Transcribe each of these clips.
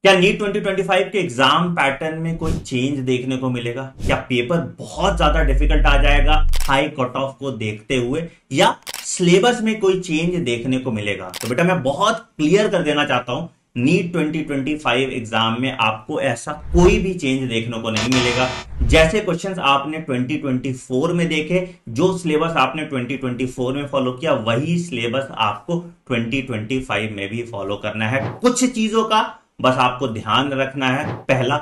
क्या नीट 2025 के exam pattern में कोई चेंज देखने को मिलेगा? क्या पेपर बहुत ज्यादा डिफिकल्ट आ जाएगा हाई कट ऑफ को देखते हुए, या सिलेबस में कोई चेंज देखने को मिलेगा? तो बेटा मैं बहुत क्लियर कर देना चाहता हूं, नीट 2025 एग्जाम में आपको ऐसा कोई भी चेंज देखने को नहीं मिलेगा। जैसे क्वेश्चंस आपने 2024 में देखे, जो सिलेबस आपने 2024 में फॉलो किया, वही सिलेबस आपको 2025 में भी फॉलो करना है। कुछ चीजों का बस आपको ध्यान रखना है। पहला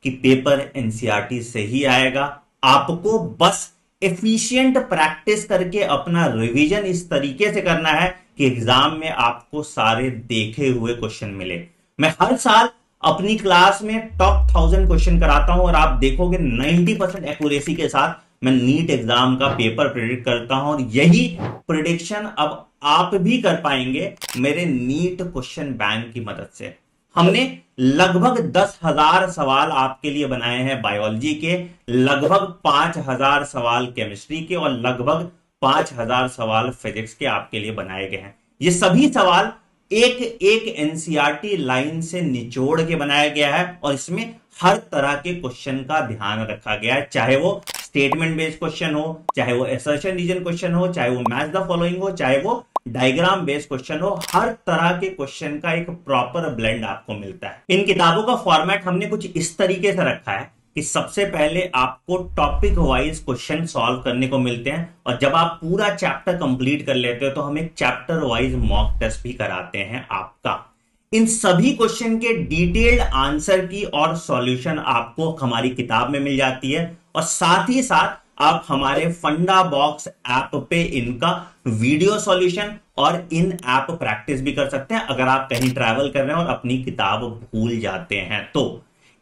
कि पेपर एनसीईआरटी से ही आएगा। आपको बस एफिशिएंट प्रैक्टिस करके अपना रिवीजन इस तरीके से करना है कि एग्जाम में आपको सारे देखे हुए क्वेश्चन मिले। मैं हर साल अपनी क्लास में टॉप 1000 क्वेश्चन कराता हूं और आप देखोगे 90% एक्यूरेसी के साथ मैं नीट एग्जाम का पेपर प्रिडिक्ट करता हूं, और यही प्रिडिक्शन अब आप भी कर पाएंगे मेरे नीट क्वेश्चन बैंक की मदद से। हमने लगभग 10,000 सवाल आपके लिए बनाए हैं बायोलॉजी के, लगभग 5,000 सवाल केमिस्ट्री के, और लगभग 5,000 सवाल फिजिक्स के आपके लिए बनाए गए हैं। ये सभी सवाल एक एक एनसीईआरटी लाइन से निचोड़ के बनाया गया है, और इसमें हर तरह के क्वेश्चन का ध्यान रखा गया है, चाहे वो स्टेटमेंट बेस्ड क्वेश्चन हो, चाहे वो असर्शन रीजन क्वेश्चन हो, चाहे वो मैच द फॉलोइंग हो, चाहे वो डायग्राम बेस्ड क्वेश्चन हो। हर तरह के क्वेश्चन का एक प्रॉपर ब्लेंड आपको मिलता है। इन किताबों का फॉर्मेट हमने कुछ इस तरीके से रखा है कि सबसे पहले आपको टॉपिक वाइज क्वेश्चन सॉल्व करने को मिलते हैं, और जब आप पूरा चैप्टर कंप्लीट कर लेते हो तो हम एक चैप्टर वाइज मॉक टेस्ट भी कराते हैं आपका। इन सभी क्वेश्चन के डिटेल्ड आंसर की और सॉल्यूशन आपको हमारी किताब में मिल जाती है, और साथ ही साथ आप हमारे फंडा बॉक्स ऐप पे इनका वीडियो सॉल्यूशन और इन ऐप प्रैक्टिस भी कर सकते हैं अगर आप कहीं ट्रैवल कर रहे हैं और अपनी किताब भूल जाते हैं तो।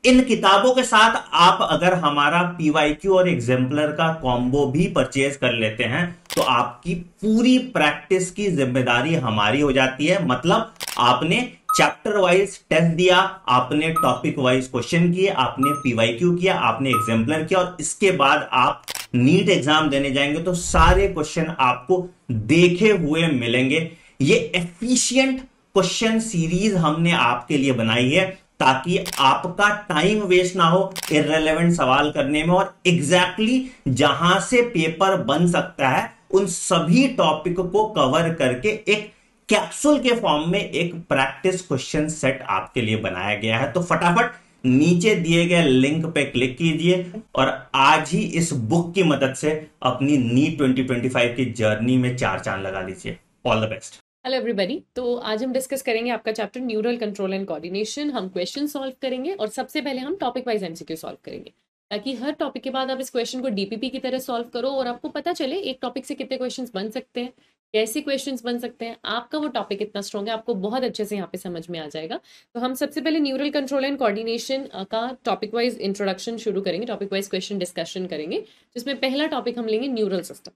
इन किताबों के साथ आप अगर हमारा पीवाईक्यू और एग्जाम्पलर का कॉम्बो भी परचेज कर लेते हैं तो आपकी पूरी प्रैक्टिस की जिम्मेदारी हमारी हो जाती है। मतलब आपने चैप्टर वाइज टेस्ट दिया, आपने टॉपिक वाइज क्वेश्चन किए, आपने पीवाईक्यू किया, आपने एग्जाम्पलर किया, और इसके बाद आप नीट एग्जाम देने जाएंगे तो सारे क्वेश्चन आपको देखे हुए मिलेंगे। ये एफिशिएंट क्वेश्चन सीरीज हमने आपके लिए बनाई है ताकि आपका टाइम वेस्ट ना हो इररिलेवेंट सवाल करने में, और एग्जैक्टली जहां से पेपर बन सकता है उन सभी टॉपिक को कवर करके एक कैप्सूल के फॉर्म में एक प्रैक्टिस क्वेश्चन सेट आपके लिए बनाया गया है। तो फटाफट नीचे दिए गए लिंक पे क्लिक कीजिए और आज ही इस बुक की मदद से अपनी नीट 2025 की जर्नी में चार चांद लगा लीजिए। All the best. Hello everybody. तो आज हम डिस्कस करेंगे आपका chapter neural control and coordination. हम क्वेश्चन सॉल्व करेंगे और सबसे पहले हम टॉपिक वाइज एमसीक्यू सॉल्व करेंगे ताकि हर टॉपिक के बाद आप इस क्वेश्चन को डीपीपी की तरह सॉल्व करो और आपको पता चले एक टॉपिक से कितने क्वेश्चंस बन सकते हैं, कैसे क्वेश्चंस बन सकते हैं। आपका वो टॉपिक इतना स्ट्रॉन्ग है, आपको बहुत अच्छे से यहाँ पे समझ में आ जाएगा। तो हम सबसे पहले न्यूरल कंट्रोल एंड कोऑर्डिनेशन का टॉपिक वाइज इंट्रोडक्शन शुरू करेंगे, टॉपिक वाइज क्वेश्चन डिस्कशन करेंगे, जिसमें पहला टॉपिक हम लेंगे न्यूरल सिस्टम।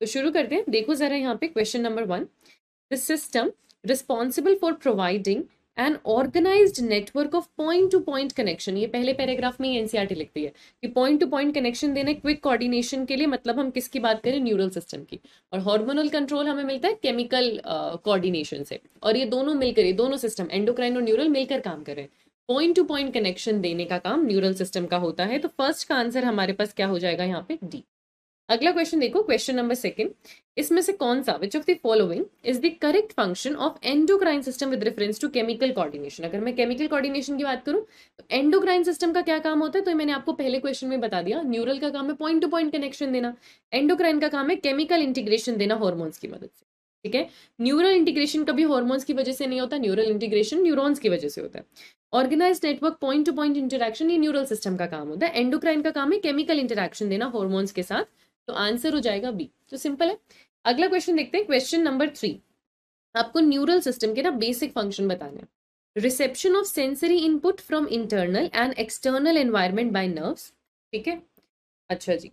तो शुरू करते हैं। देखो जरा यहाँ पे question number 1, the system responsible for providing an organized network of point to point connection। ये पहले पैराग्राफ में ही एनसीईआरटी लिखती है कि पॉइंट टू पॉइंट कनेक्शन देने क्विक कोऑर्डिनेशन के लिए, मतलब हम किसकी बात करें, न्यूरल सिस्टम की। और हार्मोनल कंट्रोल हमें मिलता है केमिकल कोऑर्डिनेशन से, और ये दोनों मिलकर, ये दोनों सिस्टम एंडोक्राइन और न्यूरल मिलकर काम कर रहे हैं। पॉइंट टू पॉइंट कनेक्शन देने का काम न्यूरल सिस्टम का होता है। तो फर्स्ट का आंसर हमारे पास क्या हो जाएगा यहाँ पे, डी। अगला क्वेश्चन देखो, क्वेश्चन नंबर 2, इसमें से कौन सा, which of the following is the correct function of endocrine system with reference to chemical coordination. अगर मैं केमिकल कोऑर्डिनेशन की बात करूं तो एंडोक्राइन सिस्टम का क्या काम होता है, तो मैंने आपको पहले क्वेश्चन में बता दिया। न्यूरल का काम है पॉइंट टू पॉइंट कनेक्शन देना, एंडोक्राइन का काम है केमिकल इंटीग्रेशन देना हॉर्मोन्स की मदद से। ठीक है, न्यूरल इंटीग्रेशन कभी हॉर्मोन्स की वजह से नहीं होता, न्यूरल इंटीग्रेशन न्यूरॉन्स की वजह से होता है। Organised network point to point interaction ये न्यूरल सिस्टम का काम होता है। एंडोक्राइन का काम है केमिकल इंटरेक्शन देना हॉर्मोन्स के साथ। तो आंसर हो जाएगा बी। तो सिंपल है। अगला क्वेश्चन देखते हैं, क्वेश्चन नंबर 3। आपको न्यूरल सिस्टम के ना बेसिक फंक्शन बताने हैं। Reception of sensory input from internal and external environment by nerves. ठीक है, अच्छा जी।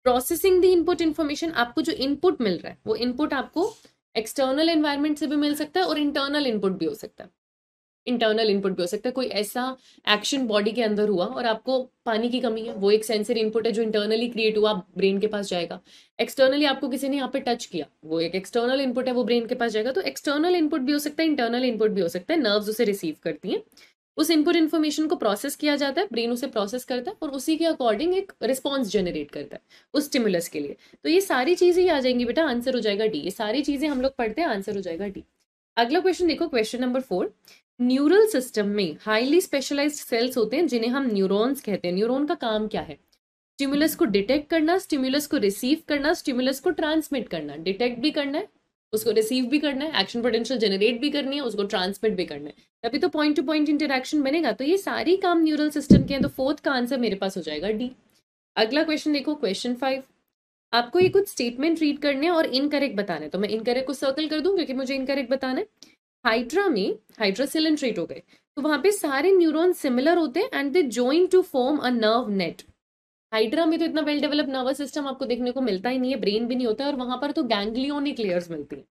प्रोसेसिंग द इनपुट इन्फॉर्मेशन, आपको जो इनपुट मिल रहा है वो इनपुट आपको एक्सटर्नल एनवायरनमेंट से भी मिल सकता है और इंटरनल इनपुट भी हो सकता है। इंटरनल इनपुट भी हो सकता है, कोई ऐसा एक्शन बॉडी के अंदर हुआ और आपको पानी की कमी है, वो एक सेंसरी इनपुट है जो इंटरनली क्रिएट हुआ, ब्रेन के पास जाएगा। एक्सटर्नली आपको किसी ने यहाँ पे टच किया, वो एक एक्सटर्नल इनपुट है, वो ब्रेन के पास जाएगा। तो एक्सटर्नल इनपुट भी हो सकता है, इंटरनल इनपुट भी हो सकता है, नर्व्स उसे रिसीव करती हैं। उस इनपुट इन्फॉर्मेशन को प्रोसेस किया जाता है, ब्रेन उसे प्रोसेस करता है और उसी के अकॉर्डिंग एक रिस्पॉन्स जनरेट करता है उस स्टिमुलस के लिए। तो ये सारी चीजें ही आ जाएंगी बेटा, आंसर हो जाएगा डी। ये सारी चीजें हम लोग पढ़ते हैं, आंसर हो जाएगा डी। अगला क्वेश्चन देखो, क्वेश्चन नंबर 4। न्यूरल सिस्टम में हाईली स्पेशलाइज्ड सेल्स होते हैं जिन्हें हम न्यूरॉन्स कहते हैं। न्यूरॉन का काम क्या है? स्टिमुलस को डिटेक्ट करना, स्टिमुलस को रिसीव करना, स्टिमुलस को ट्रांसमिट करना। डिटेक्ट भी करना है, उसको रिसीव भी करना है, एक्शन पोटेंशियल जनरेट भी करनी है, उसको ट्रांसमिट भी करना है, तभी तो पॉइंट टू पॉइंट इंटरेक्शन बनेगा। तो ये सारी काम न्यूरल सिस्टम के हैं, तो फोर्थ का आंसर मेरे पास हो जाएगा डी। अगला क्वेश्चन देखो, क्वेश्चन 5। आपको ये कुछ स्टेटमेंट रीड करने और इनकरेक्ट बताना है, तो मैं इनकरेक्ट को सर्कल कर दूं क्योंकि मुझे इनकरेक्ट बताना है। हाइड्रा में हाइड्रा सिलेंट्रेट हो गए, तो वहां पे सारे न्यूरॉन सिमिलर होते हैं and they join to form a nerve net. Hydra में तो इतना वेल डेवलप नर्वस सिस्टम आपको देखने को मिलता ही नहीं है, ब्रेन भी नहीं होता है, और वहां पर तो गैंग्लियोनिक लेयर्स मिलती है।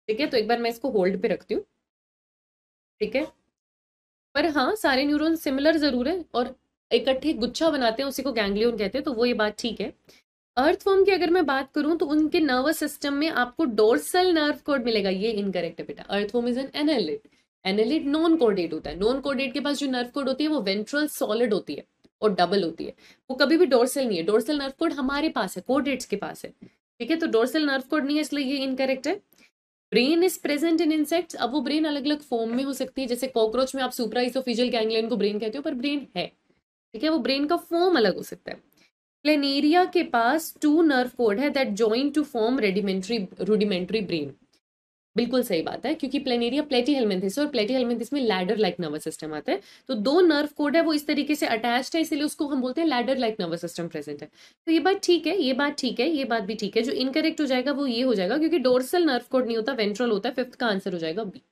ठीक है, तो एक बार मैं इसको होल्ड पे रखती हूँ। ठीक है, पर हाँ सारे न्यूरॉन सिमिलर जरूर है और इकट्ठे गुच्छा बनाते हैं, उसी को गैंग्लियन कहते हैं, तो वो ये बात ठीक है। अर्थवर्म की अगर मैं बात करूं तो उनके नर्वस सिस्टम में आपको डोर्सल नर्व कोड मिलेगा, ये इनकरेक्ट है बेटा। Earthworm is an annelid. Annelid non caudate होता है। नॉन कोडेट के पास जो नर्व कोड होती है वो वेंट्रल सॉलिड होती है और डबल होती है, वो कभी भी डोर्सल नहीं है। डोर्सल नर्व कोड हमारे पास है, कोडेट्स के पास है। ठीक है, तो डोर्सल नर्व कोड नहीं है, इसलिए ये इनकरेक्ट है। Brain is present in insects. अब वो ब्रेन अलग अलग फॉर्म में हो सकती है, जैसे कॉकरोच में आप सुप्राइसोफिजियल गैंग्लियन को ब्रेन कहते हो, पर ब्रेन है। ठीक है, वो ब्रेन का फॉर्म अलग हो सकता है। प्लेनेरिया के पास 2 नर्व कोड है that join to form rudimentary brain. बिल्कुल सही बात है, क्योंकि प्लेनेरिया प्लेटीहेल्मिन्थिस और प्लेटीहेल्मिन्थिस में लैडर लाइक नर्वस सिस्टम आता है, तो 2 नर्व कोड है वो इस तरीके से अटैच्ड है, इसीलिए उसको हम बोलते हैं ladder like nervous system present है। तो ये बात ठीक है, ये बात ठीक है, ये बात भी ठीक है। जो इनकरेक्ट हो जाएगा वो ये हो जाएगा, क्योंकि डोर्सल नर्व कोड नहीं होता, वेंट्रल होता है। 5th का आंसर हो जाएगा बी।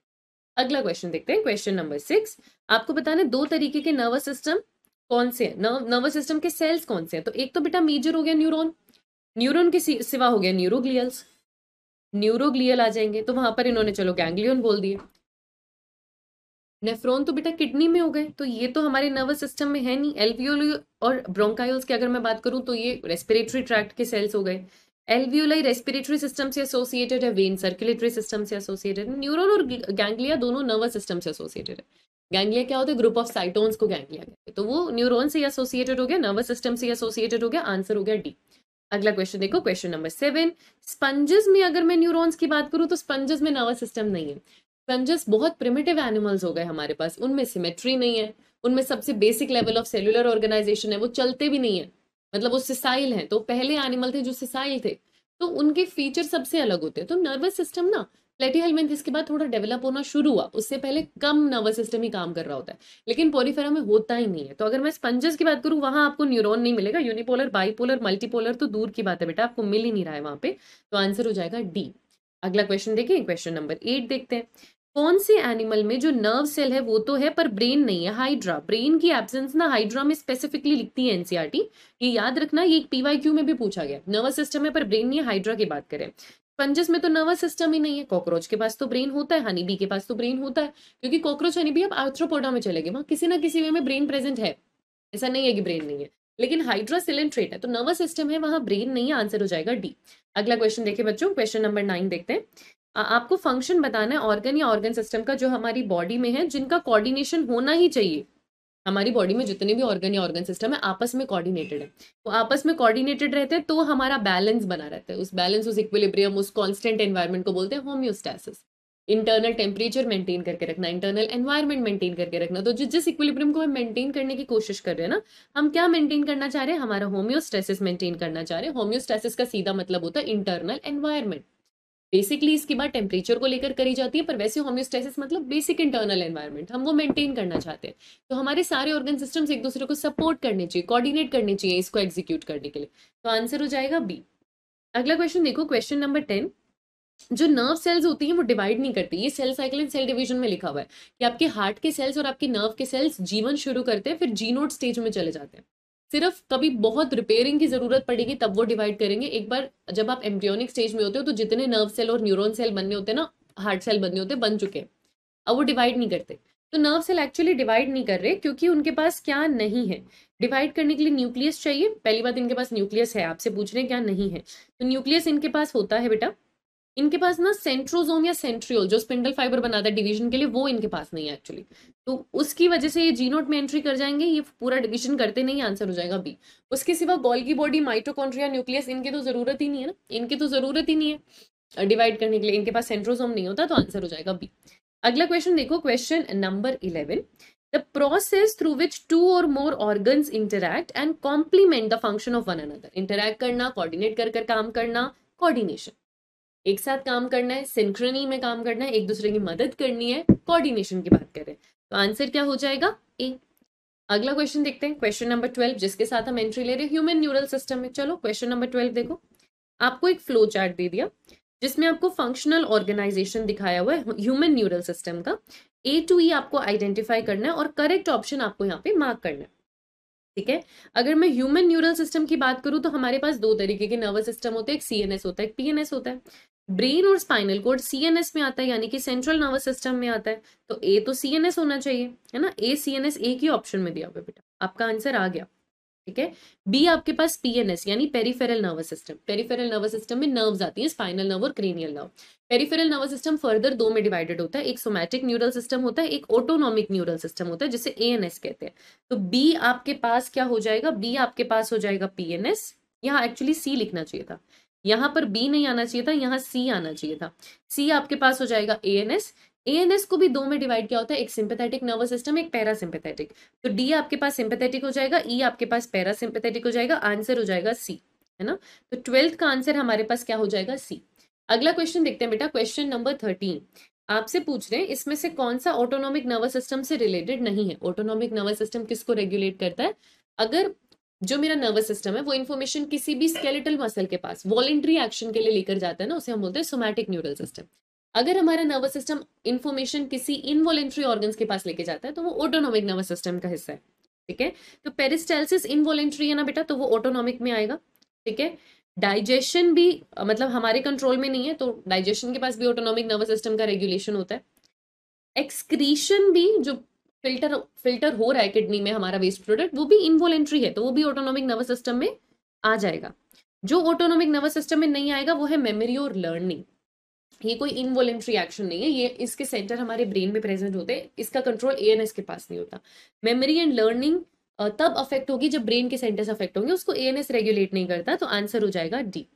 अगला क्वेश्चन देखते हैं, क्वेश्चन नंबर 6। आपको बताना है 2 तरीके के नर्वस सिस्टम कौन से हैं, नर्वस सिस्टम के सेल्स कौन से हैं। तो एक तो बेटा मेजर हो गया न्यूरॉन, न्यूरॉन के सिवा हो गया न्यूरोग्लियल्स। न्यूरोग्लियल आ जाएंगे तो वहां पर इन्होंने चलो गैंग्लियन बोल दिए। नेफ्रॉन तो बेटा किडनी में हो गए, तो ये तो हमारे नर्वस सिस्टम में है नहीं। एल्वियोली और ब्रोंकाइल्स की अगर मैं बात करूं तो ये रेस्पिरेटरी ट्रैक्ट के सेल्स हो गए। एल्वियोलाई रेस्पिरेटरी सिस्टम से एसोसिएटेड है, वेन सर्कुलेटरी सिस्टम से एसोसिएटेड है। न्यूरॉन और गैंग्लिया दोनों नर्वस सिस्टम से एसोसिएटेड है। गैंग्लिया क्या होता है, ग्रुप ऑफ साइटोन्स को गैंग्लिया कहते हैं, तो वो न्यूरॉन से एसोसिएटेड हो गया, नर्वस सिस्टम से एसोसिएटेड हो गया। आंसर हो गया डी। अगला क्वेश्चन देखो, क्वेश्चन नंबर 7। स्पंजेस में अगर मैं न्यूरॉन्स की बात करूं तो स्पंजेस में नर्वस सिस्टम नहीं है। स्पंजेस बहुत प्रिमिटिव एनिमल्स हो गए हमारे पास, उनमें सिमेट्री नहीं है, उनमें सबसे basic level of cellular organisation है, वो चलते भी नहीं है, मतलब वो सिसाइल हैं। तो पहले एनिमल थे जो सिसाइल थे, तो उनके फीचर सबसे अलग होते हैं। तो नर्वस सिस्टम ना प्लेटीहेल्मिन्थिस के बाद थोड़ा डेवलप होना शुरू हुआ, उससे पहले कम नर्वस सिस्टम ही काम कर रहा होता है, लेकिन पोरिफेरा में होता ही नहीं है। तो अगर मैं स्पंजेस की बात करूं वहां आपको न्यूरॉन नहीं मिलेगा। यूनिपोलर, बाइपोलर, मल्टीपोलर तो दूर की बात है बेटा, आपको मिल ही नहीं रहा है वहां पे, तो आंसर हो जाएगा डी। अगला क्वेश्चन देखें, क्वेश्चन नंबर 8 देखते हैं। कौन से एनिमल में जो नर्व सेल है वो तो है पर ब्रेन नहीं है? हाइड्रा। ब्रेन की एब्सेंस ना हाइड्रा में स्पेसिफिकली लिखती है एनसीईआरटी, ये याद रखना, ये पीवाईक्यू में भी पूछा गया। नर्वस सिस्टम है पर ब्रेन नहीं है, हाइड्रा की बात करें। स्पंजेस में तो नर्वस सिस्टम ही नहीं है। कॉकरोच के पास तो ब्रेन होता है, हनी बी के पास तो ब्रेन होता है, क्योंकि कॉकरोच हनी बी अब आर्थ्रोपोडा में चले गए, वहां किसी ना किसी वे में ब्रेन प्रेजेंट है, ऐसा नहीं है कि ब्रेन नहीं है। लेकिन हाइड्रा सिलेंट्रेट है तो नर्वस सिस्टम है, वहां ब्रेन नहीं है। आंसर हो जाएगा डी। अगला क्वेश्चन देखिए बच्चों, क्वेश्चन नंबर 9 देखते हैं। आपको फंक्शन बताना है ऑर्गन या ऑर्गन सिस्टम का जो हमारी बॉडी में है, जिनका कोऑर्डिनेशन होना ही चाहिए। हमारी बॉडी में जितने भी ऑर्गन या ऑर्गन सिस्टम है आपस में कोऑर्डिनेटेड है, तो आपस में कोऑर्डिनेटेड रहते हैं तो हमारा बैलेंस बना रहता है। उस बैलेंस, उस इक्विलिब्रियम, उस कांस्टेंट एनवायरनमेंट को बोलते हैं होम्योस्टैसिस। इंटरनल टेम्परेचर मेंटेन करके रखना, इंटरनल एनवायरनमेंट मेंटेन करके रखना। तो जिस इक्विलिब्रियम को हम मेंटेन करने की कोशिश कर रहे हैं ना, हम क्या मेंटेन करना चाह रहे हैं, हमारा होम्योस्टैसिस मेंटेन करना चाह रहे हैं। होम्योस्टैसिस का सीधा मतलब होता है इंटरनल एनवायरनमेंट। बेसिकली इसकी बात टेम्परेचर को लेकर करी जाती है, पर वैसे होम्योस्टैसिस मतलब बेसिक इंटरनल एनवायरनमेंट, हम वो मेंटेन करना चाहते हैं। तो हमारे सारे ऑर्गन सिस्टम्स एक दूसरे को सपोर्ट करने चाहिए, कोऑर्डिनेट करने चाहिए इसको एग्जीक्यूट करने के लिए। तो आंसर हो जाएगा बी। अगला क्वेश्चन देखो, क्वेश्चन नंबर 10। जो नर्व सेल्स होती हैं वो डिवाइड नहीं करती, ये cell cycle and cell division में लिखा हुआ है कि आपके हार्ट के सेल्स और आपके नर्व के सेल्स जीवन शुरू करते हैं, फिर जीनोड स्टेज में चले जाते हैं। सिर्फ कभी बहुत रिपेयरिंग की जरूरत पड़ेगी तब वो डिवाइड करेंगे। एक बार जब आप एम्ब्रियोनिक स्टेज में होते हो तो जितने नर्व सेल और न्यूरॉन सेल बनने होते हैं ना, हार्ट सेल बनने होते हैं, बन चुके हैं, अब वो डिवाइड नहीं करते। तो नर्व सेल एक्चुअली डिवाइड नहीं कर रहे क्योंकि उनके पास क्या नहीं है, डिवाइड करने के लिए न्यूक्लियस चाहिए। पहली बात, इनके पास न्यूक्लियस है, आपसे पूछ रहे हैं क्या नहीं है, तो न्यूक्लियस इनके पास होता है बेटा। इनके पास ना सेंट्रोसोम या सेंट्रियोल जो स्पिंडल फाइबर बनाता है डिवीजन के लिए, वो इनके पास नहीं है एक्चुअली। तो उसकी वजह से ये जी नोट में एंट्री कर जाएंगे, ये पूरा डिवीजन करते नहीं, आंसर हो जाएगा बी। उसके सिवा गोल्गी बॉडी, माइटोकॉन्ड्रिया, न्यूक्लियस, इनकी तो जरूरत ही नहीं है ना, इनकी तो जरूरत ही नहीं है डिवाइड करने के लिए, इनके पास सेंट्रोसोम नहीं होता, तो आंसर हो जाएगा बी। अगला क्वेश्चन देखो, question number 11। The process through which two or more organs interact and complement the function of one another. Interact करना, coordinate कर कर काम करना, coordination. एक साथ काम करना है, सिंक्रोनी में काम करना है, एक दूसरे की मदद करनी है, कोऑर्डिनेशन की बात करें, तो आंसर क्या हो जाएगा? ए। अगला क्वेश्चन देखते हैं, क्वेश्चन नंबर 12, जिसके साथ हम एंट्री ले रहे हैं ह्यूमन न्यूरल सिस्टम में। चलो क्वेश्चन नंबर 12 देखो, आपको एक फ्लो चार्ट दे दिया जिसमें आपको फंक्शनल ऑर्गेनाइजेशन दिखाया हुआ है ह्यूमन न्यूरल सिस्टम का। ए टू ई आपको आइडेंटिफाई करना है और करेक्ट ऑप्शन आपको यहाँ पे मार्क करना है, ठीक है। अगर मैं ह्यूमन न्यूरल सिस्टम की बात करूं तो हमारे पास दो तरीके के नर्वस सिस्टम होते हैं, एक सीएनएस होता है, एक पीएनएस होता है। ब्रेन और स्पाइनल कोड सीएनएस में आता है, यानी कि सेंट्रल नर्वस सिस्टम में आता है, तो ए तो सीएनएस होना चाहिए, है ना। ए सीएनएस एक ही ऑप्शन में दिया हुआ बेटा, आपका आंसर आ गया, ठीक है। बी आपके पास पीएनएस यानी peripheral nervous system. Peripheral nervous system में नर्व्स आती हैं, स्पाइनल नर्व और cranial nerve. Peripheral nervous system further दो में डिवाइडेड होता है, एक सोमैटिक न्यूरल सिस्टम होता है, एक ऑटोनॉमिक न्यूरल सिस्टम होता है, जिसे एएनएस कहते हैं। तो बी आपके पास क्या हो जाएगा? बी आपके पास हो जाएगा पीएनएस। यहाँ एक्चुअली सी लिखना चाहिए था, यहाँ पर बी नहीं आना चाहिए था, यहाँ सी आना चाहिए था। सी आपके पास हो जाएगा एएनएस। एएनएस को भी दो में डिवाइड किया होता है, एक सिंपैथेटिक नर्वस सिस्टम, एक पैरासिम्पैथेटिक। तो डी आपके पास सिंपैथेटिक हो जाएगा, ई आपके पास पैरासिम्पैथेटिक हो जाएगा, आंसर हो जाएगा सी, है ना। तो 12th का आंसर हमारे पास क्या हो जाएगा? सी। अगला क्वेश्चन देखते हैं बेटा, क्वेश्चन नंबर 13 आपसे पूछ रहे हैं इसमें से कौन सा ऑटोनॉमिक नर्वस सिस्टम से रिलेटेड नहीं है। ऑटोनॉमिक नर्वस सिस्टम किसको रेगुलेट करता है? अगर जो मेरा नर्वस सिस्टम है वो इन्फॉर्मेशन किसी भी स्केलेटल मसल के पास वॉलेंट्री एक्शन के लिए लेकर जाता है ना, उसे हम बोलते हैं सोमैटिक न्यूरल सिस्टम। अगर हमारा नर्वस सिस्टम इन्फॉर्मेशन किसी इनवॉलेंट्री ऑर्गन्स के पास लेके जाता है तो वो ऑटोनॉमिक नर्वस सिस्टम का हिस्सा है, ठीक है। तो पेरिस्टाल्सिस इनवॉलेंट्री है ना बेटा, तो वो ऑटोनॉमिक में आएगा, ठीक है। डाइजेशन भी मतलब हमारे कंट्रोल में नहीं है, तो डाइजेशन के पास भी ऑटोनॉमिक नर्वस सिस्टम का रेगुलेशन होता है। एक्सक्रीशन भी जो फिल्टर हो रहा है किडनी में हमारा वेस्ट प्रोडक्ट, वो भी इनवॉलेंट्री है, तो वो भी ऑटोनॉमिक नर्वस सिस्टम में आ जाएगा। जो ऑटोनॉमिक नर्वस सिस्टम में नहीं आएगा वो है मेमोरी और लर्निंग। ये कोई इनवॉलेंट्री एक्शन नहीं है, ये इसके सेंटर हमारे ब्रेन में प्रेजेंट होते हैं, इसका कंट्रोल एएनएस के पास नहीं होता। मेमोरी एंड लर्निंग तब अफेक्ट होगी जब ब्रेन के सेंटर्स अफेक्ट होंगे, उसको एएनएस रेगुलेट नहीं करता, तो आंसर हो जाएगा डी।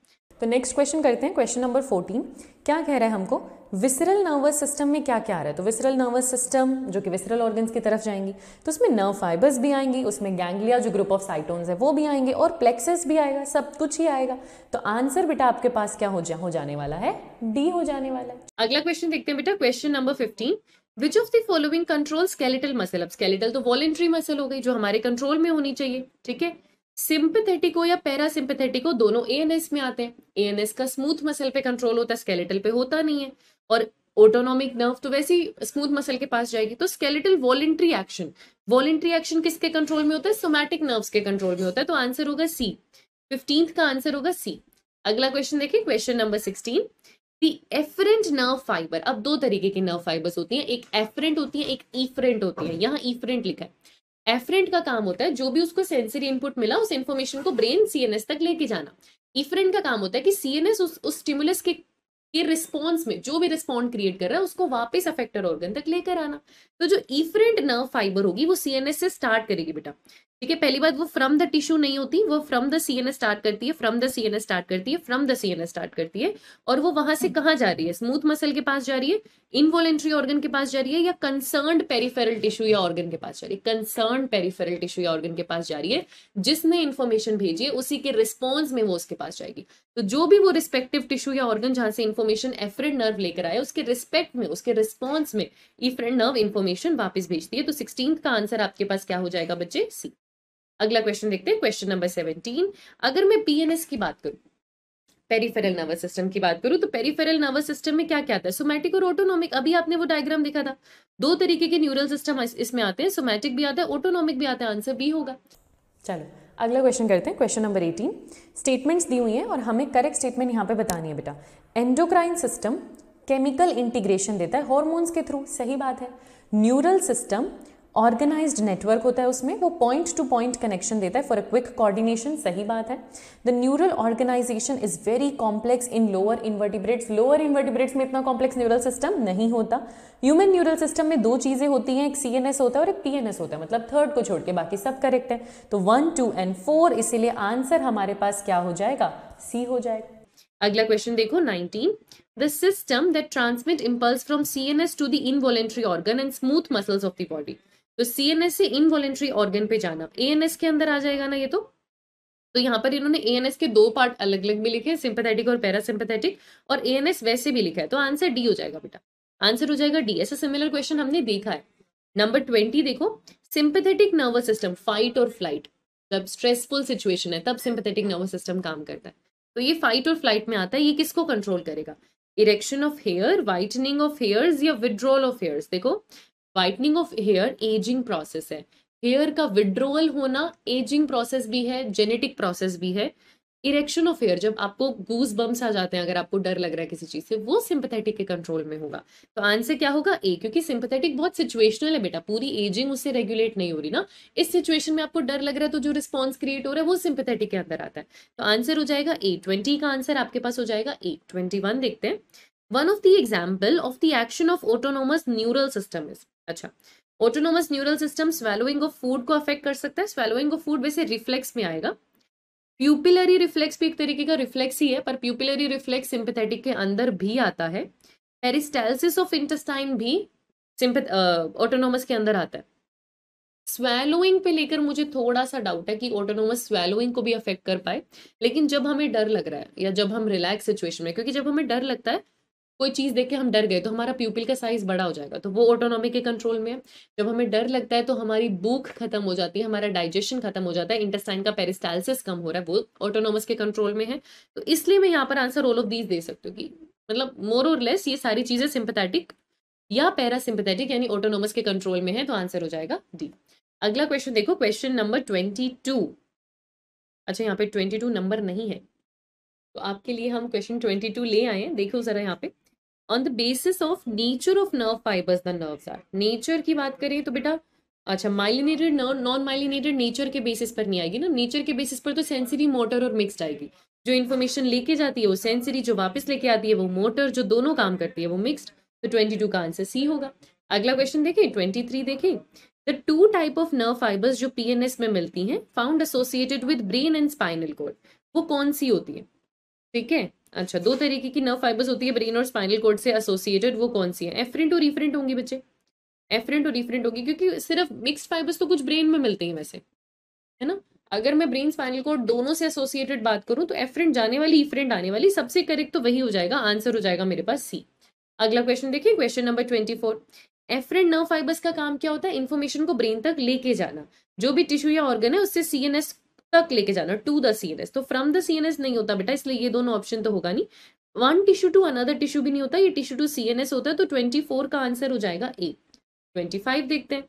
तो नेक्स्ट क्वेश्चन करते हैं, क्वेश्चन नंबर 14। क्या कह रहा है हमको? विसरल नर्वस सिस्टम में क्या क्या आ रहा है? तो विसरल नर्वस सिस्टम जो कि विसरल ऑर्गन्स की तरफ जाएंगी, तो उसमें नर्व फाइबर्स भी आएंगी, उसमें गैंग्लिया जो ग्रुप ऑफ साइटोन्स है वो भी आएंगे, और प्लेक्सस भी आएगा, सब कुछ ही आएगा। तो आंसर बेटा आपके पास क्या हो जाने वाला है? डी हो जाने वाला है। अगला क्वेश्चन देखते हैं बेटा, question number 15। Which of the following control skeletal muscle? अब स्केलेटल तो वॉलेंट्री मसल हो गई जो हमारे कंट्रोल में होनी चाहिए, ठीक है। सिंपैथेटिक हो या पैरासिम्पैथेटिक हो, दोनों एएनएस में आते हैं। एएनएस का स्मूथ मसल पे कंट्रोल होता है, स्केलेटल पे होता नहीं है, और ऑटोनॉमिक नर्व तो वैसे ही स्मूथ मसल के पास जाएगी। तो स्केलेटल वॉलेंट्री एक्शन किसके कंट्रोल में होता है? सोमैटिक नर्व्स के कंट्रोल में होता है, तो आंसर होगा सी। 15th का आंसर होगा सी। अगला क्वेश्चन देखिए, क्वेश्चन नंबर 16। दी एफरेंट नर्व फाइबर, अब दो तरीके की नर्व फाइबर्स होती हैं, एक एफरेंट होती है, एक इफरेंट होती है। यहाँ इफरेंट लिखा है। एफरेंट का काम होता है जो भी उसको सेंसरी इनपुट मिला उस इंफॉर्मेशन को ब्रेन सीएनएस तक लेके जाना। इफरेंट का काम होता है कि सीएनएस उस स्टिमुलस के रिस्पॉन्स में जो भी रिस्पॉन्ड क्रिएट कर रहा है उसको वापस अफेक्टेड ऑर्गन तक लेकर आना। तो जो इफरेंट नर्व फाइबर होगी वो सीएनएस से स्टार्ट करेगी बेटा, ठीक है। पहली बात, वो फ्रॉम द टिश्यू नहीं होती, वो फ्रॉम द सीएनएस स्टार्ट करती है, फ्रॉम द सीएनएस स्टार्ट करती है, फ्रॉम द सीएनएस स्टार्ट करती है, और वो वहां से कहाँ जा रही है? स्मूथ मसल के पास जा रही है, इनवॉलेंट्री ऑर्गन के पास जा रही है, या कंसर्न्ड पेरिफेरल टिश्यू या ऑर्गन के पास जा रही है? कंसर्न्ड पेरिफेरल टिश्यू या ऑर्गन के पास जा रही है। जिसने इन्फॉर्मेशन भेजी है उसी के रिस्पॉन्स में वो उसके पास जाएगी। तो जो भी वो रिस्पेक्टिव टिश्यू या ऑर्गन जहां से इन्फॉर्मेशन एफरेंट नर्व लेकर आए, उसके रिस्पेक्ट में, उसके रिस्पॉन्स में इफरेंट नर्व इन्फॉर्मेशन वापस भेजती है। तो 16th का आंसर आपके पास क्या हो जाएगा बच्चे? सी। अगला क्वेश्चन देखते हैं, क्वेश्चन नंबर 17। अगर मैं पीएनएस की बात करूं, पेरिफेरल नर्वस सिस्टम की बात करूं, तो पेरिफेरल नर्वस सिस्टम में क्या क्या आता है? सोमैटिक और ऑटोनॉमिक। अभी आपने वो डायग्राम देखा था, दो तरीके के न्यूरल सिस्टम इसमें आते हैं, सोमैटिक भी आता है, ऑटोनॉमिक भी आता है, आंसर बी होगा। चलो अगला क्वेश्चन करते हैं, क्वेश्चन नंबर 18। स्टेटमेंट्स दी हुई हैं और हमें करेक्ट स्टेटमेंट यहाँ पे बतानी है बेटा। एंडोक्राइन सिस्टम केमिकल इंटीग्रेशन देता है हॉर्मोन्स के थ्रू, सही बात है। न्यूरल सिस्टम ऑर्गेनाइज्ड नेटवर्क होता है उसमें, वो पॉइंट टू पॉइंट कनेक्शन देता है फॉर अ क्विक कोऑर्डिनेशन, सही बात है। The neural organisation is very complex in lower invertebrates, lower invertebrates में इतना कॉम्प्लेक्स न्यूरल सिस्टम नहीं होता। ह्यूमन न्यूरल सिस्टम में दो चीजें होती हैं, एक CNS होता है और एक PNS होता है, मतलब थर्ड को छोड़ के बाकी सब करेक्ट है। तो 1, 2 and 4, इसीलिए आंसर हमारे पास क्या हो जाएगा, सी हो जाएगा। अगला क्वेश्चन देखो 19, the system that transmit impulse from CNS to the involuntary organ and smooth muscles of the body. तो CNS से इनवॉलेंट्री ऑर्गन पे जाना, ANS के अंदर आ जाएगा ना ये तो यहाँ पर इन्होंने ANS के दो पार्ट अलग अलग भी लिखे हैं, सिंपैथेटिक और पैरासिम्पैथेटिक, और ANS वैसे भी लिखा है, तो आंसर डी हो जाएगा बेटा, आंसर हो जाएगा डी। ऐसा सिमिलर क्वेश्चन हमने देखा है। नंबर 20 देखो, सिंपैथेटिक नर्वस सिस्टम, फाइट और फ्लाइट, जब स्ट्रेसफुल सिचुएशन है तब सिंपैथेटिक नर्वस सिस्टम काम करता है, तो ये फाइट और फ्लाइट में आता है। ये किसको कंट्रोल करेगा, erection of hair, whitening of hairs या विड्रॉल ऑफ हेयर्स। देखो whitening of hair ageing process है, हेयर का विड्रॉल होना एजिंग प्रोसेस भी है, जेनेटिक प्रोसेस भी है। इरेक्शन ऑफ हेयर, जब आपको गूज बम्स आ जाते हैं, अगर आपको डर लग रहा है किसी चीज से, वो सिंपैथेटिक के कंट्रोल में होगा। तो आंसर क्या होगा, ए, क्योंकि सिंपैथेटिक बहुत सिचुएशनल है बेटा, पूरी एजिंग उससे रेगुलेट नहीं हो रही ना। इस सिचुएशन में आपको डर लग रहा है तो जो रिस्पॉन्स क्रिएट हो रहा है वो सिंपैथेटिक के अंदर आता है, तो आंसर हो जाएगा ए। 20 का आंसर आपके पास हो जाएगा ए। 21 देखते हैं, one of the example of the action of autonomous neural system is, अच्छा autonomous neural system swallowing of food को अफेक्ट कर सकता है। स्वेलोइंग ऑफ फूड वैसे रिफ्लेक्स में आएगा, प्यूपिलरी रिफ्लेक्स भी एक तरीके का रिफ्लेक्स ही है, पर प्यूपिलरी रिफ्लेक्स सिंपैथेटिक के अंदर भी आता है। पेरिस्टाल्सिस ऑफ इंटेस्टाइन भी ऑटोनोमस के अंदर आता है। स्वेलोइंग पे लेकर मुझे थोड़ा सा डाउट है कि ऑटोनोमस स्वेलोइंग को भी अफेक्ट कर पाए, लेकिन जब हमें डर लग रहा है या जब हम रिलैक्स सिचुएशन में, क्योंकि जब हमें डर लगता है, कोई चीज देख के हम डर गए तो हमारा प्यूपिल का साइज बड़ा हो जाएगा, तो वो ऑटोनॉमी के कंट्रोल में है। जब हमें डर लगता है तो हमारी भूख खत्म हो जाती है, हमारा डाइजेशन खत्म हो जाता है, इंटेस्टाइन का पेरिस्टाल्सिस कम हो रहा है, वो ऑटोनोमस के कंट्रोल में है। तो इसलिए मैं यहाँ पर answer all of these they सकती हूँ कि मतलब मोर और लेस ये सारी चीजें सिंपैथेटिक या पैरासिम्पैथेटिक यानी ऑटोनोमस के कंट्रोल में है, तो आंसर हो जाएगा डी। अगला क्वेश्चन देखो, क्वेश्चन नंबर 22। अच्छा यहाँ पे 22 नंबर नहीं है, तो आपके लिए हम क्वेश्चन 22 ले आए हैं। देखो जरा यहाँ पे, on the basis of nature of nerve fibres the nerves are. Nature की बात करें तो बेटा अच्छा myelinated nerve, non myelinated nature के बेसिस पर नहीं आएगी ना, नेचर के बेसिस पर तो सेंसरी, मोटर और मिक्स्ड आएगी। जो इन्फॉर्मेशन लेके जाती है वो सेंसरी, जो वापस लेके आती है वो मोटर, जो दोनों काम करती है वो मिक्स्ड। तो 22 का आंसर सी होगा। अगला क्वेश्चन देखें 23 देखें, the two type of nerve fibres जो PNS में मिलती हैं found associated with brain and spinal cord, वो कौन सी होती है? ठीक है, अच्छा दो तरीके की नर्व फाइबर्स होती है ब्रेन और स्पाइनल कॉर्ड से एसोसिएटेड, वो कौन सी है? एफरेंट और रिफरेंट होंगी बच्चे, एफरेंट और रिफरेंट होगी, क्योंकि सिर्फ मिक्स्ड फाइबर्स तो कुछ ब्रेन में मिलते हैं वैसे, है ना। अगर मैं ब्रेन स्पाइनल कॉर्ड दोनों से एसोसिएटेड बात करूं तो एफरेंट जाने वाली, इफरेंट आने वाली, सबसे करेक्ट तो वही हो जाएगा, आंसर हो जाएगा मेरे पास सी। अगला क्वेश्चन देखिए, question number 24, efferent nerve fibres का काम क्या होता है? इन्फॉर्मेशन को ब्रेन तक लेके जाना, जो भी टिश्यू या ऑर्गन है उससे CNS तक लेके जाना, टू द CNS। तो फ्रॉम द CNS नहीं होता बेटा, इसलिए ये दोनों ऑप्शन तो होगा नहीं। One tissue to another tissue भी नहीं होता, ये टिश्यू टू CNS होता है, तो 24 का आंसर हो जाएगा ए। 25 देखते हैं,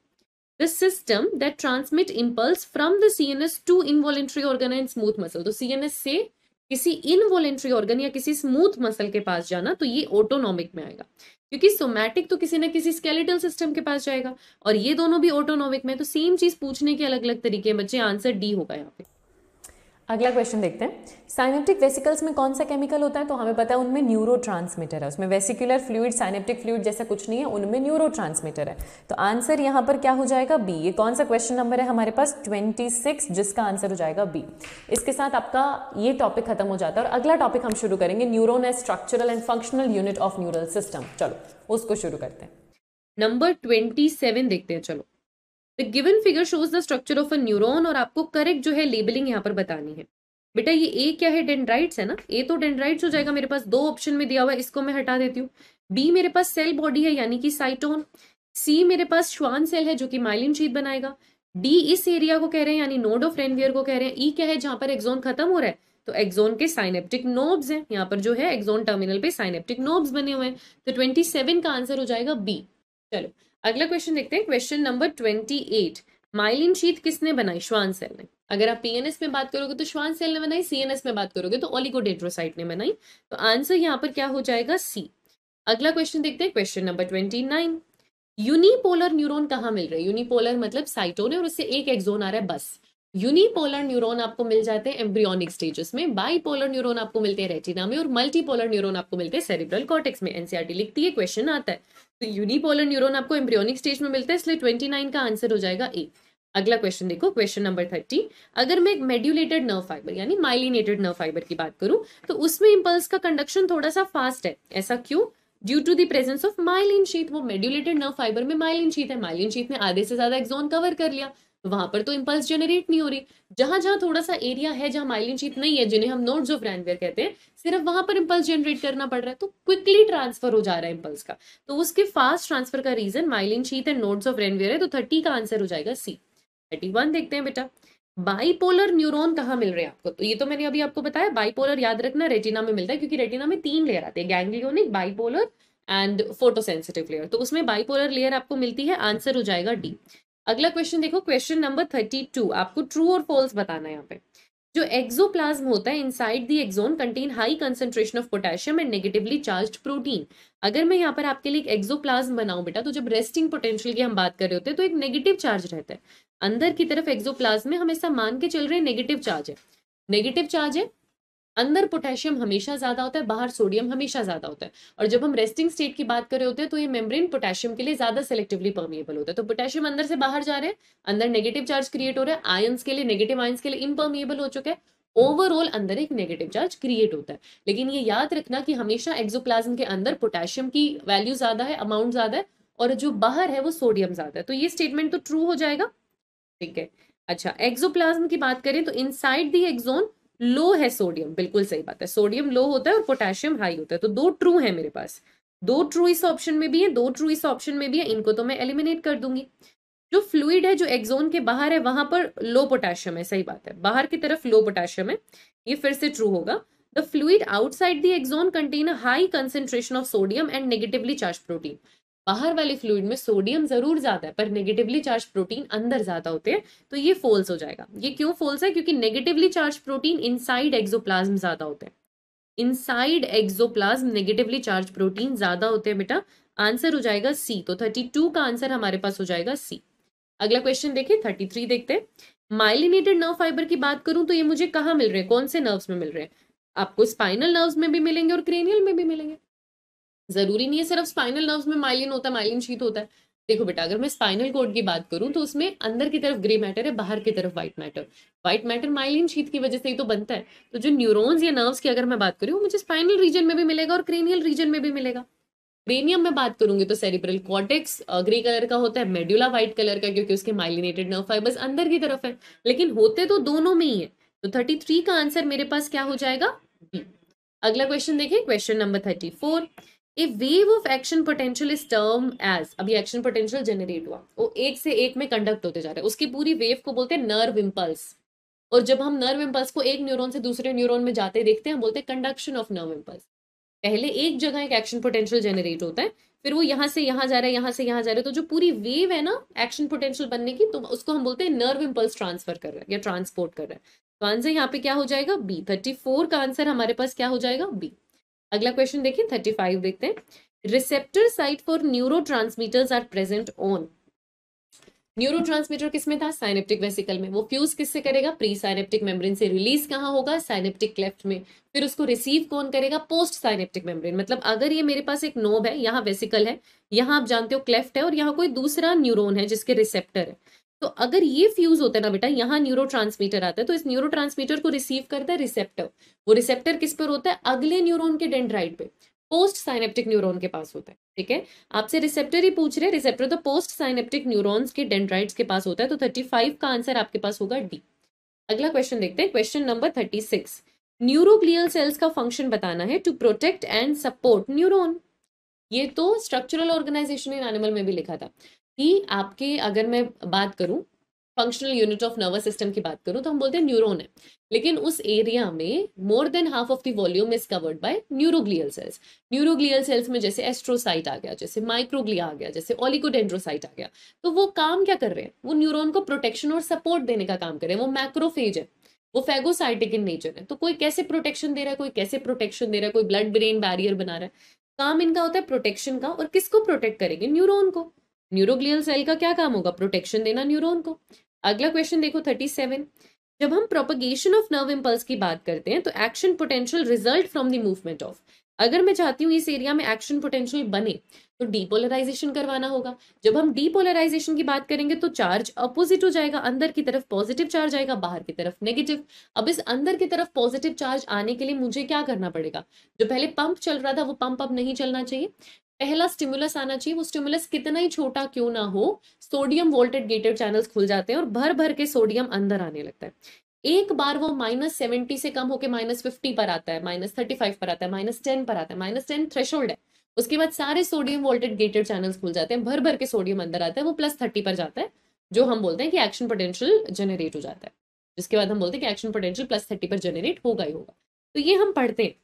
the system that transmit impulse from the CNS to involuntary organ and smooth muscle. तो CNS से किसी इनवॉलेंट्री ऑर्गन या किसी स्मूथ मसल के पास जाना, तो ये ऑटोनॉमिक में आएगा, क्योंकि सोमैटिक तो किसी ना किसी स्केलेटल सिस्टम के पास जाएगा, और ये दोनों भी ऑटोनॉमिक में, तो सेम चीज पूछने के अलग अलग तरीके हैं बच्चे, आंसर डी होगा यहाँ पे। अगला क्वेश्चन देखते हैं, साइनेप्टिक वेसिकल्स में कौन सा केमिकल होता है? तो हमें पता है उनमें न्यूरोट्रांसमीटर है, उसमें वेसिकुलर फ्लूइड, साइनेप्टिक फ्लूइड जैसा कुछ नहीं है, उनमें न्यूरोट्रांसमीटर है। तो आंसर यहाँ पर क्या हो जाएगा? बी। ये कौन सा क्वेश्चन नंबर है हमारे पास? 26, जिसका आंसर हो जाएगा बी। इसके साथ आपका ये टॉपिक खत्म हो जाता है और अगला टॉपिक हम शुरू करेंगे, neuron as structural and functional unit of neural system. चलो उसको शुरू करते हैं। नंबर 27 देखते हैं। चलो, the given figure shows the structure of a neuron, और आपको करेक्ट जो है लेबलिंग यहाँ पर बतानी है। बेटा ये ए क्या है? डेंड्राइट्स है ना, ए तो डेंड्राइट्स हो जाएगा मेरे पास, दो ऑप्शन में दिया हुआ है, इसको मैं हटा देती हूँ। बी मेरे पास सेल बॉडी है यानी कि साइटोन। सी मेरे पास श्वान सेल है जो कि माइलिन शीथ बनाएगा। डी इस एरिया को कह रहे हैं यानी नोड ऑफ रेनवियर को कह रहे हैं। ई क्या है? जहां पर एक्सोन खत्म हो रहा है, तो एक्सोन के साइनेप्टिक नोब्स हैं, यहाँ पर जो है एक्सोन टर्मिनल पे साइनेप्टिक नोब्स बने हुए हैं, तो 27 का आंसर हो जाएगा बी। चलो अगला क्वेश्चन देखते हैं, क्वेश्चन नंबर 28, माइलिन शीथ किसने बनाई? श्वान सेल ने। अगर आप PNS में बात करोगे तो श्वान सेल ने बनाई, CNS में बात करोगे तो ओलिगोडेंड्रोसाइट ने बनाई, तो आंसर यहाँ पर क्या हो जाएगा? सी। अगला क्वेश्चन देखते हैं, क्वेश्चन नंबर 29, यूनिपोलर न्यूरॉन कहाँ मिल रहे हैं? यूनिपोलर मतलब साइटोन है और उससे एक एक्सोन आ रहा है बस। यूनिपोलर न्यूरॉन आपको मिल जाते हैं एम्ब्रियोनिक स्टेजेस में, बाइपोलर न्यूरॉन आपको मिलते हैं रेटिना में, और मल्टीपोलर न्यूरॉन आपको मिलते हैं सेरिब्रल कॉर्टेक्स में। एनसीईआरटी लिखती है, क्वेश्चन आता है। तो यूनिपोलर न्यूरॉन आपको एम्ब्रियोनिक स्टेज में मिलता है, इसलिए 29 का आंसर हो जाएगा ए। अगला क्वेश्चन देखो, क्वेश्चन नंबर 30। अगर मैं एक मेड्यूलेटेड नर्व फाइबर यानी माइलिनेटेड नर्व फाइबर की बात करूं तो उसमें इंपल्स का कंडक्शन थोड़ा सा फास्ट है। ऐसा क्यों? Due to the presence of myelin sheath. वो मेड्यूलेटेड नर्व फाइबर में माइलिन शीथ है, माइलिन शीथ ने आधे से ज्यादा एक्सोन कवर कर लिया, वहां पर तो इंपल्स जनरेट नहीं हो रही। जहां जहां थोड़ा सा एरिया है जहां माइलिन शीथ नहीं है, जिन्हें हम नोड्स ऑफ रैनवेयर कहते हैं, सिर्फ वहां पर इंपल्स जनरेट करना पड़ रहा है, तो क्विकली ट्रांसफर हो जा रहा है इंपल्स का। तो उसके फास्ट ट्रांसफर का reason myelin sheath and nodes of Ranvier है। तो 30 का आंसर हो जाएगा सी। 31 देखते हैं बेटा, बाइपोलर न्यूरॉन कहाँ मिल रहे हैं आपको? तो ये तो मैंने अभी आपको बताया, बाइपोलर याद रखना रेटिना में मिलता है, क्योंकि रेटिना में 3 लेयर आते हैं, ganglionic, bipolar and photosensitive layer. तो उसमें बाइपोलर लेयर आपको मिलती है, आंसर हो जाएगा डी। अगला क्वेश्चन देखो, क्वेश्चन नंबर 32। आपको ट्रू और फॉल्स बताना है यहाँ पे। जो एक्सोप्लाज्म होता है inside the axon contain high concentration of potassium and negatively charged protein. अगर मैं यहाँ पर आपके लिए एक एक्सोप्लाज्म बनाऊं बेटा, तो जब रेस्टिंग पोटेंशियल की हम बात कर रहे होते हैं तो एक नेगेटिव चार्ज रहता है अंदर की तरफ। एक्सोप्लाज्म में हम ऐसा मान के चल रहे हैं नेगेटिव चार्ज है, नेगेटिव चार्ज है। अंदर पोटेशियम हमेशा ज्यादा होता है, बाहर सोडियम हमेशा ज्यादा होता है। और जब हम रेस्टिंग स्टेट की बात कर रहे होते हैं तो ये मेम्ब्रेन पोटेशियम के लिए ज्यादा सेलेक्टिवली परमिएबल होता है। तो पोटेशियम अंदर से बाहर जा रहे हैं, अंदर नेगेटिव चार्ज क्रिएट हो रहा है, आयंस के लिए, नेगेटिव आयंस के लिए इम्पर्मिएबल हो चुका है। ओवरऑल अंदर एक नेगेटिव चार्ज क्रिएट होता है। लेकिन ये याद रखना कि हमेशा एक्सोप्लाज्म के अंदर पोटेशियम की वैल्यू ज्यादा है, अमाउंट ज्यादा है, और जो बाहर है वो सोडियम ज्यादा है। तो ये स्टेटमेंट तो ट्रू हो जाएगा, ठीक है। अच्छा, एक्सोप्लाज्म की बात करें तो इनसाइड द एक्सोन लो है सोडियम, बिल्कुल सही बात है, सोडियम लो होता है और पोटेशियम हाई होता है। तो 2 ट्रू है मेरे पास, 2 ट्रू इस ऑप्शन में भी है, 2 ट्रू इस ऑप्शन में भी है, इनको तो मैं एलिमिनेट कर दूंगी। जो फ्लूइड है जो एक्सोन के बाहर है वहां पर लो पोटेशियम है, सही बात है, बाहर की तरफ लो पोटेशियम है, ये फिर से ट्रू होगा। The fluid outside the axon contain a high concentration of sodium and negatively charge protein. बाहर वाले फ्लूइड में सोडियम जरूर ज्यादा है पर नेगेटिवली चार्ज प्रोटीन अंदर ज्यादा होते हैं, तो ये फॉल्स हो जाएगा। ये क्यों फॉल्स है? क्योंकि negatively charge protein inside axoplasm ज्यादा होते हैं, inside axoplasm negatively charge protein ज्यादा होते हैं बेटा। आंसर हो जाएगा सी। तो 32 का आंसर हमारे पास हो जाएगा सी। अगला क्वेश्चन देखिए, 33 देखते हैं। माइलिनेटेड नर्व फाइबर की बात करूं तो ये मुझे कहाँ मिल रहे हैं, कौन से नर्व्स में मिल रहे हैं? आपको स्पाइनल नर्व्स में भी मिलेंगे और क्रेनियल में भी मिलेंगे। जरूरी नहीं है सिर्फ स्पाइनल नर्व्स में माइलिन होता है, माइलिन शीथ होता है। देखो बेटा, अगर मैं स्पाइनल कोड की बात करूं तो उसमें अंदर की तरफ ग्रे मैटर है, बाहर की तरफ white matter. White matter myelin sheath की वजह से ही तो बनता है। तो जो न्यूरॉन्स या नर्व्स की अगर मैं बात करूं, मुझे स्पाइनल रीजन में भी मिलेगा और क्रेनियल रीजन में भी मिलेगा। क्रेनियम में बात करूंगी तो सेरिब्रल कॉर्टेक्स ग्रे कलर का होता है, मेडुला व्हाइट कलर का, क्योंकि उसके माइलिनेटेड नर्व फाइबर्स अंदर की तरफ है, लेकिन होते तो दोनों में ही है। तो 33 का आंसर मेरे पास क्या हो जाएगा? बी। अगला क्वेश्चन देखिए, question number 34। A wave of action potential is term as, अभी एक्शन पोटेंशियल जनरेट हुआ, वो एक से एक में कंडक्ट होते जा रहा है, उसकी पूरी वेव को बोलते हैं नर्व इम्पल्स। और जब हम नर्व इम्पल्स को एक न्यूरॉन से दूसरे न्यूरॉन में जाते देखते हैं, हम बोलते हैं कंडक्शन ऑफ नर्व इम्पल्स। पहले एक जगह एक एक्शन पोटेंशियल जनरेट होता है, फिर वो यहाँ से यहाँ जा रहा है, यहाँ से यहाँ जा रहा है, तो जो पूरी वेव है ना एक्शन पोटेंशियल बनने की, तो उसको हम बोलते हैं नर्व इम्पल्स ट्रांसफर कर रहा है या ट्रांसपोर्ट कर रहा है। तो आंसर यहाँ पे क्या हो जाएगा? बी। 34 का आंसर हमारे पास क्या हो जाएगा? बी। अगला क्वेश्चन देखिए, 35 देखते हैं। Receptor site for neurotransmitters are present on. Neurotransmitter किसमें था? साइनेप्टिक वेसिकल में। वो फ्यूज किससे करेगा? प्री साइनेप्टिक मेम्ब्रेन से। रिलीज कहाँ होगा? साइनेप्टिक क्लेफ्ट में। फिर उसको रिसीव कौन करेगा? Post synaptic membrane. मतलब अगर ये मेरे पास एक नोब है, यहाँ वेसिकल है, यहाँ आप जानते हो क्लेफ्ट है, और यहाँ कोई दूसरा न्यूरोन है जिसके रिसेप्टर है, तो अगर ये फ्यूज होता है ना बेटा, यहाँ न्यूरोट्रांसमीटर आता है, तो इस न्यूरोट्रांसमीटर को रिसीव करता है रिसेप्टर। वो रिसेप्टर किस पर होता है? अगले न्यूरोन के डेंड्राइट पे, पोस्ट साइनेप्टिक न्यूरॉन के पास होता है। ठीक है, आपसे रिसेप्टर ही पूछ रहे, रिसेप्टर तो पोस्ट साइनेप्टिक न्यूरॉन्स के डेंड्राइट्स के पास होता है। तो 35 का आंसर आपके पास होगा डी। अगला क्वेश्चन देखते हैं, क्वेश्चन नंबर 36। न्यूरोग्लियल सेल्स का फंक्शन बताना है to protect and support neuron. ये तो स्ट्रक्चरल ऑर्गेनाइजेशन इन एनिमल में भी लिखा था कि आपके, अगर मैं बात करूं functional unit of nervous system की बात करूं तो हम बोलते हैं न्यूरॉन है, लेकिन उस एरिया में more than half of the volume is covered by neuroglial sales. Neuroglial sales में जैसे एस्ट्रोसाइट आ गया, जैसे माइक्रोग्लिया आ गया, जैसे ओलिगोडेंड्रोसाइट आ गया, तो वो काम क्या कर रहे हैं? वो न्यूरॉन को प्रोटेक्शन और सपोर्ट देने का काम कर रहे हैं। वो मैक्रोफेज है, वो फैगोसाइटिक इन नेचर है। तो कोई कैसे प्रोटेक्शन दे रहा है, कोई कैसे प्रोटेक्शन दे रहा है, कोई ब्लड ब्रेन बैरियर बना रहा है। काम इनका होता है प्रोटेक्शन का, और किसको प्रोटेक्ट करेंगे? न्यूरॉन को। न्यूरोग्लियल सेल का क्या काम होगा? प्रोटेक्शन देना न्यूरॉन को। अगला क्वेश्चन देखो 37। जब हम प्रोपगेशन ऑफ नर्व इम्पल्स की बात करते हैं तो action potential result from the movement of, अगर मैं चाहती हूँ इस एरिया में एक्शन पोटेंशियल बने तो डीपोलराइजेशन करवाना होगा। जब हम डीपोलराइजेशन की बात करेंगे तो चार्ज अपोजिट हो जाएगा, अंदर की तरफ पॉजिटिव चार्ज आएगा, बाहर की तरफ नेगेटिव। अब इस अंदर की तरफ पॉजिटिव चार्ज आने के लिए मुझे क्या करना पड़ेगा? जो पहले पंप चल रहा था वो पंप अब नहीं चलना चाहिए, पहला स्टिमुलस आना चाहिए। वो स्टिमुलस कितना ही छोटा क्यों ना हो, सोडियम वोल्टेड गेटेड चैनल्स खुल जाते हैं और भर भर के सोडियम अंदर आने लगता है। एक बार वो -70 से कम होकर -50 पर आता है, -35 पर आता है, -10 पर आता है, -10 थ्रेशोल्ड है। उसके बाद सारे सोडियम वोल्टेड गेटेड चैनल्स खुल जाते हैं, भर भर के सोडियम अंदर आता है, वो +30 पर जाता है, जो हम बोलते हैं कि एक्शन पोटेंशियल जनरेट हो जाता है, जिसके बाद हम बोलते हैं कि एक्शन पोटेंशियल +30 पर जनरेट होगा ही होगा। तो ये हम पढ़ते हैं।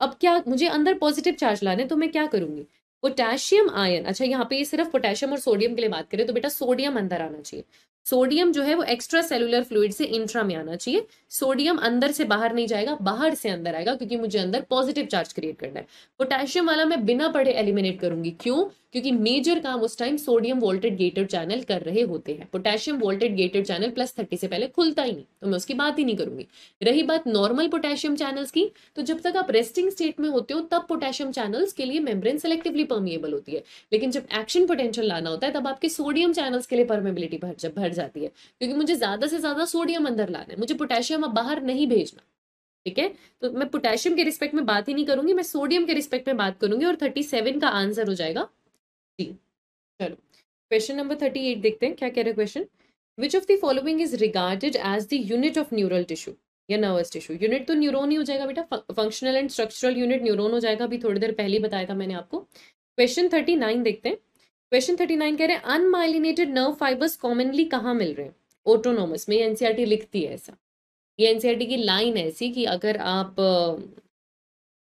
अब क्या मुझे अंदर पॉजिटिव चार्ज लाने, तो मैं क्या करूंगी? पोटेशियम आयन, अच्छा यहाँ पे सिर्फ पोटेशियम और सोडियम के लिए बात करें तो बेटा सोडियम अंदर आना चाहिए। सोडियम जो है वो एक्स्ट्रा सेलुलर फ्लूइड से इंट्रा में आना चाहिए। सोडियम अंदर से बाहर नहीं जाएगा, बाहर से अंदर आएगा, क्योंकि मुझे अंदर पॉजिटिव चार्ज क्रिएट करना है। पोटेशियम वाला मैं बिना पढ़े एलिमिनेट करूंगी। क्यों? क्योंकि मेजर काम उस time sodium vaulted gated channel कर रहे होते हैं। पोटेशियम वोल्टेड गेटेड चैनल +30 से पहले खुलता ही नहीं, तो मैं उसकी बात ही नहीं करूंगी। रही बात नॉर्मल पोटेशियम चैनल्स की, तो जब तक आप रेस्टिंग स्टेट में होते हो तब पोटेशियम चैनल्स के लिए मेम्ब्रेन सेलेक्टिवली परमिएबल होती है, लेकिन जब एक्शन पोटेंशियल लाना होता है तब आपके सोडियम चैनल्स के लिए परमेबिलिटी भर जाती है, क्योंकि मुझे ज्यादा से ज्यादा सोडियम अंदर लाना है, मुझे पोटेशियम अब बाहर नहीं भेजना। ठीक है, तो मैं पोटेशियम के रिस्पेक्ट में बात ही नहीं करूंगी, मैं सोडियम के रिस्पेक्ट में बात करूंगी, और 37 का आंसर हो जाएगा डी। चलो क्वेश्चन नंबर 38 देखते हैं क्या कह रहे हैं question. Which of the following is regarded as the unit of neural tissue या नर्वस टिश्यू? यूनिट तो न्यूरॉन ही हो जाएगा बेटा, functional and structural unit neuron हो जाएगा, अभी थोड़ी देर पहले ही बताया था मैंने आपको। क्वेश्चन 39 देखते हैं। क्वेश्चन 39 कह रहे हैं अनमाइलिनेटेड नर्व फाइबर्स कॉमनली कहाँ मिल रहे हैं? ऑटोनोमस में। एनसीईआरटी लिखती है ऐसा, ये एनसीईआरटी की लाइन है ऐसी कि अगर आप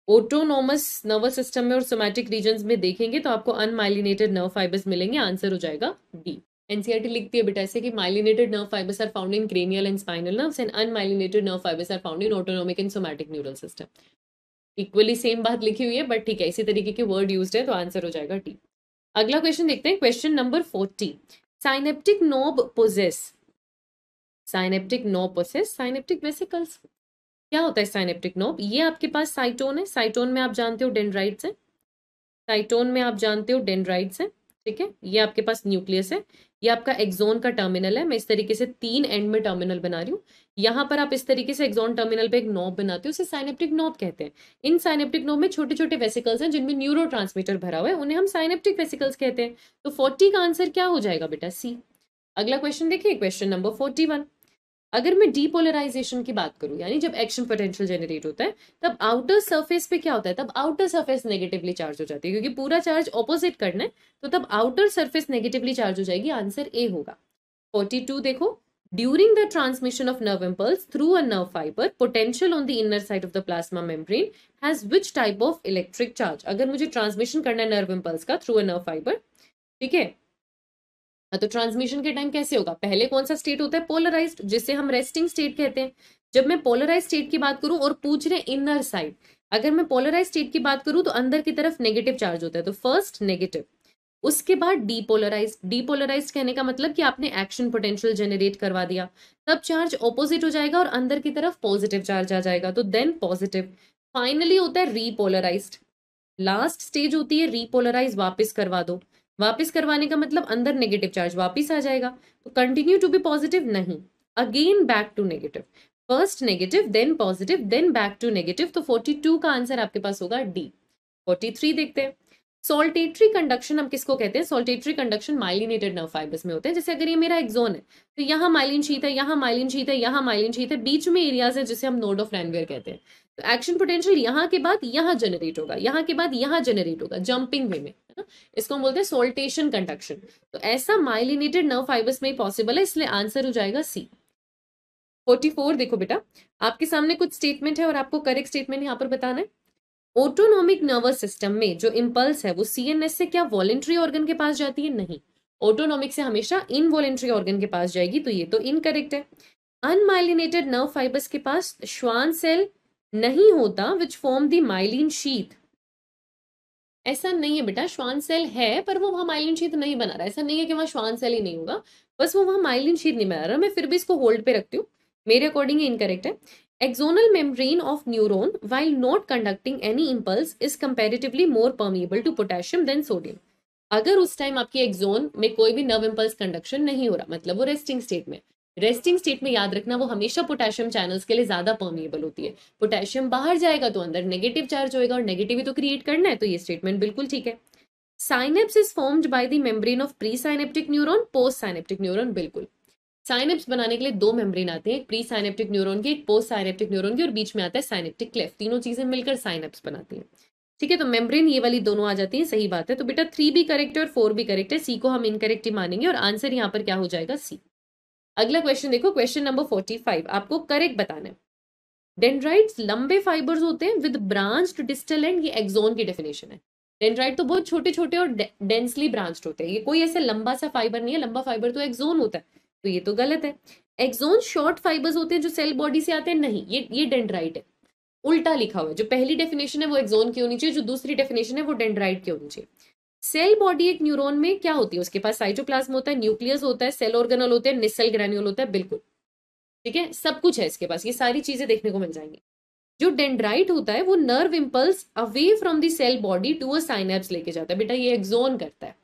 ऑटोनोमस नर्वस सिस्टम में और सोमैटिक रीजन्स में देखेंगे तो आपको अनमाइलिनेटेड नर्व फाइबर्स मिलेंगे। आंसर हो जाएगा डी। एनसीईआरटी लिखती है बेटा ऐसे कि myelinated nerve fibres are found in cranial and spinal nerves and unmyelinated nerve fibres are found in autonomic and somatic neural system. Equally same बात लिखी हुई है, बट ठीक है, इसी तरीके के वर्ड यूज्ड है, तो आंसर हो जाएगा डी। अगला क्वेश्चन देखते हैं, question number 40। Synaptic knob poses, synaptic knob poses synaptic vesicles. क्या होता है साइनेप्टिक नोब? ये आपके पास साइटोन है, साइटोन में आप जानते हो डेंड्राइट्स है, साइटोन में आप जानते हो डेंड्राइट्स है। ठीक है, ये आपके पास न्यूक्लियस है, ये आपका एक्सोन का टर्मिनल है। मैं इस तरीके से 3 एंड में टर्मिनल बना रही हूँ, यहाँ पर आप इस तरीके से एक्सोन टर्मिनल पे एक नोब बनाते हो, उसे साइनेप्टिक नोब कहते हैं। इन साइनेप्टिक नोब में छोटे छोटे वेसिकल्स हैं जिनमें न्यूरोट्रांसमीटर भरा हुआ है, उन्हें हम साइनेप्टिक वेसिकल्स कहते हैं। तो 40 का आंसर क्या हो जाएगा बेटा? सी। अगला क्वेश्चन देखिए, क्वेश्चन नंबर 41। अगर मैं डीपोलराइजेशन की बात करूं, यानी जब एक्शन पोटेंशियल जनरेट होता है तब आउटर सरफेस पे क्या होता है? तब आउटर सरफेस नेगेटिवली चार्ज हो जाती है, क्योंकि पूरा चार्ज ऑपोजिट करना है, तो तब आउटर सरफेस नेगेटिवली चार्ज हो जाएगी। आंसर ए होगा। 42 देखो, during the transmission of nerve impulse through a nerve fibre potential on the inner side of the plasma membrane has which type of electric charge? अगर मुझे transmission करना है nerve impulse का through a nerve fibre, ठीक है, तो transmission के time कैसे होगा? पहले कौन सा स्टेट होता है? पोलराइज्ड, जिसे हम रेस्टिंग स्टेट कहते हैं। जब मैं पोलराइज स्टेट की बात करूं और पूछ रहे इनर साइड, अगर मैं पोलराइज स्टेट की बात करूं तो अंदर की तरफ नेगेटिव चार्ज होता है, तो फर्स्ट नेगेटिव, उसके बाद डीपोलराइज। डीपोलराइज कहने का मतलब कि आपने एक्शन पोटेंशियल जनरेट करवा दिया, तब चार्ज ऑपोजिट हो जाएगा और अंदर की तरफ पॉजिटिव चार्ज आ जाएगा, तो देन पॉजिटिव। फाइनली होता है रीपोलराइज्ड, लास्ट स्टेज होती है रीपोलराइज, वापस करवा दो। वापस करवाने का मतलब अंदर नेगेटिव चार्ज वापस आ जाएगा, तो कंटिन्यू टू बी पॉजिटिव नहीं, again back to negative, first negative then positive then back to negative. तो 42 का आंसर आपके पास होगा डी। 43 देखते हैं, सॉल्टेटरी कंडक्शन हम किसको कहते हैं? Saltatory conduction myelinated nerve fibres में होते हैं। जैसे अगर ये मेरा एक्सोन है तो यहाँ माइलिन शीथ है, यहाँ माइलिन शीथ है, यहाँ माइलिन शीथ है, बीच में एरियाज है जिसे हम नोड ऑफ रैनवियर कहते हैं। तो एक्शन पोटेंशियल यहाँ के बाद यहाँ जनरेट होगा, यहाँ के बाद यहाँ जनरेट होगा, जंपिंग वे में, है ना, इसको हम बोलते हैं सॉल्टेशन कंडक्शन। तो ऐसा माइलिनेटेड नर्व फाइबर्स में ही पॉसिबल है, इसलिए आंसर हो जाएगा सी। 44 देखो बेटा, आपके सामने कुछ स्टेटमेंट है और आपको करेक्ट स्टेटमेंट यहाँ पर बताना है। ऑटोनोमिक नर्वस सिस्टम में जो इम्पल्स है वो सीएनएस से क्या वॉलेंट्री ऑर्गन के पास जाती है? नहीं, ऑटोनोमिक से हमेशा इनवॉलेंट्री ऑर्गन के पास जाएगी, तो ये तो इनकरेक्ट है। अनमाइलिनेटेड नर्व फाइबर्स के पास श्वान सेल नहीं होता which form the myelin sheath. ऐसा नहीं है बेटा, श्वान सेल है पर वो वहां माइलिन शीथ नहीं बना रहा। ऐसा नहीं है कि वहां श्वान सेल ही नहीं होगा, बस वो वहां माइलिन शीथ नहीं बना रहा। मैं फिर भी इसको होल्ड पे रखती हूँ, मेरे अकॉर्डिंग ये इनकरेक्ट है। Axonal membrane of neuron while not conducting any impulse is comparatively more permeable to potassium than sodium। अगर उस टाइम आपकी एक्सोन में कोई भी नर्व इंपल्स कंडक्शन नहीं हो रहा, मतलब वो रेस्टिंग स्टेट में, रेस्टिंग स्टेट में याद रखना वो हमेशा पोटेशियम चैनल्स के लिए ज्यादा परमिएबल होती है। पोटेशियम बाहर जाएगा तो अंदर नेगेटिव चार्ज होएगा, और नेगेटिव ही तो क्रिएट करना है, तो ये स्टेटमेंट बिल्कुल ठीक है। Synapse is formed by the membrane of pre synaptic neuron, post synaptic neuron. बिल्कुल, साइनेप्स बनाने के लिए दो मेम्ब्रेन आते हैं, एक प्री साइनेप्टिक न्यूरॉन की, एक पोस्ट साइनेप्टिक न्यूरॉन की, और बीच में आता है साइनेप्टिक क्लेफ्ट। तीनों चीजें मिलकर साइनेप्स बनाती हैं। ठीक है, तो मेम्ब्रेन ये वाली दोनों आ जाती है, सही बात है। तो बेटा 3 भी करेक्ट है और 4 भी करेक्ट है, सी को हम इनकरेक्ट ही मानेंगे, और आंसर यहाँ पर क्या हो जाएगा, सी। अगला क्वेश्चन देखो, क्वेश्चन नंबर 45, आपको करेक्ट बताना है। डेंड्राइट्स लंबे फाइबर्स होते हैं विद ब्रांच्ड डिस्टल एंड, ये एक्सोन की डेफिनेशन है। डेंड्राइट तो बहुत छोटे छोटे और डेंसली ब्रांच्ड होते हैं, ये कोई ऐसे लंबा सा फाइबर नहीं है, लंबा फाइबर तो एक्सोन होता है, तो ये तो गलत है। एक्सोन शॉर्ट फाइबर्स होते हैं जो सेल बॉडी से आते हैं, नहीं, ये डेंड्राइट है, उल्टा लिखा हुआ है। जो पहली डेफिनेशन है वो एक्सोन की होनी चाहिए, जो दूसरी डेफिनेशन है वो डेंड्राइट की होनी चाहिए। सेल बॉडी एक न्यूरॉन में क्या होती है, उसके पास साइटोप्लाज्म होता है, न्यूक्लियस होता है, सेल ऑर्गेनल होते हैं, निसेल ग्रैन्यूल होता है, बिल्कुल ठीक है, सब कुछ है इसके पास, ये सारी चीजें देखने को मिल जाएंगी। जो डेंड्राइट होता है वो nerve impulse away from the cell body to a synapse लेके जाता है, बेटा ये एक्सोन करता है।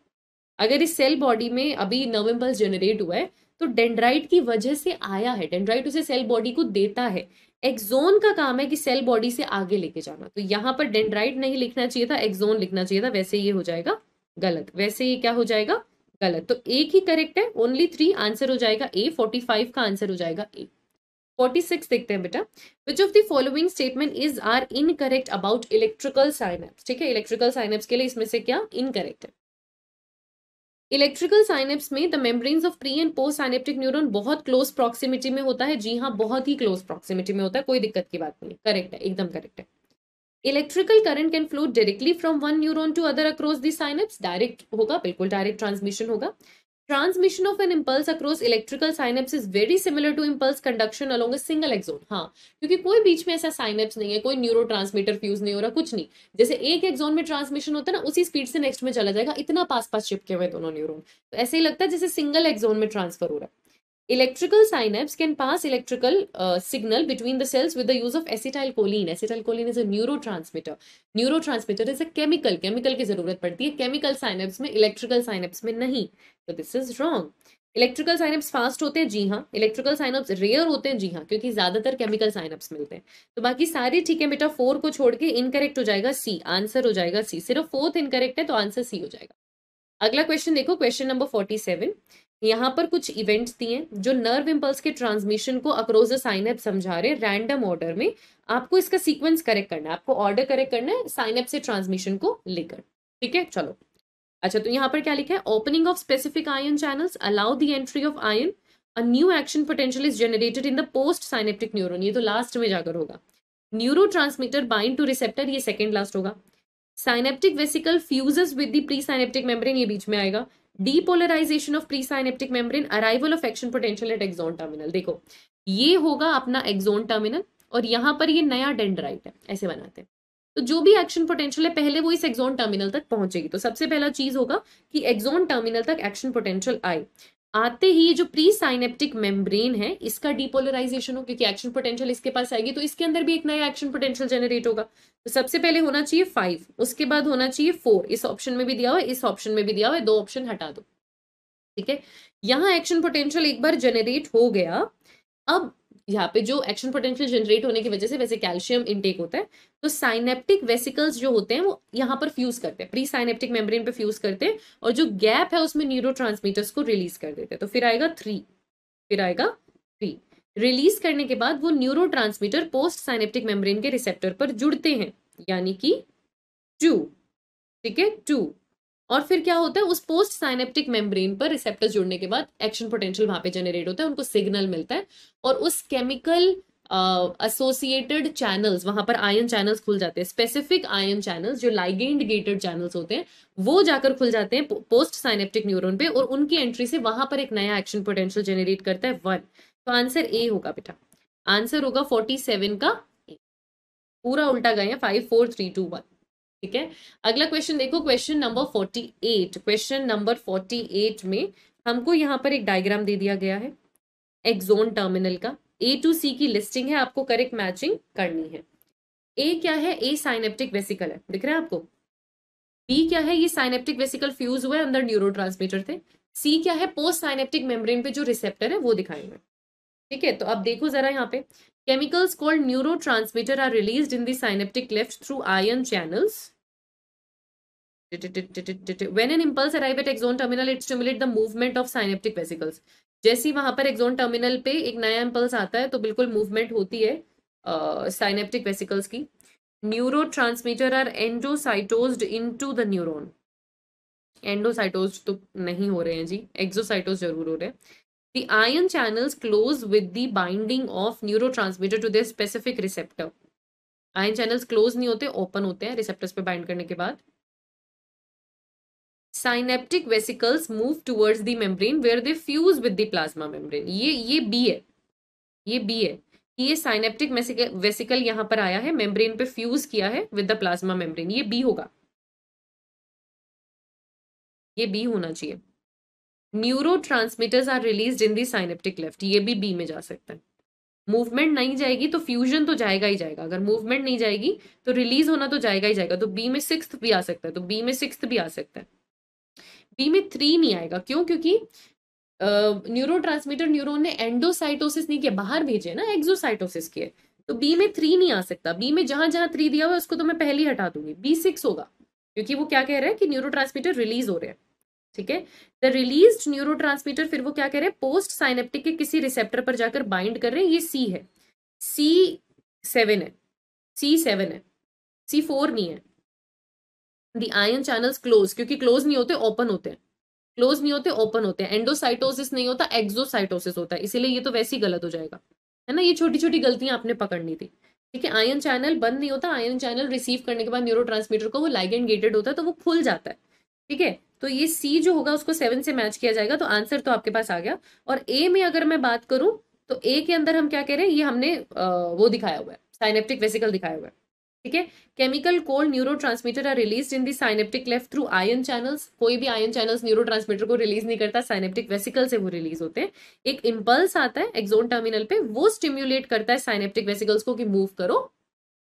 अगर इस सेल बॉडी में अभी नर्व इंपल्स जनरेट हुआ है तो डेंड्राइट की वजह से आया है, डेंड्राइट उसे सेल बॉडी को देता है। एक्सोन का काम है कि सेल बॉडी से आगे लेके जाना, तो यहाँ पर डेंड्राइट नहीं लिखना चाहिए था, एक्सोन लिखना चाहिए था, वैसे ये हो जाएगा गलत, वैसे ये क्या हो जाएगा, गलत। तो एक ही करेक्ट है, ओनली 3, आंसर हो जाएगा ए। 45 का आंसर हो जाएगा ए। 46 देखते हैं बेटा, which of the following statement is are incorrect about electrical synapse. ठीक है, इलेक्ट्रिकल साइनेप्स के लिए इसमें से क्या इनकरेक्ट है। इलेक्ट्रिकल साइनेप्स में the membranes of pre and post synaptic neuron बहुत क्लोज प्रॉक्सिमिटी में होता है, जी हाँ बहुत ही क्लोज प्रॉक्सिमिटी में होता है, कोई दिक्कत की बात नहीं है, करेक्ट है, एकदम करेक्ट है। Electrical current can flow directly from one neuron to other across the synapse, direct होगा, बिल्कुल डायरेक्ट ट्रांसमिशन होगा। Transmission of an impulse across electrical synapse is very similar to impulse conduction along a single axon. हाँ, क्योंकि कोई बीच में ऐसा synapse नहीं है, कोई न्यूरो ट्रांसमीटर फ्यूज नहीं हो रहा, कुछ नहीं, जैसे एक एक्सोन में ट्रांसमिशन होता है ना, उसी स्पीड से नेक्स्ट में चला जाएगा, इतना पास पास चिपके हुए दोनों न्यूरॉन, तो ऐसे ही लगता है जैसे सिंगल एक्सोन में ट्रांसफर हो रहा है। Electrical synapse can pass electrical signal between the cells with the use of acetylcholine. Acetylcholine is a neurotransmitter. Neurotransmitter is a chemical. Chemical की जरूरत पड़ती है chemical synapse में, electrical synapse में नहीं, तो this is wrong. Electrical synapse fast होते हैं, जी हाँ. Electrical synapse rare होते हैं, जी हाँ, क्योंकि ज्यादातर chemical synapse मिलते हैं। तो बाकी सारे ठीक है बेटा, 4 को छोड़ के इनकरेक्ट हो जाएगा सी, आंसर हो जाएगा सी। सिर्फ 4th इनकरेक्ट है तो आंसर सी हो जाएगा। अगला क्वेश्चन देखो, क्वेश्चन नंबर 47। यहाँ पर कुछ इवेंट्स दिए जो नर्व इंपल्स के ट्रांसमिशन को अक्रॉस द साइनेप्स समझा रहे, रैंडम ऑर्डर में। आपको इसका सीक्वेंस करेक्ट करना है, आपको ऑर्डर करेक्ट करना है साइनेप्स से ट्रांसमिशन को लेकर, ठीक है। चलो अच्छा, तो यहाँ पर क्या लिखा है, opening of specific ion channels allow the entry of ion, a new action potential is generated in the post synaptic neuron, ये तो लास्ट में जाकर होगा। Neurotransmitter bind to receptor, ये सेकेंड लास्ट होगा। Synaptic vesicle fuses with the pre synaptic membrane, ये बीच में आएगा। Depolarisation of pre synaptic membrane, arrival of action potential at axon terminal. देखो ये होगा अपना एक्सोन टर्मिनल, और यहाँ पर ये नया डेंड्राइट है, ऐसे बनाते हैं। तो जो भी एक्शन पोटेंशियल है पहले वो इस एक्सोन टर्मिनल तक पहुंचेगी। तो सबसे पहला चीज होगा कि एक्सोन टर्मिनल तक एक्शन पोटेंशियल आए, आते ही जो प्री साइनेप्टिक मेम्ब्रेन है इसका डीपोलराइजेशन हो, क्योंकि एक्शन पोटेंशियल इसके पास आएगी तो इसके अंदर भी एक नया एक्शन पोटेंशियल जनरेट होगा। तो सबसे पहले होना चाहिए 5, उसके बाद होना चाहिए 4, इस ऑप्शन में भी दिया हुआ है, इस ऑप्शन में भी दिया हुआ है, 2 ऑप्शन हटा दो, ठीक है। यहाँ एक्शन पोटेंशियल एक बार जनरेट हो गया, अब यहाँ पे जो एक्शन पोटेंशियल जनरेट होने की वजह से वैसे कैल्शियम इनटेक होता है, तो साइनेप्टिक वेसिकल्स जो होते हैं वो यहाँ पर फ्यूज करते हैं, प्री साइनेप्टिक मेम्ब्रेन पे फ्यूज करते हैं, और जो गैप है उसमें न्यूरोट्रांसमीटर्स को रिलीज कर देते हैं। तो फिर आएगा 3, फिर आएगा 3। रिलीज करने के बाद वो न्यूरोट्रांसमीटर पोस्ट साइनेप्टिक मेम्ब्रेन के रिसेप्टर पर जुड़ते हैं, यानी कि 2, ठीक है 2। और फिर क्या होता है, उस पोस्ट साइनेप्टिक मेम्ब्रेन पर रिसेप्टर्स जुड़ने के बाद एक्शन पोटेंशियल वहां पे जनरेट होता है, उनको सिग्नल मिलता है, और उस केमिकल एसोसिएटेड चैनल्स, वहां पर आयन चैनल्स खुल जाते हैं, स्पेसिफिक आयन चैनल्स जो लाइगेंड गेटेड चैनल्स होते हैं वो जाकर खुल जाते हैं पोस्ट साइनेप्टिक न्यूरॉन पे, और उनकी एंट्री से वहां पर एक नया एक्शन पोटेंशियल जनरेट करता है 1। तो आंसर ए होगा बेटा, आंसर होगा 47 का ए। पूरा उल्टा गए हैं, 5 4 3 2 1। ठीक है, अगला क्वेश्चन देखो, क्वेश्चन नंबर 48। क्वेश्चन नंबर 48 में हमको यहाँ पर एक डायग्राम दे दिया गया है एक्सोन टर्मिनल का। ए टू सी की लिस्टिंग है, आपको करेक्ट मैचिंग करनी है। ए क्या है? ए साइनेप्टिक वेसिकल है, दिख रहा है आपको। बी क्या है? ये साइनेप्टिक वेसिकल फ्यूज हुआ है, अंदर न्यूरोट्रांसमीटर थे। सी क्या है? पोस्ट साइनेप्टिक मेम्ब्रेन पे जो रिसेप्टर है वो दिखाएंगे। ठीक है, तो अब देखो जरा यहाँ पे, chemicals called neurotransmitter are released in the synaptic cleft through ion channels. When an impulse arrive at axon terminal, it stimulate the movement of synaptic vesicles. जैसे वहां पर एक्सोन टर्मिनल पे एक नया इम्पल्स आता है तो बिल्कुल मूवमेंट होती है साइनेप्टिक वेसिकल्स की। Neurotransmitter are endocytosed into the neuron. Endocytosed तो नहीं हो रहे हैं जी, एक्सोसाइटोज जरूर हो रहे हैं। The ion channels close with the binding of neurotransmitter to their specific receptor. Ion channels close नहीं होते, ओपन होते हैं रिसेप्टर्स पे बाइंड करने के बाद। Synaptic vesicles move towards the membrane where they fuse with the plasma membrane. ये B है, ये बी है कि ये साइनेप्टिक वेसिकल यहाँ पर आया है, मेम्ब्रेन पे फ्यूज किया है विद द प्लाज्मा मेम्ब्रेन। ये बी होगा, ये बी होना चाहिए। Neurotransmitters are released in the synaptic cleft, ये भी बी में जा सकता है। मूवमेंट नहीं जाएगी तो फ्यूजन तो जाएगा ही जाएगा, अगर मूवमेंट नहीं जाएगी तो रिलीज होना तो जाएगा ही जाएगा। तो बी में सिक्स्थ भी आ सकता है, तो बी में सिक्स्थ भी आ सकता है। बी में 3 नहीं आएगा, क्यों? क्योंकि न्यूरोट्रांसमीटर न्यूरॉन ने एंडोसाइटोसिस नहीं किया, बाहर भेजे ना, एक्सोसाइटोसिस किए। तो बी में 3 नहीं आ सकता। बी में जहां जहां 3 दिया हुआ है उसको तो मैं पहले ही हटा दूंगी, बी 6 होगा, क्योंकि वो क्या कह रहा है कि न्यूरोट्रांसमीटर रिलीज हो रहे हैं। ठीक है, द रिलीज्ड न्यूरोट्रांसमीटर, फिर वो क्या कह रहे हैं, पोस्ट साइनेप्टिक के किसी रिसेप्टर पर जाकर बाइंड कर रहे हैं। ये सी है, C7 है, C7 है, C4 नहीं है। द आयन चैनल्स क्लोज, क्योंकि क्लोज नहीं होते, ओपन होते हैं। क्लोज नहीं होते, ओपन होते हैं। एंडोसाइटोसिस नहीं होता, एक्सोसाइटोसिस होता है, इसीलिए ये तो वैसे ही गलत हो जाएगा, है ना। ये छोटी छोटी गलतियां आपने पकड़नी थी। ठीक है, आयन चैनल बंद नहीं होता, आयन चैनल रिसीव करने के बाद न्यूरोट्रांसमीटर को वो लाइगेंड गेटेड होता है तो वो खुल जाता है। ठीक है, तो ये सी जो होगा उसको 7 से मैच किया जाएगा, तो आंसर तो आपके पास आ गया। और ए में अगर मैं बात करूं तो ए के अंदर हम क्या कह रहे हैं, ये हमने वो दिखाया हुआ है, साइनेप्टिक वेसिकल दिखाया हुआ है। ठीक है, chemical called neurotransmitter are released in the synaptic cleft through ion channels. कोई भी आयन चैनल्स न्यूरोट्रांसमीटर को रिलीज नहीं करता, साइनेप्टिक वेसिकल से वो रिलीज होते हैं। एक इंपल्स आता है एक्सोन टर्मिनल पे, वो स्टिम्युलेट करता है साइनेप्टिक वेसिकल्स को कि मूव करो,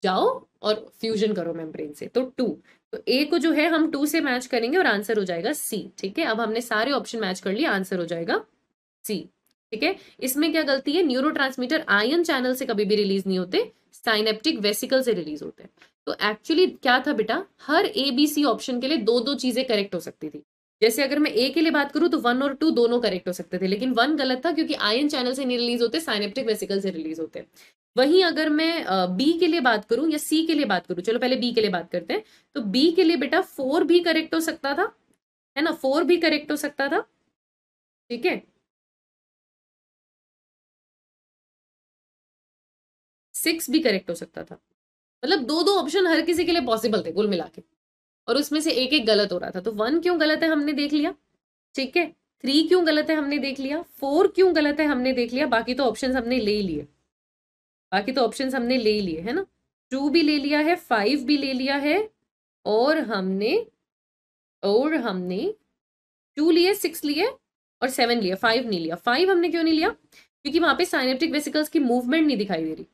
जाओ और फ्यूजन करो मेम्ब्रेन से। तो 2, तो ए को जो है हम 2 से मैच करेंगे और आंसर हो जाएगा सी। ठीक है, अब हमने सारे ऑप्शन मैच कर लिए, आंसर हो जाएगा सी। ठीक है, इसमें क्या गलती है, न्यूरोट्रांसमीटर आयन चैनल से कभी भी रिलीज नहीं होते, साइनेप्टिक वेसिकल से रिलीज होते हैं। तो एक्चुअली क्या था बेटा, हर ए बी सी ऑप्शन के लिए 2-2 चीजें करेक्ट हो सकती थी। जैसे अगर मैं ए के लिए बात करूं तो 1 और 2 दोनों करेक्ट हो सकते थे, लेकिन 1 गलत था क्योंकि आयन चैनल से नहीं रिलीज होते, साइनेप्टिक वेसिकल से रिलीज होते हैं। वहीं अगर मैं बी के लिए बात करूं या सी के लिए बात करूं, चलो पहले बी के लिए बात करते हैं, तो बी के लिए बेटा 4 भी करेक्ट हो सकता था, है ना, 4 भी करेक्ट हो सकता था। ठीक है, 6 भी करेक्ट हो सकता था, मतलब 2-2 ऑप्शन हर किसी के लिए पॉसिबल थे कुल मिला के, और उसमें से एक एक गलत हो रहा था। तो 1 क्यों गलत है हमने देख लिया, ठीक है, 3 क्यों गलत है हमने देख लिया, 4 क्यों गलत है हमने देख लिया, बाकी तो ऑप्शंस हमने ले ही लिए, बाकी तो ऑप्शंस हमने ले ही लिए, है ना। 2 भी ले लिया है, 5 भी ले लिया है, और हमने 2 लिए, 6 लिए और 7 लिया, 5 नहीं लिया। 5 हमने क्यों नहीं लिया, क्योंकि वहां पे साइनेप्टिक वेसिकल्स की मूवमेंट नहीं दिखाई दे रही,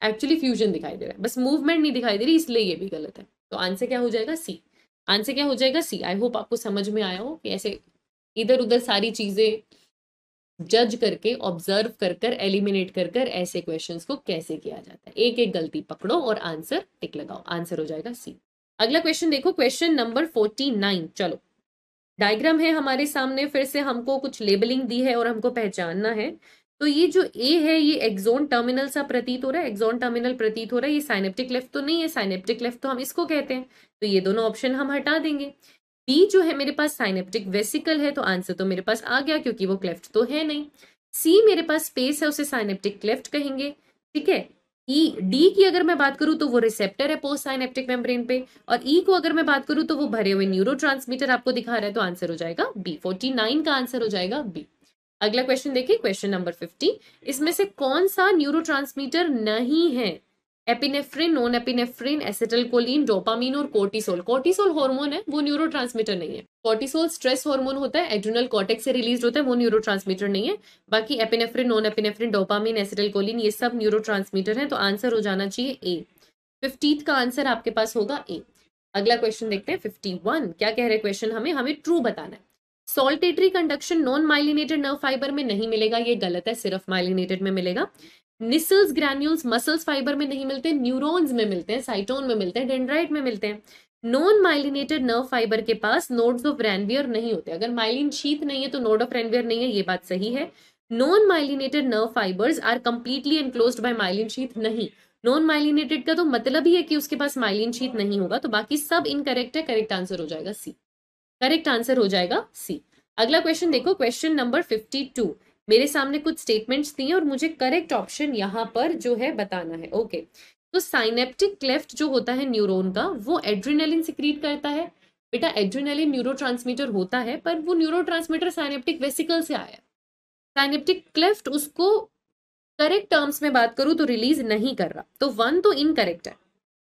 एक्चुअली फ्यूजन दिखाई दे रहा है, बस मूवमेंट नहीं दिखाई दे रही, इसलिए ये भी गलत है। तो आंसर क्या हो जाएगा, सी। आंसर क्या हो जाएगा, सी। आई होप आपको समझ में आया हो कि ऐसे इधर उधर सारी चीजें जज करके, ऑब्जर्व कर एलिमिनेट कर ऐसे क्वेश्चंस को कैसे किया जाता है। एक एक गलती पकड़ो और आंसर टिक लगाओ, आंसर हो जाएगा सी। अगला क्वेश्चन देखो, क्वेश्चन नंबर 49। चलो, डायग्राम है हमारे सामने, फिर से हमको कुछ लेबलिंग दी है और हमको पहचानना है। तो ये जो ए है ये एक्सोन टर्मिनल सा प्रतीत हो रहा है, एक्सोन टर्मिनल प्रतीत हो रहा है, ये साइनेप्टिक लेफ्ट तो नहीं है, साइनेप्टिक लेफ्ट तो हम इसको कहते हैं, तो ये दोनों ऑप्शन हम हटा देंगे। बी जो है मेरे पास साइनेप्टिक वेसिकल है, तो आंसर तो मेरे पास आ गया क्योंकि वो क्लेफ्ट तो है नहीं। सी मेरे पास स्पेस है, उसे साइनेप्टिक क्लेफ्ट कहेंगे। ठीक है, ई डी की अगर मैं बात करूं तो वो रिसेप्टर है पोस्ट साइनेप्टिक मेम्ब्रेन पे, और ई को अगर मैं बात करूं तो वो भरे हुए न्यूरोट्रांसमीटर आपको दिखा रहा है, तो आंसर हो जाएगा बी। 49 का आंसर हो जाएगा बी। अगला क्वेश्चन देखिए, क्वेश्चन नंबर 50। इसमें से कौन सा न्यूरोट्रांसमीटर नहीं है, epinephrine, non epinephrine, acetylcholine, dopamine और कोर्टिसोल। कोर्टिसोल हार्मोन है, वो न्यूरोट्रांसमीटर नहीं है। कोर्टिसोल स्ट्रेस हार्मोन होता है, एड्रिनल कॉर्टेक्स से रिलीज होता है, वो न्यूरोट्रांसमीटर नहीं है। बाकी epinephrine, non epinephrine, dopamine, acetylcholine ये सब न्यूरोट्रांसमीटर हैं। तो आंसर हो जाना चाहिए ए। 50th का आंसर आपके पास होगा ए। अगला क्वेश्चन देखते हैं 51। क्या कह रहे क्वेश्चन, हमें ट्रू बताना है। Saltatory conduction non myelinated nerve fibre में नहीं मिलेगा, ये गलत है, सिर्फ माइलिनेटेड में मिलेगा। निसल्स ग्रैन्यूल्स मसल्स फाइबर में नहीं मिलते, न्यूरॉन्स में मिलते हैं, साइटोन में मिलते हैं, डेंड्राइट में मिलते हैं। नॉन माइलिनेटेड नर्व फाइबर के पास नोड्स ऑफ रैनवियर नहीं होते। अगर माइलिन शीथ नहीं है तो नोड ऑफ रैनवियर नहीं है, ये बात सही है। Non myelinated nerve fibres are completely enclosed by myelin sheath, नहीं। नॉन माइलिनेटेड का तो मतलब ही है कि उसके पास माइलिन शीथ नहीं होगा, तो बाकी सब इनकरेक्ट है। करेक्ट आंसर हो जाएगा सी। करेक्ट आंसर हो जाएगा सी। अगला क्वेश्चन देखो, क्वेश्चन नंबर 52। मेरे सामने कुछ स्टेटमेंट्स दिए और मुझे करेक्ट ऑप्शन यहाँ पर जो है बताना है। ओके, तो साइनेप्टिक क्लेफ्ट जो होता है न्यूरॉन का, वो एड्रेनालिन सिक्रीट करता है। बेटा एड्रेनालिन न्यूरोट्रांसमीटर होता है, पर वो न्यूरोट्रांसमीटर साइनेप्टिक वेसिकल से आया है। साइनेप्टिक क्लेफ्ट उसको करेक्ट टर्म्स में बात करूं तो रिलीज नहीं कर रहा, तो 1 तो इनकरेक्ट है।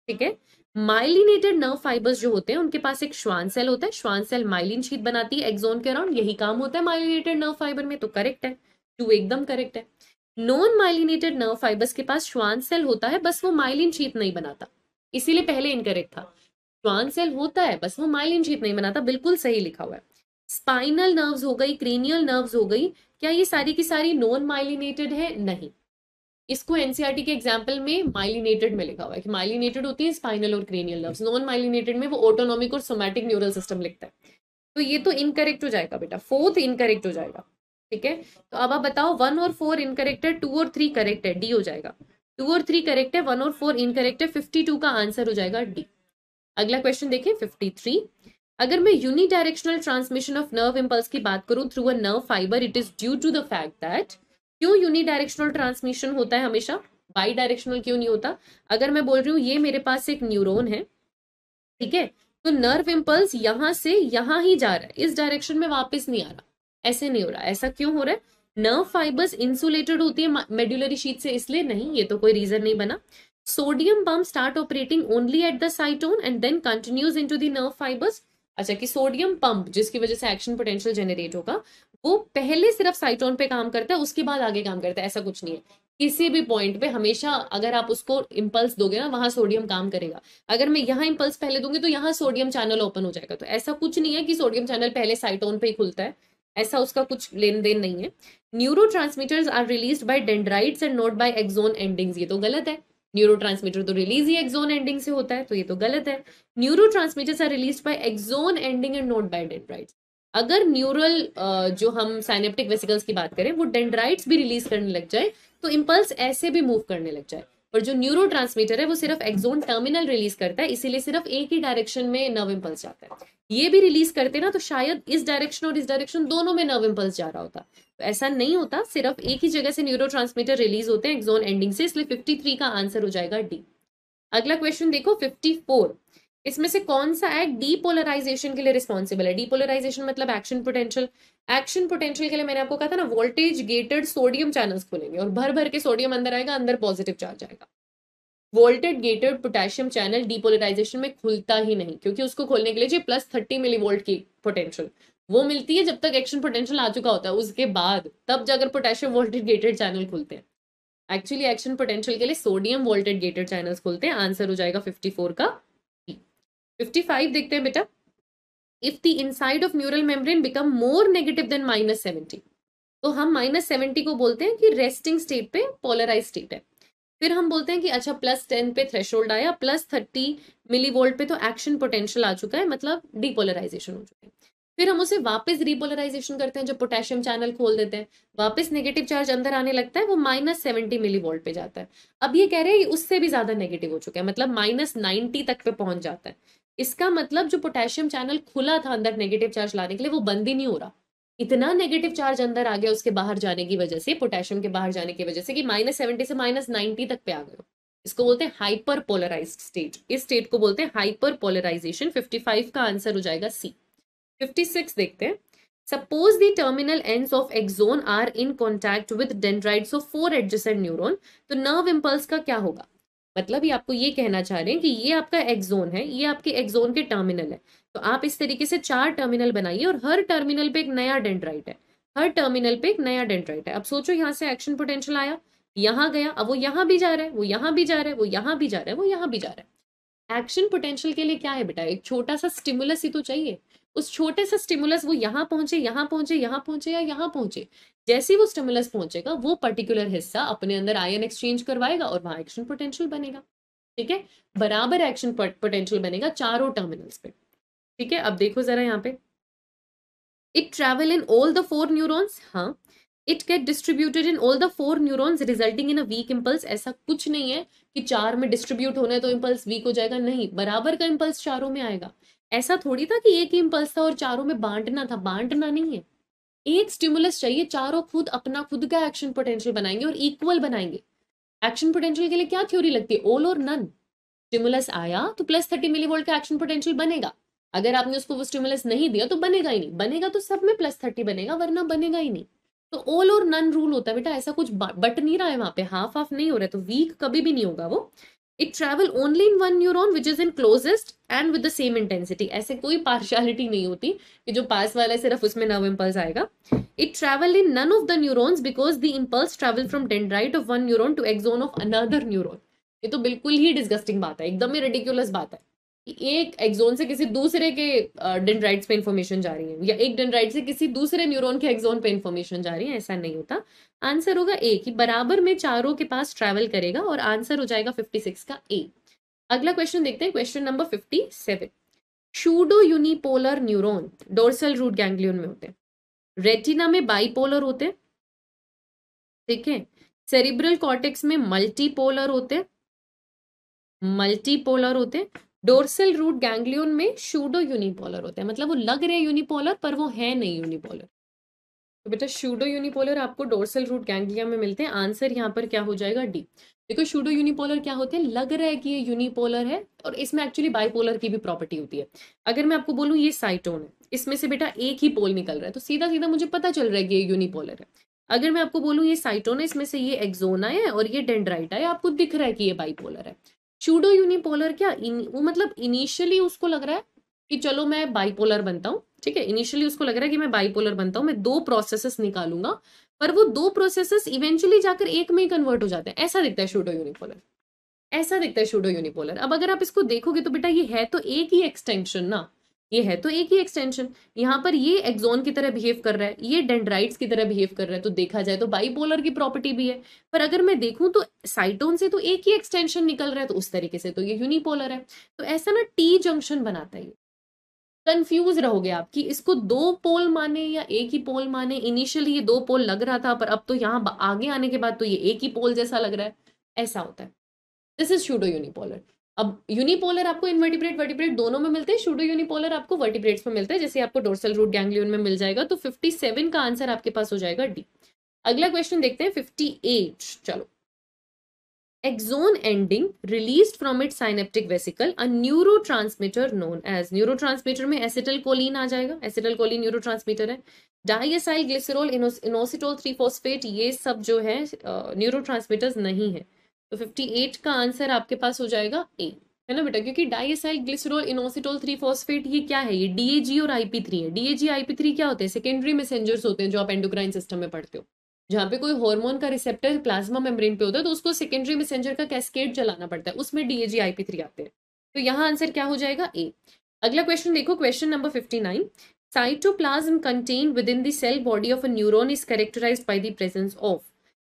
ठीक है। माइलिनेटेड नर्व फाइबर्स जो होते हैं उनके पास एक श्वान सेल होता है, श्वान सेल माइलिन शीथ बनाती है एक्सोन के अराउंड, यही काम होता है माइलिनेटेड नर्व फाइबर में, तो करेक्ट है, 2 एकदम करेक्ट है। नॉन माइलिनेटेड नर्व फाइबर्स के पास श्वान सेल होता है, बस वो माइलिन शीथ नहीं बनाता, इसीलिए पहले इनकरेक्ट था। श्वान सेल होता है, बस वो माइलिन शीथ नहीं बनाता, बिल्कुल सही लिखा हुआ है। स्पाइनल नर्व्स हो गई, क्रेनियल नर्व्स हो गई, क्या ये सारी की सारी नॉन माइलिनेटेड है? नहीं। इसको एनसीईआरटी के एग्जाम्पल में माइलिनेटेड में लिखा हुआ है कि माइलिनेटेड होती है स्पाइनल और क्रेनियल नर्व्स, नॉन माइलिनेटेड में वो ऑटोनॉमिक और सोमैटिक न्यूरल सिस्टम लिखता है। तो ये तो इनकरेक्ट हो जाएगा बेटा, 4th इनकरेक्ट हो जाएगा। ठीक है, तो अब आप बताओ 1 और 4 इनकरेक्ट है, 2 और 3 करेक्ट है, डी हो जाएगा। 2 और 3 करेक्ट है, 1 और 4 इनकरेक्ट है, 52 का आंसर हो जाएगा डी। अगला क्वेश्चन देखिए 53। अगर मैं unidirectional transmission of nerve impulse की बात करूं through a nerve fibre, it is due to the fact that, क्यों यूनिडायरेक्शनल ट्रांसमिशन होता है हमेशा, बाई डायरेक्शनल क्यों नहीं होता? अगर मैं बोल रही हूँ ये मेरे पास एक न्यूरॉन है, ठीक है, तो नर्व इंपल्स यहां से यहां ही जा रहा है, इस डायरेक्शन में वापस नहीं आ रहा, ऐसे नहीं हो रहा। ऐसा क्यों हो रहा है? नर्व फाइबर्स इंसुलेटेड होती है मेडुलरी शीथ से, इसलिए नहीं, ये तो कोई रीजन नहीं बना। Sodium pump start operating only at the cyton and then continues into the nerve fibres. अच्छा, कि सोडियम पंप जिसकी वजह से एक्शन पोटेंशियल जनरेट होगा, वो पहले सिर्फ साइटोन पे काम करता है, उसके बाद आगे काम करता है, ऐसा कुछ नहीं है। किसी भी पॉइंट पे हमेशा अगर आप उसको इंपल्स दोगे ना, वहां सोडियम काम करेगा। अगर मैं यहाँ इंपल्स पहले दूंगी तो यहाँ सोडियम चैनल ओपन हो जाएगा। तो ऐसा कुछ नहीं है कि सोडियम चैनल पहले साइटोन पे ही खुलता है, ऐसा उसका कुछ लेन देन नहीं है। Neurotransmitters are released by dendrites and not by axon endings, ये तो गलत है। न्यूरोट्रांसमीटर तो रिलीज ही एक्सोन एंडिंग से होता है, तो ये तो गलत है। Neurotransmitters are released by axon ending and not by dendrites. अगर न्यूरल जो हम साइनेप्टिक वेसिकल्स की बात करें, वो डेंड्राइट्स भी रिलीज करने लग जाए तो इंपल्स ऐसे भी मूव करने लग जाए, और जो न्यूरोट्रांसमीटर है वो सिर्फ एक्सोन टर्मिनल रिलीज करता है, इसीलिए सिर्फ एक ही डायरेक्शन में नर्व इंपल्स जाता है। ये भी रिलीज करते ना तो शायद इस डायरेक्शन और इस डायरेक्शन दोनों में नर्व इंपल्स जा रहा होता, तो ऐसा नहीं होता, सिर्फ एक ही जगह से न्यूरोट्रांसमीटर रिलीज होते हैं एक्सोन एंडिंग से, इसलिए 53 का आंसर हो जाएगा डी। अगला क्वेश्चन देखो 54। इसमें से कौन सा एक्ट डीपोलराइजेशन के लिए रिस्पॉन्सिबल है? डीपोलराइजेशन मतलब एक्शन पोटेंशियल। एक्शन पोटेंशियल के लिए मैंने आपको कहा था ना, वोल्टेज गेटेड सोडियम चैनल्स खुलेंगे और भर भर के सोडियम अंदर आएगा, अंदर पॉजिटिव चार्ज आएगा। Voltage gated potassium channel depolarisation में खुलता ही नहीं, क्योंकि उसको खोलने के लिए चाहिए +30 मिलीवोल्ट की पोटेंशियल, वो मिलती है जब तक एक्शन पोटेंशियल आ चुका होता है, उसके बाद तब जाकर पोटेशियम वोल्टेज गेटेड चैनल खुलते हैं। एक्चुअली एक्शन पोटेंशियल के लिए सोडियम वोल्टेज गेटेड चैनल्स खुलते हैं। आंसर हो जाएगा 54 का। 55 देखते हैं बेटा। If the inside of neural membrane become more negative than -70, तो हम -70 को बोलते हैं कि रेस्टिंग स्टेट पे पोलराइज स्टेट है। फिर हम बोलते हैं कि अच्छा +10 पे थ्रेशोल्ड आया, +30 मिलीवोल्ट पे तो एक्शन पोटेंशियल आ चुका है, मतलब डीपोलराइजेशन हो चुका है। फिर हम उसे वापस रीपोलराइजेशन करते हैं, जब पोटेशियम चैनल खोल देते हैं, वापस नेगेटिव चार्ज अंदर आने लगता है, वो -70 मिलीवोल्ट पे जाता है। अब ये कह रहे हैं उससे भी ज्यादा नेगेटिव हो चुका है, मतलब -90 तक पे पहुंच जाता है। इसका मतलब जो पोटेशियम चैनल खुला था अंदर नेगेटिव चार्ज लाने के लिए, वो बंद ही नहीं हो रहा। इतना नेगेटिव चार्ज अंदर आ गया उसके बाहर जाने की वजह से, पोटेशियम के बाहर जाने की वजह से, कि -70 से -90 तक पे आ गए। इसको बोलते हैं हाइपर पोलराइज्ड स्टेट। इस स्टेट को बोलते हैं हाइपर पोलराइजेशन। 55 का आंसर हो जाएगा सी। 56 देखते हैं। Suppose the terminal ends of axon are in contact with dendrites of 4 adjacent neuron, तो नर्व इंपल्स का क्या होगा? मतलब ये आपको ये कहना चाह रहे हैं कि ये आपका एक्सोन है, ये आपके एक्सोन के टर्मिनल है। तो आप इस तरीके से 4 टर्मिनल बनाइए और हर टर्मिनल पे एक नया डेंड्राइट है, हर टर्मिनल पे एक नया डेंड्राइट है। अब सोचो यहाँ से एक्शन पोटेंशियल आया, यहाँ गया, अब वो यहाँ भी जा रहा है, वो यहाँ भी जा रहा है, वो यहाँ भी जा रहा है, वो यहाँ भी जा रहा है। एक्शन पोटेंशियल के लिए क्या है बेटा, एक छोटा सा स्टिमुलस ही तो चाहिए। उस छोटे से स्टिमुलस वो यहाँ पहुंचे, यहाँ पहुंचे, यहाँ पहुंचे या यहाँ पहुंचे, जैसे ही वो स्टिमुलस पहुंचेगा वो पर्टिकुलर हिस्सा अपने अंदर आयन एक्सचेंज करवाएगा और वहां एक्शन पोटेंशियल बनेगा। ठीक है, बराबर एक्शन पोटेंशियल बनेगा चारों टर्मिनल्स पे। ठीक है, अब देखो जरा यहाँ पे, it travel in all the 4 neurons. हाँ, it get distributed in all the 4 neurons resulting in a weak impulse. ऐसा कुछ नहीं है कि 4 में डिस्ट्रीब्यूट होना है तो इंपल्स वीक हो जाएगा, नहीं, बराबर का इंपल्स चारों में आएगा। ऐसा थोड़ी था कि एक ही इंपल्स था और चारों में बांटना था, बांटना नहीं है। एक स्टिमुलस चाहिए, चारों खुद अपना खुद का एक्शन पोटेंशियल बनाएंगे और इक्वल बनाएंगे। एक्शन पोटेंशियल के लिए क्या थ्योरी लगती है, ऑल और नन। स्टिमुलस आया तो +30 मिलीवोल्ट का एक्शन पोटेंशियल बनेगा, अगर आपने उसको वो स्टिमुलस नहीं दिया तो बनेगा ही नहीं, बनेगा तो सब में +30 बनेगा, वरना बनेगा ही नहीं। तो ऑल और नन रूल होता है बेटा, ऐसा कुछ बट नहीं रहा है वहां पे, हाफ हाफ नहीं हो रहा है, तो वीक कभी भी नहीं होगा वो। It travel only in 1 neuron which is in closest and with the same intensity. ऐसे कोई पार्शियलिटी नहीं होती कि जो पास वाला है सिर्फ उसमें नर्व इंपल्स आएगा। It travel in none of the neurons because the impulse travel from dendrite of 1 neuron to axon of another neuron. ये तो बिल्कुल ही डिस्गस्टिंग बात है, एकदम ही रिडिकुलस बात है कि एक एक्सोन से किसी दूसरे के डेंड्राइट्स पे इंफॉर्मेशन जा रही है, या एक डेंड्राइट से किसी दूसरे न्यूरॉन के एक्सोन पे इंफॉर्मेशन जा रही है, ऐसा नहीं होता। आंसर होगा ए कि बराबर में चारों के पास ट्रैवल करेगा, और आंसर हो जाएगा 56 का ए। अगला क्वेश्चन देखते हैं, question number 57। Pseudo unipolar neuron dorsal root ganglion में होते हैं, रेटिना में बाइपोलर होते हैं, ठीक है, सेरिब्रल कॉर्टेक्स में मल्टीपोलर होते हैं, मल्टीपोलर होते हैं, डोर्सल रूट गैंग्लियन में शूडो यूनिपोलर होते हैं, मतलब वो लग रहे यूनिपोलर पर वो है नहीं यूनिपोलर। तो बेटा शूडो यूनिपोलर आपको डोर्सल रूट गैंग्लिया में मिलते हैं, आंसर यहाँ पर क्या हो जाएगा डी। देखो शूडो यूनिपोलर क्या होते हैं, लग रहा है कि ये यूनिपोलर है और इसमें एक्चुअली बाइपोलर की भी प्रॉपर्टी होती है। अगर मैं आपको बोलूँ ये साइटोन है, इसमें से बेटा एक ही पोल निकल रहा है, तो सीधा सीधा मुझे पता चल रहा है कि ये यूनिपोलर है। अगर मैं आपको बोलूँ ये साइटोन है, इसमें से ये एक्सोना है और ये डेंड्राइट है, आपको दिख रहा है कि ये बाइपोलर है। शूडो यूनिपोलर क्या वो मतलब इनिशियली उसको लग रहा है कि चलो मैं बाइपोलर बनता हूँ, ठीक है, इनिशियली उसको लग रहा है कि मैं बाइपोलर बनता हूँ, मैं 2 प्रोसेसेस निकालूंगा, पर वो 2 प्रोसेसेस इवेंचुअली जाकर एक में ही कन्वर्ट हो जाते हैं। ऐसा दिखता है शूडो यूनिपोलर, ऐसा दिखता है शूडो यूनिपोलर। अब अगर आप इसको देखोगे तो बेटा ये है तो एक ही एक्सटेंशन ना, ये है तो एक ही एक्सटेंशन। यहाँ पर ये एक्सोन की तरह बिहेव कर रहा है, ये डेंड्राइट्स की तरह बिहेव कर रहा है, तो देखा जाए तो बाइपोलर की प्रॉपर्टी भी है। पर अगर मैं देखूं तो साइटोन से तो एक ही एक्सटेंशन निकल रहा है, तो उस तरीके से तो ये यूनिपोलर है। तो ऐसा ना टी जंक्शन बनाता है। कंफ्यूज रहोगे आप कि इसको 2 पोल माने या एक ही पोल माने। इनिशियली ये 2 पोल लग रहा था, पर अब तो यहाँ आगे आने के बाद तो ये एक ही पोल जैसा लग रहा है, ऐसा होता है। This is pseudo unipolar. अब यूनिपोलर आपको इनवर्टिब्रेट वर्टिब्रेट दोनों में मिलते हैं, शूडो यूनिपोलर आपको वर्टिब्रेट्स में मिलता है, जैसे आपको डोर्सल रूट गैंग्लियन में मिल जाएगा। तो 57 का आंसर आपके पास हो जाएगा डी। अगला क्वेश्चन देखते हैं 58। चलो, axon ending released from it synaptic vesicle a neurotransmitter known as. Neurotransmitter में एसिटिलकोलिन आ जाएगा, एसिटिलकोलिन न्यूरोट्रांसमीटर है। डाइएसाइल ग्लिसरॉल, इनोसिटोल 3-फॉस्फेट, ये सब जो है न्यूरोट्रांसमीटर्स नहीं है। तो 58 का आंसर आपके पास हो जाएगा ए, है ना बेटा, क्योंकि डाइएसाइल ग्लिसरॉल इनोसिटोल 3-फॉस्फेट ये क्या है, ये डीएजी और IP3 है। डीएजी IP3 क्या होते हैं, सेकेंडरी मैसेंजर्स होते हैं, जो आप एंडोक्राइन सिस्टम में पढ़ते हो। जहाँ पे कोई हार्मोन का रिसेप्टर प्लाज्मा मेम्ब्रेन पे होता है तो उसको सेकेंडरी मैसेंजर का कैस्केड चलाना पड़ता है, उसमें डीएजी IP3 आते हैं। तो यहाँ आंसर क्या हो जाएगा ए। अगला क्वेश्चन देखो, question number 59। Cytoplasm contain within the cell body of a neuron is characterised by the presence of.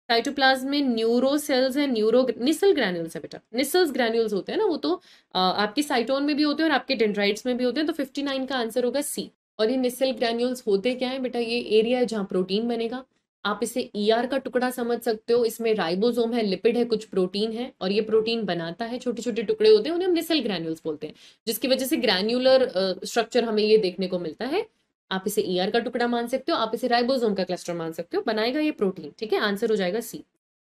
Cytoplasm में न्यूरो सेल्स है, निसल ग्रैन्यूल्स है बेटा, निसल्स ग्रैन्यूल्स होते हैं ना, वो तो आपकी साइटोन में भी होते हैं और आपके डेंड्राइट्स में भी होते हैं। तो 59 का आंसर होगा सी। और ये निसल ग्रैन्यूल्स होते क्या है बेटा, ये एरिया है जहाँ प्रोटीन बनेगा। आप इसे ER का टुकड़ा समझ सकते हो, इसमें राइबोसोम है, लिपिड है, कुछ प्रोटीन है, और ये प्रोटीन बनाता है, छोटे छोटे टुकड़े होते हैं, उन्हें हम निसल ग्रैन्यूल्स बोलते हैं, जिसकी वजह से ग्रैन्युलर स्ट्रक्चर हमें ये देखने को मिलता है। आप इसे ER का टुकड़ा मान सकते हो, आप इसे राइबोसोम का क्लस्टर मान सकते हो, बनाएगा ये प्रोटीन, ठीक है, आंसर हो जाएगा सी।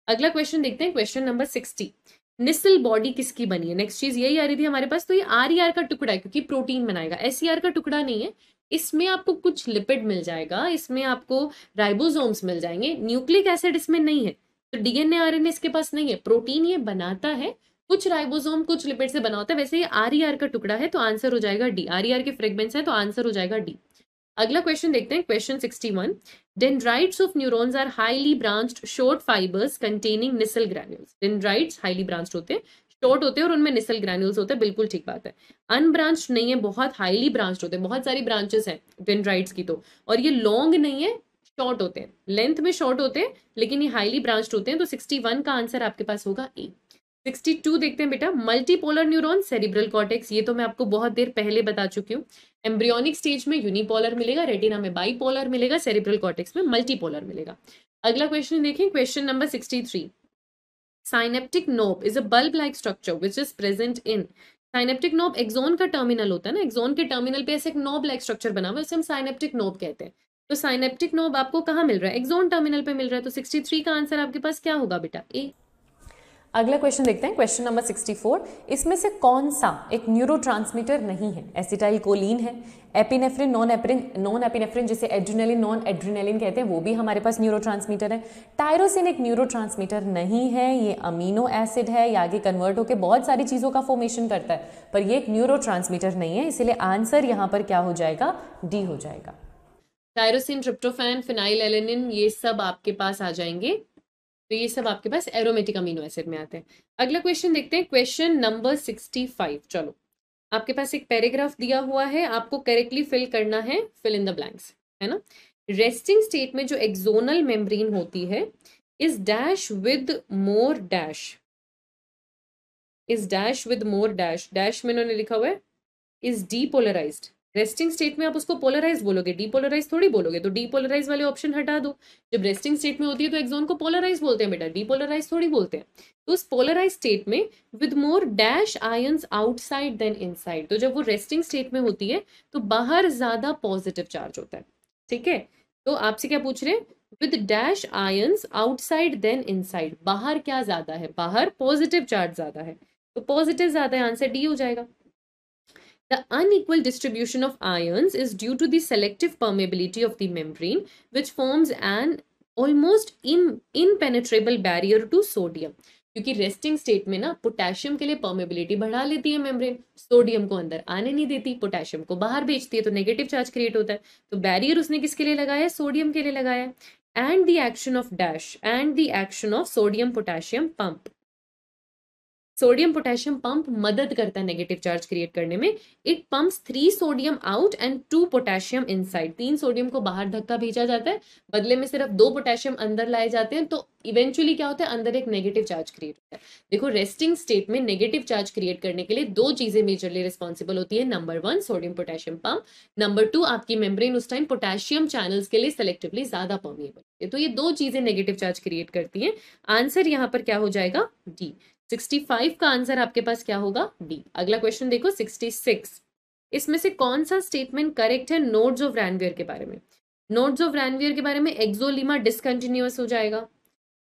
अगला क्वेश्चन देखते हैं, क्वेश्चन नंबर 60। निसल बॉडी किसकी बनी है, नेक्स्ट चीज यही आ रही थी हमारे पास। तो ये RER का टुकड़ा है क्योंकि प्रोटीन बनाएगा, SER का टुकड़ा नहीं है। इसमें आपको कुछ लिपिड मिल जाएगा, इसमें आपको राइबोसोम्स मिल जाएंगे, न्यूक्लिक एसिड इसमें नहीं है, तो DNA RNA इसके पास नहीं है, प्रोटीन ये बनाता है। कुछ राइबोसोम कुछ लिपिड से बना होता है, वैसे ये RER का टुकड़ा है तो आंसर हो जाएगा डी। RER के फ्रेगमेंट्स है तो आंसर हो जाएगा डी। अगला क्वेश्चन देखते हैं, question 61। Dendrites of neurons are highly branched short fibres containing Nissl granules. Dendrites highly branched होते हैं, शॉर्ट होते हैं और उनमें निसल ग्रैन्यूल्स होते हैं, बिल्कुल ठीक बात है। अनब्रांच्ड नहीं है, बहुत हाईली ब्रांच्ड होते हैं, बहुत सारी ब्रांचेस हैं डेंड्राइट्स की तो, और ये लॉन्ग नहीं है, शॉर्ट होते हैं, लेंथ में शॉर्ट होते हैं लेकिन ये हाईली ब्रांच्ड होते हैं, तो 61 का आंसर आपके पास होगा ए। 62 देखते हैं बेटा, मल्टीपोलर न्यूरॉन सेरिब्रल कॉर्टेक्स, ये तो मैं आपको बहुत देर पहले बता चुकी हूँ। एम्ब्रियोनिक स्टेज में यूनिपोलर मिलेगा, रेटिना में बाइपोलर मिलेगा, सेरिब्रल कॉर्टेक्स में मल्टीपोलर मिलेगा। अगला क्वेश्चन देखें, question number 63। Synaptic knob is a bulb like structure which is present in. Synaptic knob axon का टर्मिनल होता है ना, एक्सोन के टर्मिनल पे ऐसे एक नोब लाइक स्ट्रक्चर बना हुआ है, उसे हम साइनेप्टिक नोब कहते हैं। तो साइनेप्टिक नोब आपको कहाँ मिल रहा है? एक्सोन टर्मिनल पे मिल रहा है, तो 63 का आंसर आपके पास क्या होगा बेटा? ए। अगला क्वेश्चन देखते हैं, क्वेश्चन नंबर 64। इसमें से कौन सा एक न्यूरोट्रांसमीटर नहीं है? एसिटाइलकोलिन है, एपिनेफ्रिन, नॉन एपिनेफ्रिन जिसे एड्रेनालिन नॉन एड्रेनालिन कहते हैं, वो भी हमारे पास न्यूरोट्रांसमीटर है। टायरोसिन एक न्यूरोट्रांसमीटर नहीं है, ये अमीनो एसिड है, ये आगे कन्वर्ट होकर बहुत सारी चीज़ों का फॉर्मेशन करता है, पर ये एक न्यूरोट्रांसमीटर नहीं है, इसीलिए आंसर यहाँ पर क्या हो जाएगा? डी हो जाएगा। टायरोसिन, ट्रिप्टोफैन, फिनाइलएलेनिन, ये सब आपके पास आ जाएंगे, तो ये सब आपके पास एरोमेटिक अमीनो एसिड में आते हैं। अगला क्वेश्चन देखते हैं, क्वेश्चन नंबर 65। चलो, आपके पास एक पैराग्राफ दिया हुआ है, आपको करेक्टली फिल करना है, फिल इन द ब्लैंक्स, है ना। रेस्टिंग स्टेट में जो एक्सोनल मेम्ब्रेन होती है is dash with more dash, is dash with more dash, dash में इन्होंने लिखा हुआ है इज डीपोलराइज्ड। रेस्टिंग स्टेट में आप उसको पोलराइज बोलोगे, डीपोलराइज थोड़ी बोलोगे, तो डीपोलराइज वाले ऑप्शन हटा दो। जब रेस्टिंग स्टेट में होती है तो एक्सोन को पोलराइज बोलते हैं बेटा, डीपोलराइज थोड़ी बोलते हैं। तो उस पोलराइज स्टेट में with more dash ions outside than inside, तो जब वो रेस्टिंग स्टेट में होती है तो बाहर ज्यादा पॉजिटिव चार्ज होता है, ठीक है। तो आपसे क्या पूछ रहे हैं? With dash ions outside than inside, बाहर क्या ज्यादा है? बाहर पॉजिटिव चार्ज ज्यादा है, तो पॉजिटिव ज्यादा है, आंसर डी हो जाएगा। The unequal distribution of ions is due to the selective permeability of the membrane, which forms an almost impenetrable barrier to sodium. क्योंकि रेस्टिंग स्टेट में ना पोटेशियम के लिए परमेबिलिटी बढ़ा लेती है मेम्ब्रेन, सोडियम को अंदर आने नहीं देती, पोटेशियम को बाहर भेजती है, तो नेगेटिव चार्ज क्रिएट होता है। तो बैरियर उसने किसके लिए लगाया है? सोडियम के लिए लगाया है। And the action of dash and the action of sodium potassium pump, sodium potassium pump मदद करता है नेगेटिव चार्ज क्रिएट करने में। It pumps 3 sodium out and 2 potassium inside, 3 sodium को बाहर धक्का भेजा जाता है, बदले में सिर्फ 2 पोटेशियम अंदर लाए जाते हैं, तो इवेंचुअली क्या होता है? अंदर एक नेगेटिव चार्ज क्रिएट होता है। देखो, रेस्टिंग स्टेट में नेगेटिव चार्ज क्रिएट करने के लिए 2 चीजें मेजरली रिस्पॉन्सिबल होती है। Number 1 sodium potassium pump, number 2 आपकी मेम्ब्रेन उस टाइम पोटेशियम चैनल्स के लिए सेलेक्टिवली ज्यादा परमिएबल है, तो ये 2 चीजें नेगेटिव चार्ज क्रिएट करती है। आंसर यहाँ पर क्या हो जाएगा? डी। 65 का आंसर आपके पास क्या होगा? डी। अगला क्वेश्चन देखो 66। इसमें से कौन सा स्टेटमेंट करेक्ट है नोड्स ऑफ रैनवियर के बारे में? नोड्स ऑफ रैनवियर के बारे में एक्सोलिमा डिसकंटिन्यूअस हो जाएगा,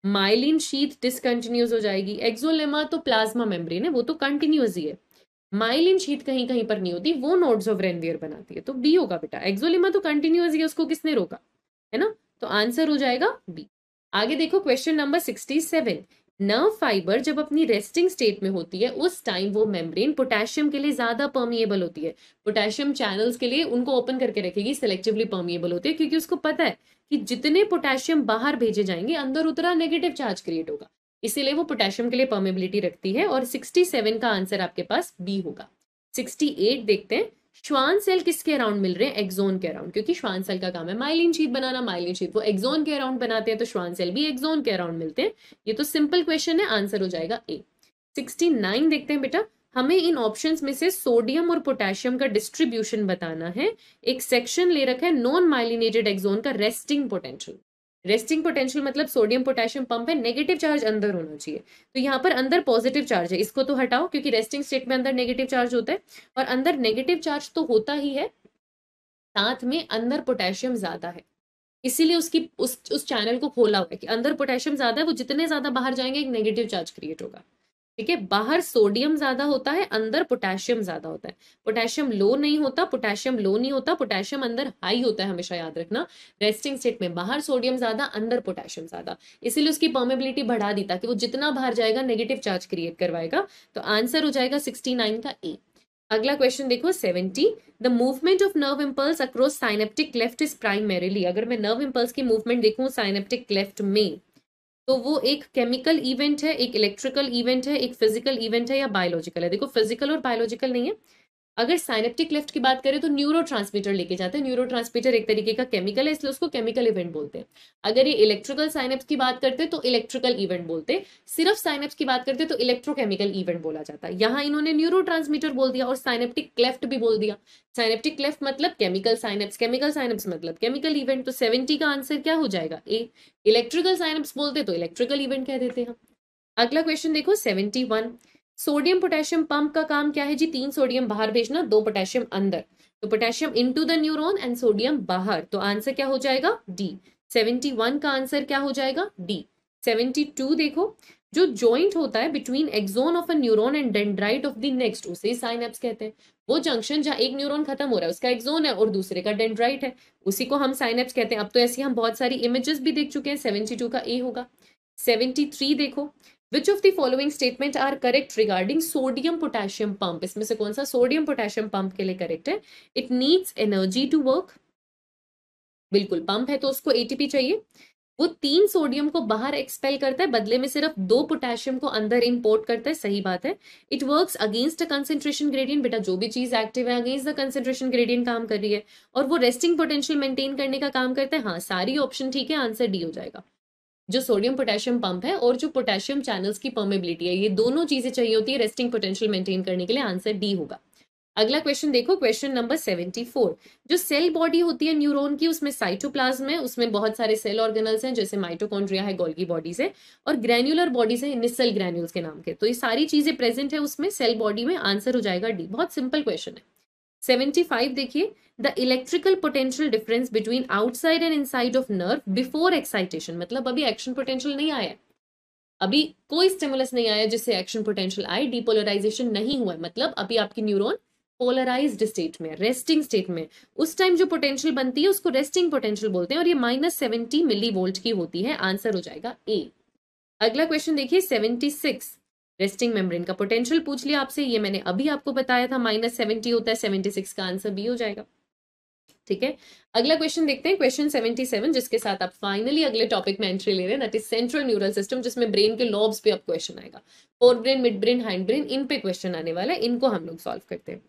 माइलिन शीथ डिसकंटिन्यूअस हो जाएगी। एक्सोलिमा तो प्लाज्मा मेम्ब्रेन है, वो तो कंटिन्यूअस ही है। माइलिन शीथ कहीं कहीं पर नहीं होती, वो नोड्स ऑफ रैनवियर बनाती है, तो बी होगा बेटा। एक्सोलिमा तो कंटिन्यूअस ही है, उसको किसने रोका, है ना, तो आंसर हो जाएगा बी। आगे देखो क्वेश्चन नंबर 67। नर्व फाइबर जब अपनी रेस्टिंग स्टेट में होती है उस टाइम वो मेम्ब्रेन पोटेशियम के लिए ज्यादा परमिएबल होती है, पोटेशियम चैनल्स के लिए उनको ओपन करके रखेगी, सेलेक्टिवली परमिएबल होती है, क्योंकि उसको पता है कि जितने पोटेशियम बाहर भेजे जाएंगे अंदर उतना नेगेटिव चार्ज क्रिएट होगा, इसीलिए वो पोटेशियम के लिए परमिएबिलिटी रखती है। और 67 का आंसर आपके पास बी होगा। 68 देखते हैं, श्वान सेल किसके अराउंड मिल रहे हैं? एक्सोन के अराउंड, क्योंकि श्वान सेल का काम है माइलिन शीथ बनाना, माइलिन शीथ वो एक्सोन के अराउंड बनाते हैं, तो श्वान सेल भी एक्सोन के अराउंड मिलते हैं। ये तो सिंपल क्वेश्चन है, आंसर हो जाएगा ए। 69 देखते हैं बेटा, हमें इन ऑप्शंस में से सोडियम और पोटेशियम का डिस्ट्रीब्यूशन बताना है। एक सेक्शन ले रखा है नॉन माइलिनेटेड एक्सोन का रेस्टिंग पोटेंशियल। रेस्टिंग पोटेंशियल मतलब सोडियम पोटेशियम पंप है, नेगेटिव चार्ज अंदर होना चाहिए, तो यहाँ पर अंदर पॉजिटिव चार्ज है, इसको तो हटाओ क्योंकि रेस्टिंग स्टेट में अंदर नेगेटिव चार्ज होता है, और अंदर नेगेटिव चार्ज तो होता ही है, साथ में अंदर पोटेशियम ज्यादा है, इसीलिए उसकी उस चैनल को खोला हुआ है कि अंदर पोटेशियम ज्यादा है, वो जितने ज्यादा बाहर जाएंगे एक नेगेटिव चार्ज क्रिएट होगा। ठीक है, बाहर सोडियम ज्यादा होता है, अंदर पोटेशियम ज्यादा होता है। पोटेशियम लो नहीं होता, पोटेशियम लो नहीं होता, पोटेशियम अंदर हाई होता है, हमेशा याद रखना। रेस्टिंग स्टेट में बाहर सोडियम ज्यादा, अंदर पोटेशियम ज्यादा, इसीलिए उसकी परमेबिलिटी बढ़ा दी ताकि वो जितना बाहर जाएगा नेगेटिव चार्ज क्रिएट करवाएगा। तो आंसर हो जाएगा 69 का ए। अगला क्वेश्चन देखो 70, the movement of nerve impulse across synaptic cleft is primarily. अगर मैं नर्व इम्पल्स की मूवमेंट देखूं साइनेप्टिक क्लेफ्ट में, तो वो एक केमिकल इवेंट है, एक इलेक्ट्रिकल इवेंट है, एक फिजिकल इवेंट है या बायोलॉजिकल है। देखो फिजिकल और बायोलॉजिकल नहीं है। अगर साइनेप्टिक क्लेफ्ट की बात करें तो न्यूरोट्रांसमीटर लेके जाते हैं। न्यूरोट्रांसमीटर एक तरीके का केमिकल है, इसलिए उसको केमिकल इवेंट बोलते हैं। अगर ये इलेक्ट्रिकल साइनेप्स की बात करते हैं तो इलेक्ट्रिकल इवेंट बोलते हैं। सिर्फ साइनेप्स की बात करते हैं तो इलेक्ट्रोकेमिकल इवेंट बोला जाता है। यहाँ इन्होंने न्यूरोट्रांसमीटर बोल दिया और साइनेप्टिक क्लेफ्ट भी बोल दिया। साइनेप्टिक क्लेफ्ट मतलब केमिकल साइनेप्स, केमिकल साइनेप्स मतलब केमिकल इवेंट। तो 70 का आंसर क्या हो जाएगा? ए। इलेक्ट्रिकल साइनेप्स बोलते तो इलेक्ट्रिकल इवेंट कह देते हैं। अगला क्वेश्चन देखो 71, सोडियम पोटेशियम पंप का काम क्या है जी? 3 सोडियम बाहर भेजना, 2 पोटेशियम अंदर। तो potassium into the neuron and sodium बाहर। तो आंसर क्या हो जाएगा? डी। 71 का आंसर क्या हो जाएगा? डी। 72 देखो, जो जॉइंट होता है between axon of a neuron and dendrite of the next, उसे साइनेप्स कहते हैं। वो जंक्शन जहां एक न्यूरॉन खत्म हो रहा है उसका एक्सोन है और दूसरे का डेंड्राइट है, उसी को हम साइनेप्स कहते हैं। अब तो ऐसी हम बहुत सारी इमेजेस भी देख चुके हैं। 72 का ए होगा। 73 देखो, Which of the following statement are correct regarding sodium potassium pump? इसमें से कौन सा सोडियम पोटेशियम पंप के लिए करेक्ट है? It needs energy to work. बिल्कुल, पंप है तो उसको एटीपी चाहिए। वो 3 सोडियम को बाहर एक्सपेल करता है, बदले में सिर्फ 2 पोटेशियम को अंदर इंपोर्ट करता है। सही बात है। It works against a concentration gradient. बेटा जो भी चीज एक्टिव है अगेंस्ट द कंसेंट्रेशन ग्रेडियंट काम कर रही है, और वो रेस्टिंग पोटेंशियल मेंटेन करने का काम करता है। हाँ, सारी ऑप्शन ठीक है, आंसर डी हो जाएगा। जो सोडियम पोटेशियम पंप है और जो पोटेशियम चैनल्स की परमेबिलिटी है, ये दोनों चीजें चाहिए होती है रेस्टिंग पोटेंशियल मेंटेन करने के लिए। आंसर डी होगा। अगला क्वेश्चन देखो, क्वेश्चन नंबर 74, जो सेल बॉडी होती है न्यूरॉन की, उसमें साइटोप्लाज्म है, उसमें बहुत सारे सेल ऑर्गेनल्स हैं, जैसे माइटोकॉन्ड्रिया है, गोल्गी बॉडीज है, और ग्रैन्युलर बॉडीज है निसेल ग्रैन्यूल्स के नाम के। तो ये सारी चीजें प्रेजेंट है उसमें सेल बॉडी में। आंसर हो जाएगा डी। बहुत सिंपल क्वेश्चन है। 75 देखिए, the electrical potential difference between outside and inside of nerve before excitation. मतलब अभी एक्शन पोटेंशियल नहीं आया, अभी कोई स्टिमुलस नहीं आया जिससे एक्शन पोटेंशियल आए, डीपोलराइजेशन नहीं हुआ है, मतलब अभी आपकी न्यूरॉन पोलराइज्ड स्टेट में, रेस्टिंग स्टेट में। उस टाइम जो पोटेंशियल बनती है उसको रेस्टिंग पोटेंशियल बोलते हैं, और ये -70 मिली वोल्ट की होती है। आंसर हो जाएगा ए। अगला क्वेश्चन देखिए 76, रेस्टिंग मेम्ब्रेन का पोटेंशियल पूछ लिया आपसे, ये मैंने अभी आपको बताया था -70 होता है। 76 का आंसर बी हो जाएगा। ठीक है, अगला क्वेश्चन देखते हैं, क्वेश्चन 77, जिसके साथ आप फाइनली अगले टॉपिक में एंट्री ले रहे हैं, that is central neural system, जिसमें ब्रेन के लॉब्स पे अब क्वेश्चन आएगा। Fore brain, mid brain, hind brain, इन पे क्वेश्चन आने वाला है, इनको हम लोग सॉल्व करते हैं।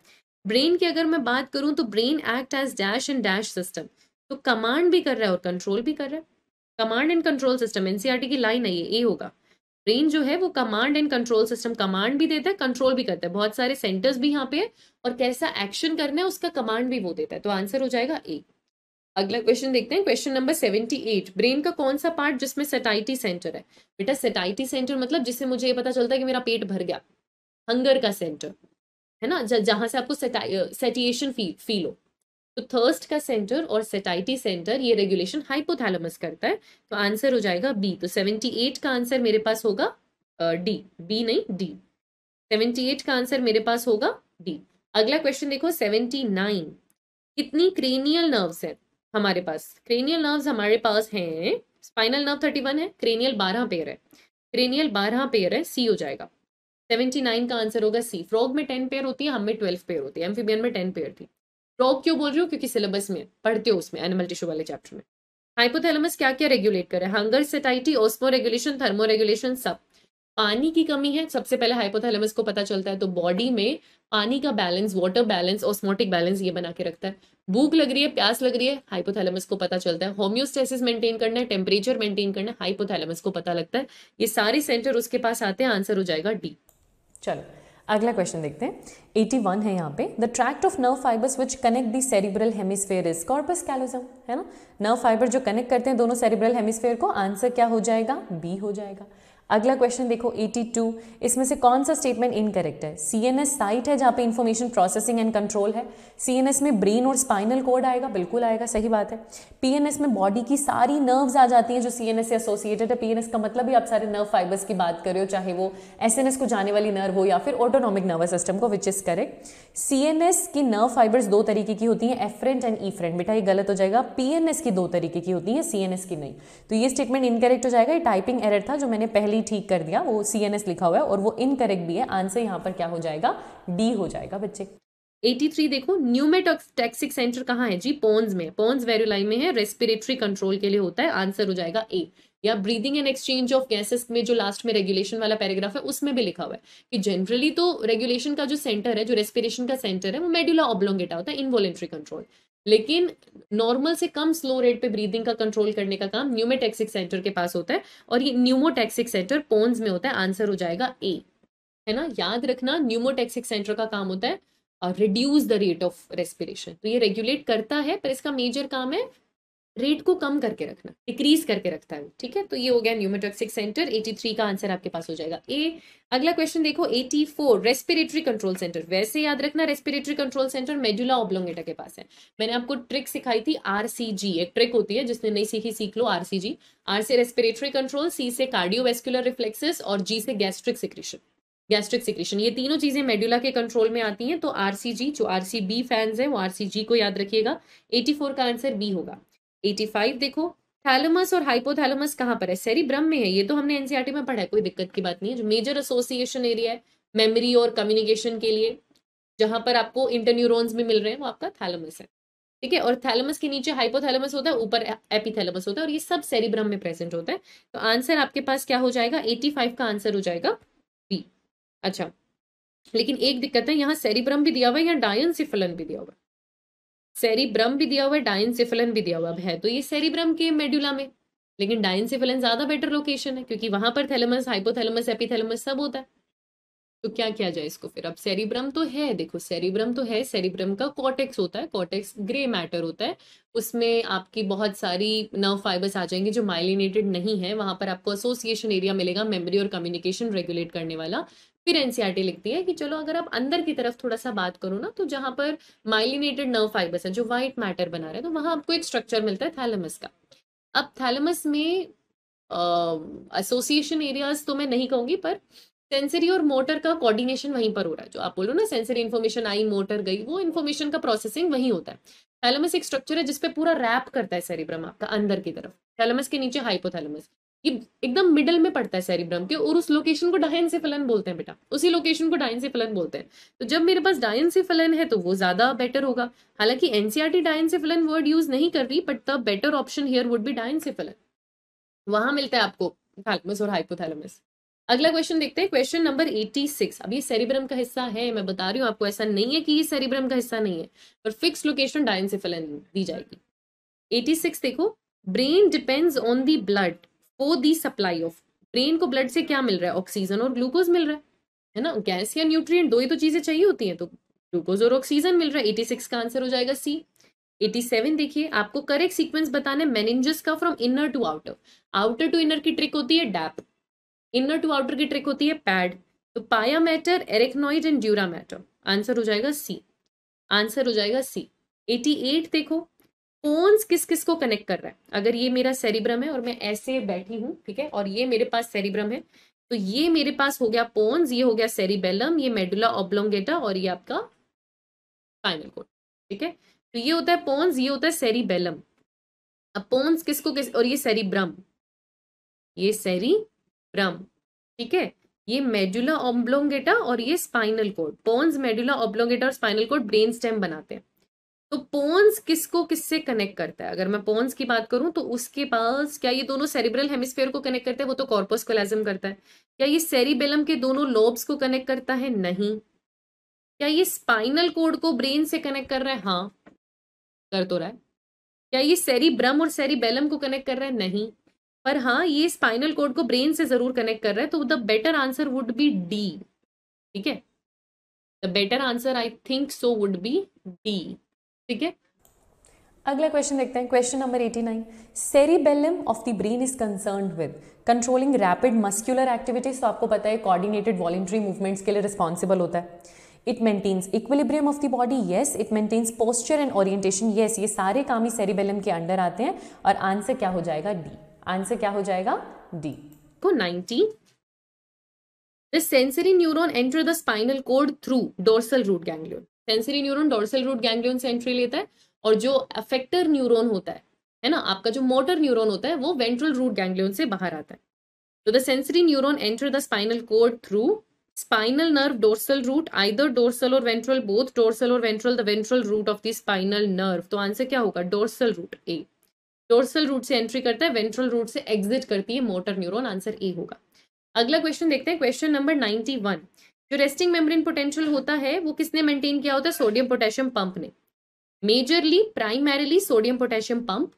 ब्रेन की अगर मैं बात करूं तो brain act as dash and dash system, तो कमांड भी कर रहा है और कंट्रोल भी कर रहा है। Command and control system NCERT की लाइन है ये, ए होगा। ब्रेन जो है वो command and control system, command भी देता है कंट्रोल भी करता है, बहुत सारे सेंटर्स भी यहाँ पे है, और कैसा एक्शन करना है उसका कमांड भी वो देता है। तो आंसर हो जाएगा ए। अगला क्वेश्चन देखते हैं, क्वेश्चन नंबर 78, ब्रेन का कौन सा पार्ट जिसमें सेटाइटी सेंटर है? बेटा सेटाइटी सेंटर मतलब जिससे मुझे ये पता चलता है कि मेरा पेट भर गया, हंगर का सेंटर है ना, जहां से आपको सेटिएशन फील हो। तो थर्स्ट का सेंटर और सेटाइटी सेंटर ये रेगुलेशन हाइपोथैलेमस करता है। तो आंसर हो जाएगा बी। तो 78 का आंसर मेरे पास होगा डी, बी नहीं डी। 78 का आंसर मेरे पास होगा डी। अगला क्वेश्चन देखो 79, कितनी क्रेनियल नर्व्स है हमारे पास? क्रेनियल नर्व्स हमारे पास हैं, स्पाइनल नर्व 31 है, क्रेनियल 12 पेयर है, क्रेनियल 12 पेयर है, सी हो जाएगा। 79 का आंसर होगा सी। फ्रॉग में 10 पेयर होती है, हम में 12 पेयर होती है, एम्फीबियन में 10 पेयर थी। फ्रॉग क्यों बोल रही हूँ? क्योंकि सिलेबस में पढ़ते हो उसमें, एनिमल टिश्यू वाले चैप्टर में। हाइपोथैलेमस क्या क्या रेगुलेट करे? Hunger, सेटाइटी, osmo regulation, thermo regulation, सब। पानी की कमी है, सबसे पहले हाइपोथैलेमस को पता चलता है, तो बॉडी में पानी का balance, water balance, osmotic balance ये बना के रखता है। भूख लग रही है, प्यास लग रही है, हाइपोथैलेमस को पता चलता है। होम्योस्टेसिस मेंटेन करना है, टेम्परेचर मेंटेन करना है, हाइपोथैलेमस को पता लगता है। ये सारे सेंटर उसके पास आते हैं। आंसर हो जाएगा डी। चलो अगला क्वेश्चन देखते हैं। 81 है यहाँ पे, the tract of nerve fibres which connect the cerebral hemisphere is corpus callosum, है ना। नर्व फाइबर जो कनेक्ट करते हैं दोनों सेरिब्रल हेमिस्फेयर को, आंसर क्या हो जाएगा? बी हो जाएगा। अगला क्वेश्चन देखो 82, इसमें से कौन सा स्टेटमेंट इनकरेक्ट है? सीएनएस साइट है जहाँ पे इंफॉर्मेशन प्रोसेसिंग एंड कंट्रोल है। सीएनएस में ब्रेन और स्पाइनल कोड आएगा, बिल्कुल आएगा, सही बात है। पीएनएस में बॉडी की सारी नर्व्स आ जाती हैं जो सीएनएस से एसोसिएटेड है। पीएनएस का मतलब भी आप सारे नर्व फाइबर्स की बात कर रहे हो, चाहे वो एसएनएस को जाने वाली नर्व हो या फिर ऑटोनॉमिक नर्वस सिस्टम को, विच इज करेक्ट। सीएनएस की नर्व फाइबर्स दो तरीके की होती हैं, एफरेंट एंड ईफरेंट। बेटा ये गलत हो जाएगा, पीएनएस की दो तरीके की होती है, सीएनएस की नहीं। तो ये स्टेटमेंट इनकरेक्ट हो जाएगा। ये टाइपिंग एरर था जो मैंने पहले ही ठीक कर दिया, वो सीएनएस लिखा हुआ है और वो इनकरेक्ट भी है। आंसर यहाँ पर क्या हो जाएगा? डी हो जाएगा बच्चे। 83 देखो, न्यूमेटॉक्सिक सेंटर कहाँ है जी? पोन्स में, पोन्स वेरुलाई में है, रेस्पिरेटरी कंट्रोल के लिए होता है। आंसर हो जाएगा ए। या breathing and exchange of gases में जो लास्ट में रेगुलेशन वाला पैराग्राफ है उसमें भी लिखा हुआ है कि जनरली तो रेगुलेशन का जो सेंटर है, जो रेस्पिरेशन का सेंटर है, वो मेडुला ऑब्लोंगेटा होता है, इनवॉलेंट्री कंट्रोल। लेकिन नॉर्मल से कम स्लो रेट पे ब्रीदिंग का कंट्रोल करने का काम न्यूमेटॉक्सिक सेंटर के पास होता है और ये न्यूमोटॉक्सिक सेंटर पोन्स में होता है। आंसर हो जाएगा ए, है ना। याद रखना, न्यूमोटॉक्सिक सेंटर का काम होता है reduce the rate of respiration. तो ये रेगुलेट करता है पर इसका मेजर काम है रेट को कम करके रखना, डिक्रीज करके रखता है, ठीक है। तो ये हो गया न्यूमेटॉक्सिक सेंटर। 83 का आंसर आपके पास हो जाएगा ए। अगला क्वेश्चन देखो 84, रेस्पिरेटरी कंट्रोल सेंटर। वैसे याद रखना respiratory control centre medulla oblongata के पास है। मैंने आपको ट्रिक सिखाई थी आरसीजी, एक ट्रिक होती है, जिसने नहीं सीखी सीख लो आरसीजी। आर से रेस्पिरेटरी कंट्रोल, सी से कार्डियोवेस्कुलर रिफ्लेक्सेस और जी से गैस्ट्रिक सिक्रीशन। गैस्ट्रिक सिक्रीशन, ये तीनों चीजें मेडुला के कंट्रोल में आती हैं। तो आरसीजी, जो आरसीबी फैंस है वो आरसीजी को याद रखिएगा। 84 का आंसर बी होगा। 85 देखो, थैलेमस और हाइपोथैलेमस कहाँ पर है? सेरिब्रम में है। ये तो हमने एनसीईआरटी में पढ़ा है, कोई दिक्कत की बात नहीं है। जो मेजर एसोसिएशन एरिया है मेमोरी और कम्युनिकेशन के लिए, जहां पर आपको इंटरन्यूरॉन्स भी मिल रहे हैं, वो आपका थैलेमस है, ठीक है। और थैलेमस के नीचे हाइपोथैलेमस होता है, ऊपर एपिथैलेमस होता है और ये सब सेरिब्रम में प्रेजेंट होता है। तो आंसर आपके पास क्या हो जाएगा? 85 का आंसर हो जाएगा बी। अच्छा, लेकिन एक दिक्कत है, यहाँ सेरिब्रम भी दिया हुआ है, यहाँ डायनसिफलन भी दिया हुआ है। सेरिब्रम भी दिया हुआ है, डायनसिफलन भी दिया हुआ है। तो ये सेरिब्रम के मेडुला में, लेकिन डायनसिफलन ज्यादा बेटर लोकेशन है क्योंकि वहां पर थैलेमस, हाइपोथैलेमस, एपिथैलेमस सब होता है। तो क्या किया जाए इसको फिर? अब सेरिब्रम तो है, देखो सेरिब्रम तो है, सेरिब्रम का कॉर्टेक्स होता है, कॉर्टेक्स ग्रे मैटर होता है, उसमें आपकी बहुत सारी नर्व फाइबर्स आ जाएंगे जो माइलिनेटेड नहीं है। वहां पर आपको एसोसिएशन एरिया मिलेगा मेमोरी और कम्युनिकेशन रेगुलेट करने वाला। फिर एनसीईआरटी लिखती है कि चलो अगर आप अंदर की तरफ थोड़ा सा बात करो ना, तो जहां पर माइलिनेटेड नर्व फाइबर्स है जो व्हाइट मैटर बना रहे हैं, तो वहां आपको एक स्ट्रक्चर मिलता है थैलेमस का। अब थैलेमस में एसोसिएशन एरियाज तो मैं नहीं कहूंगी, पर सेंसरी और मोटर का कोऑर्डिनेशन वहीं पर हो रहा है। जो आप बोलो ना सेंसरी इन्फॉर्मेशन आई, मोटर गई, वो इन्फॉर्मेशन का प्रोसेसिंग वहीं होता है। थैलेमस एक स्ट्रक्चर है जिसपे पूरा रैप करता है सेरिब्रम आपका अंदर की तरफ। थैलेमस के नीचे हाइपोथैलेमस, ये एकदम मिडल में पड़ता है सेरिब्रम के, और उस लोकेशन को डायनसिफलन बोलते हैं बेटा, उसी लोकेशन को डायनसिफलन बोलते हैं। तो जब मेरे पास डायनसिफलन है तो वो ज्यादा बेटर होगा। हालांकि एनसीईआरटी डायनसिफलन वर्ड यूज नहीं कर रही, but the better option here would be diencephalon. वहां मिलता है आपको थैलेमस और हाइपोथैलेमस। अगला क्वेश्चन देखते हैं, क्वेश्चन नंबर 86। अब ये सेरिब्रम का हिस्सा है, मैं बता रही हूँ आपको, ऐसा नहीं है कि ये सेरिब्रम का हिस्सा नहीं है, पर फिक्स लोकेशन डायनसिफलन दी जाएगी। 86 देखो, brain depends on the blood for the supply of. Brain को ब्लड से क्या मिल रहा है? ऑक्सीजन और ग्लूकोज मिल रहा है ना। गैस या न्यूट्रिएंट, दो ही तो चीजें चाहिए होती हैं, तो ग्लूकोज और ऑक्सीजन मिल रहा है। 86 का आंसर हो जाएगा सी। 87 देखिए, आपको करेक्ट सीक्वेंस बताना है मेनिंजस का from inner to outer. Outer to inner की ट्रिक होती है डैप, इनर टू आउटर की ट्रिक होती है पैड। तो pia mater, arachnoid and dura mater. Answer हो जाएगा सी, आंसर हो जाएगा सी। 88 देखो, पोन्स किस किस को कनेक्ट कर रहा है? अगर ये मेरा सेरिब्रम है और मैं ऐसे बैठी हूं, ठीक है, और ये मेरे पास सेरिब्रम है, तो ये मेरे पास हो गया पोन्स, ये हो गया सेरिबेलम, ये मेडुला ऑब्लोंगेटा और ये आपका स्पाइनल कॉर्ड, ठीक है। तो ये होता है पोन्स, ये होता है सेरिबेलम। अब पोन्स किसको किस, और ये सेरिब्रम, ये सेरिब्रम, ठीक है, ये मेडुला ऑब्लोंगेटा और ये spinal cord. Pons, medulla oblongata और स्पाइनल कॉर्ड ब्रेन स्टेम बनाते हैं। तो पोन्स किसको किससे कनेक्ट करता है? अगर मैं पोन्स की बात करूं तो उसके पास, क्या ये दोनों सेरिब्रल हेमिस्फीयर को कनेक्ट करता है? वो तो कॉर्पस कोलोजम करता है। क्या ये सेरिबेलम के दोनों लोब्स को कनेक्ट करता है? नहीं। क्या ये स्पाइनल कॉर्ड को ब्रेन से कनेक्ट कर रहा है? हाँ, कर तो रहा है। क्या ये सेरिब्रम और सेरिबेलम को कनेक्ट कर रहा है? नहीं। पर हाँ, ये स्पाइनल कॉर्ड को ब्रेन से जरूर कनेक्ट कर रहा है। तो the better answer would be D, ठीक है। The better answer I think so would be D, ठीक है। अगला क्वेश्चन देखते हैं, question number 89। Cerebellum of the brain is concerned with controlling rapid muscular activities. तो आपको पता है कोऑर्डिनेटेड वॉलंटरी मूवमेंट्स के लिए रिस्पॉन्सिबल होता है। It maintains equilibrium of the body, yes. It maintains posture and orientation, yes. ये सारे काम ही सेरिबेलम के अंडर आते हैं और आंसर क्या हो जाएगा? डी। आंसर क्या हो जाएगा? डी। को 90 The sensory neuron enter the spinal cord through dorsal root ganglion. Sensory neuron dorsal root ganglion से एंट्री लेता है और जो अफेक्टर न्यूरॉन होता है ना, आपका जो मोटर न्यूरॉन होता है वो वेंट्रल रूट गैंग्लियन से बाहर आता है। तो the sensory neuron enter the spinal cord through spinal nerve dorsal root, either dorsal और वेंट्रल, बोथ डोर्सल और ventral, the ventral root of the spinal nerve. तो आंसर क्या होगा? Dorsal root, A. Dorsal root से entry करता है, ventral root से exit करती है मोटर न्यूरॉन, आंसर ए होगा। अगला क्वेश्चन देखते हैं, क्वेश्चन नंबर 91। जो रेस्टिंग मेम्ब्रेन पोटेंशियल होता है वो किसने मेंटेन किया होता है? सोडियम पोटेशियम पंप ने। Majorly primarily sodium potassium pump.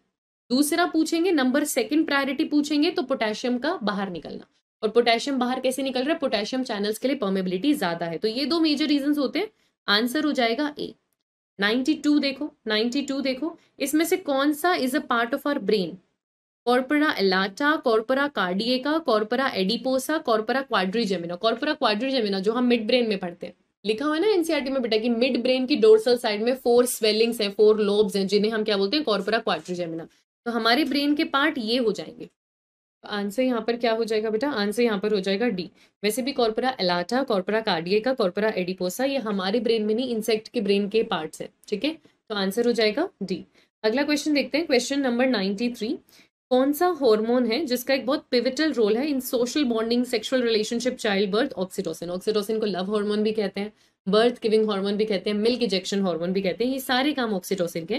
दूसरा पूछेंगे, नंबर सेकंड प्रायोरिटी पूछेंगे तो पोटेशियम का बाहर निकलना। और पोटेशियम बाहर कैसे निकल रहा है? पोटेशियम चैनल्स के लिए परमेबिलिटी ज्यादा है। तो ये दो मेजर रीजंस होते हैं, आंसर हो जाएगा ए। 92 देखो, 92 देखो, इसमें से कौन सा is a part of our brain? Corpora allata, corpora cardiaca, corpora adiposa, corpora quadrigemina. Corpora quadrigemina जो हम मिड ब्रेन में पढ़ते हैं, लिखा हुआ है ना एनसीईआरटी में बेटा कि मिड ब्रेन की डोर्सल साइड में 4 स्वेलिंग्स हैं, 4 लोब्स हैं, जिन्हें हम क्या बोलते हैं? Corpora quadrigemina. तो हमारे ब्रेन के पार्ट ये हो जाएंगे। आंसर यहाँ पर क्या हो जाएगा बेटा? आंसर यहाँ पर हो जाएगा डी। वैसे भी corpora allata, corpora cardiaca, corpora एडिपोसा ये हमारे ब्रेन में नहीं, इंसेक्ट के ब्रेन के पार्ट्स है। ठीक है, तो आंसर हो जाएगा डी। अगला क्वेश्चन देखते हैं, क्वेश्चन नंबर 93। कौन सा हार्मोन है जिसका एक बहुत पिविटल रोल है in social bonding, sexual relationship, child birth? Oxytocin. Oxytocin को लव हार्मोन भी कहते हैं, बर्थ गिविंग हार्मोन भी कहते हैं, मिल्क इजेक्शन हार्मोन भी कहते हैं। ये सारे काम ऑक्सीटोसिन के।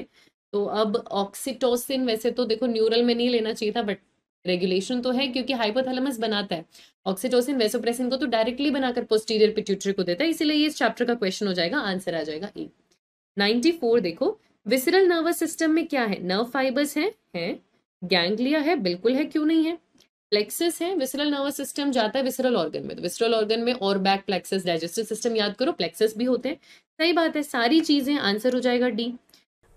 तो अब ऑक्सीटोसिन वैसे तो देखो न्यूरल में नहीं लेना चाहिए था, बट रेगुलेशन तो है क्योंकि हाइपोथैलेमस बनाता है। ऑक्सीटोसिन वेसोप्रेसिन को तो डायरेक्टली बनाकर पोस्टीरियर पिट्यूटरी को देता है, इसीलिए ये इस चैप्टर का क्वेश्चन हो जाएगा, आंसर आ जाएगा ए। 94 देखो, विसरल नर्वस सिस्टम में क्या है? नर्व फाइबर्स हैं, गैंग्लिया है, बिल्कुल है, क्यों नहीं है? प्लेक्सस है। विसरल नर्वस सिस्टम जाता है विसरल ऑर्गन में, तो विसरल ऑर्गन में और बैक प्लेक्सस, डाइजेस्टिव सिस्टम याद करो, प्लेक्सस भी होते हैं। सही बात है, सारी चीजें, आंसर हो जाएगा डी।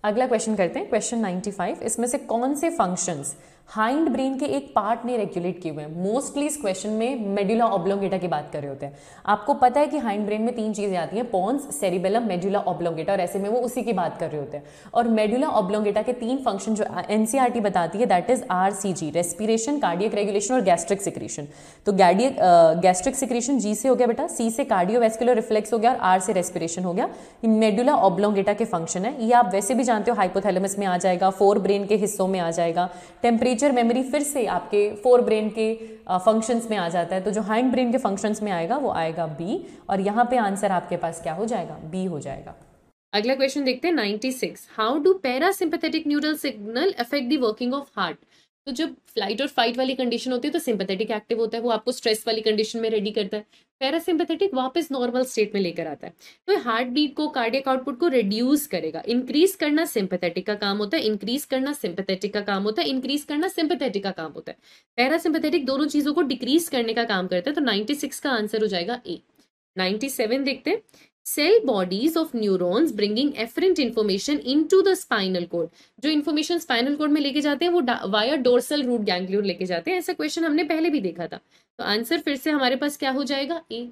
अगला क्वेश्चन करते हैं, क्वेश्चन 95। इसमें से कौन से फंक्शंस हाइंड ब्रेन के एक पार्ट ने रेगुलेट किए हुए हैं? मोस्टली इस क्वेश्चन में मेडुला ऑब्लोंगेटा की बात कर रहे होते हैं। आपको पता है कि हाइंड ब्रेन में 3 चीजें आती हैं, पोन्स, सेरिबेलम, मेडुला ऑब्लोंगेटा, और ऐसे में वो उसी की बात कर रहे होते हैं। और मेडुला ऑब्लोंगेटा के 3 फंक्शन जो एनसीईआरटी बताती है, that is RCG, respiration, cardiac regulation और गैस्ट्रिक सिक्रीशन। तो गैस्ट्रिक सिक्रीशन जी से हो गया बेटा, सी से कार्डियोवैस्कुलर रिफ्लेक्स हो गया और आर से रेस्पिरेशन हो गया। मेडुला ऑब्लोंगेटा के फंक्शन है, ये आप वैसे भी जानते हो, हाइपोथैलेमस में आ जाएगा, 4 ब्रेन के हिस्सों में आ जाएगा। टेम्परेचर मेमोरी फिर से आपके 4 ब्रेन के फंक्शंस में आ जाता है, तो जो हाइंड ब्रेन के फंक्शंस में आएगा वो आएगा बी, और यहाँ पे आंसर आपके पास क्या हो जाएगा? बी हो जाएगा। अगला क्वेश्चन देखते हैं 96। How do parasympathetic neural signal affect the working of heart? तो जब फ्लाइट और फाइट वाली कंडीशन होती है तो सिंपैथेटिक एक्टिव होता है, वो आपको स्ट्रेस वाली कंडीशन में रेडी करता है। पैरासिम्पैथेटिक वापस नॉर्मल स्टेट में लेकर आता है, तो हार्ट बीट को, कार्डियक आउटपुट को रिड्यूस करेगा। इंक्रीज करना सिंपैथेटिक का काम होता है, इंक्रीज करना सिंपैथेटिक का काम होता है, इंक्रीज करना सिंपैथेटिक का काम होता है। पैरासिम्पैथेटिक दोनों चीजों को डिक्रीज करने का काम करता है, तो 96 का आंसर हो जाएगा ए। 97 देखते हैं, cell bodies of neurons bringing efferent information into the spinal cord. जो इन्फॉर्मेशन स्पाइनल कोड में लेके जाते हैं वो वाया डोर्सल रूट गैंग्लियन लेके जाते हैं। ऐसा क्वेश्चन हमने पहले भी देखा था, तो आंसर फिर से हमारे पास क्या हो जाएगा? ए।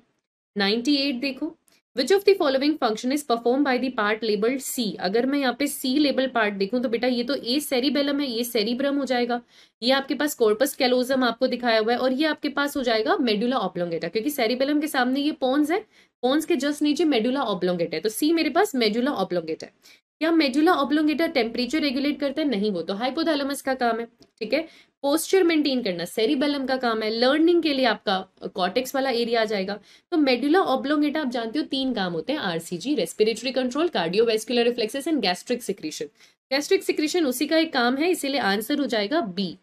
98 देखो, which of the following function is perform by the part labelled C? अगर मैं यहाँ पे सी लेबल पार्ट देखूं तो बेटा ये तो ए सेरिबेलम है, ये सेरिब्रम हो जाएगा। ये आपके पास कॉर्पस कैलोजम आपको दिखाया हुआ है, और ये आपके पास हो जाएगा मेडुला ऑब्लोंगेटा, क्योंकि सेरिबेलम के सामने ये पोन्स है, पोन्स के जस्ट नीचे मेडुला ऑब्लोंगेटा है, तो सी मेरे पास मेडुला ऑब्लोंगेटा है। क्या मेडुला ऑब्लोंगेटा टेम्परेचर रेगुलेट करता है? नहीं, वो तो हाइपोथैलेमस का काम है। ठीक है, पोस्चर मेंटेन करना सेरिबेलम का काम है, लर्निंग के लिए आपका कॉर्टेक्स वाला एरिया आ जाएगा। तो मेडुला ऑब्लोंगेटा आप जानते हो 3 काम होते हैं, RCG, respiratory control, cardiovascular reflexes and gastric secretion. Gastric secretion उसी का एक काम है, इसीलिए आंसर हो जाएगा बी।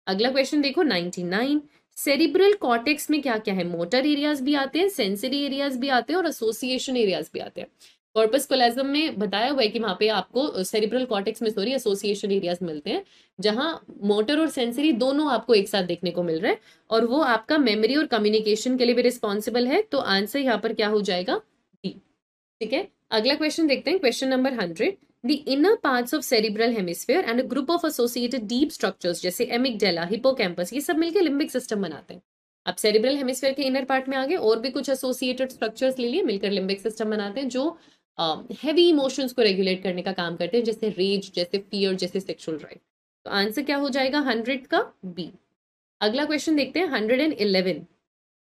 अगला क्वेश्चन देखो 99। सेरिब्रल कॉर्टेक्स में क्या क्या है? मोटर एरियाज भी आते हैं, सेंसरी एरियाज भी आते हैं और एसोसिएशन एरियाज भी आते हैं। कॉर्पस कोलेजम में बताया हुआ है कि वहां पे आपको सेरिब्रल कॉर्टेक्स में एसोसिएशन एरियाज मिलते हैं, जहां मोटर और सेंसरी दोनों आपको एक साथ देखने को मिल रहा है, और वो आपका मेमोरी और कम्युनिकेशन के लिए भी रिस्पॉन्सिबल है। तो आंसर यहाँ पर क्या हो जाएगा? डी। ठीक है, अगला क्वेश्चन देखते हैं, question number 100। The inner parts of cerebral hemisphere and a group of associated deep structures जैसे एमिगडाला, हिपोकैम्पस, ये सब मिलकर लिम्बिक सिस्टम बनाते हैं। अब सेरिब्रल हेमिस्फीयर के इनर पार्ट में आगे और भी कुछ एसोसिएटेड स्ट्रक्चर्स ले लिए, मिलकर लिम्बिक सिस्टम बनाते हैं, जो हैवी इमोशंस को रेगुलेट करने का काम करते हैं, जैसे रेज, जैसे फियर, जैसे सेक्सुअल ड्राइव। तो आंसर क्या हो जाएगा 100 का बी। अगला क्वेश्चन देखते हैं 111।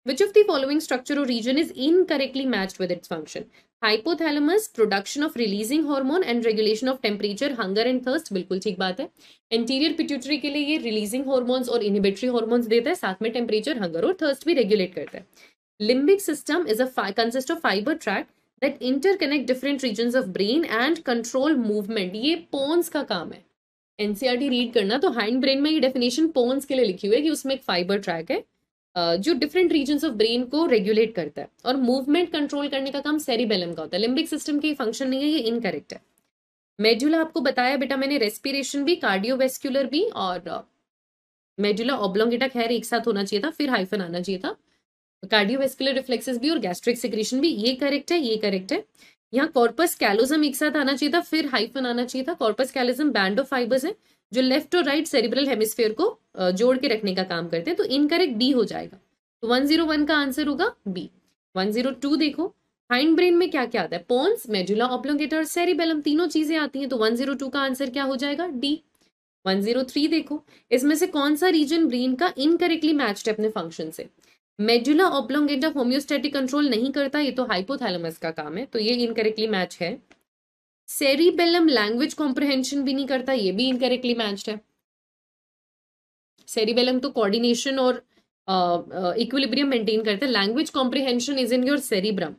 Which of the following structure or region is incorrectly matched with its function? Hypothalamus, production of releasing hormone and regulation of temperature, hunger and thirst, बिल्कुल ठीक बात है। Anterior pituitary के लिए ये releasing hormones और inhibitory hormones देता है, साथ में temperature, hunger और thirst भी regulate करता है। Limbic system is consists of fiber tract that interconnect different regions of brain and control movement। ये पोन्स का काम है। NCERT रीड करना तो हैंड ब्रेन में ये डेफिनेशन पोन्स के लिए लिखी हुई है कि उसमें एक फाइबर ट्रैक है जो डिफरेंट रीजन्स ऑफ ब्रेन को रेगुलेट करता है, और मूवमेंट कंट्रोल करने का काम सेरिबेलम का होता है। लिम्बिक सिस्टम की फंक्शन नहीं है, ये इनकरेक्ट है। मेडुला आपको बताया बेटा मैंने, रेस्पिरेशन भी, कार्डियोवेस्कुलर भी, और मेडुला ऑब्लोंगेटा खैर एक साथ होना चाहिए था, फिर हाइफन आना चाहिए था। कार्डियोवेस्कुलर रिफ्लेक्सेस भी और गैस्ट्रिक सिक्रीशन भी, ये करेक्ट है, ये करेक्ट है। यहाँ कॉर्पस कैलोजम एक साथ आना चाहिए था, फिर हाइफन आना चाहिए था। Corpus callosum band of fibres है जो लेफ्ट और राइट सेरिब्रल हेमिस्फीयर को जोड़ के रखने का काम करते हैं, तो इनकरेक्ट बी हो जाएगा। तो 101 का आंसर होगा बी। 102 देखो, हाइंड ब्रेन में क्या क्या आता है? पोन्स, मेडुला ऑब्लोंगेटा और सेरिबेलम, तीनों चीजें आती हैं, तो 102 का आंसर क्या हो जाएगा? डी। 103 देखो, इसमें से कौन सा रीजन ब्रेन का इनकरेक्टली मैच्ड है अपने फंक्शन से? मेडुला ऑब्लोंगेटा होम्योस्टैटिक कंट्रोल नहीं करता, ये तो हाइपोथैलेमस का काम है, तो ये इनकरेक्टली मैच है। सेरिबेलम लैंग्वेज कॉम्प्रिहेंशन भी नहीं करता, ये भी इनकरेक्टली मैच्ड है। सेरिबेलम तो कोऑर्डिनेशन और इक्विलिब्रियम मेंटेन करता है, language comprehension is in your cerebrum.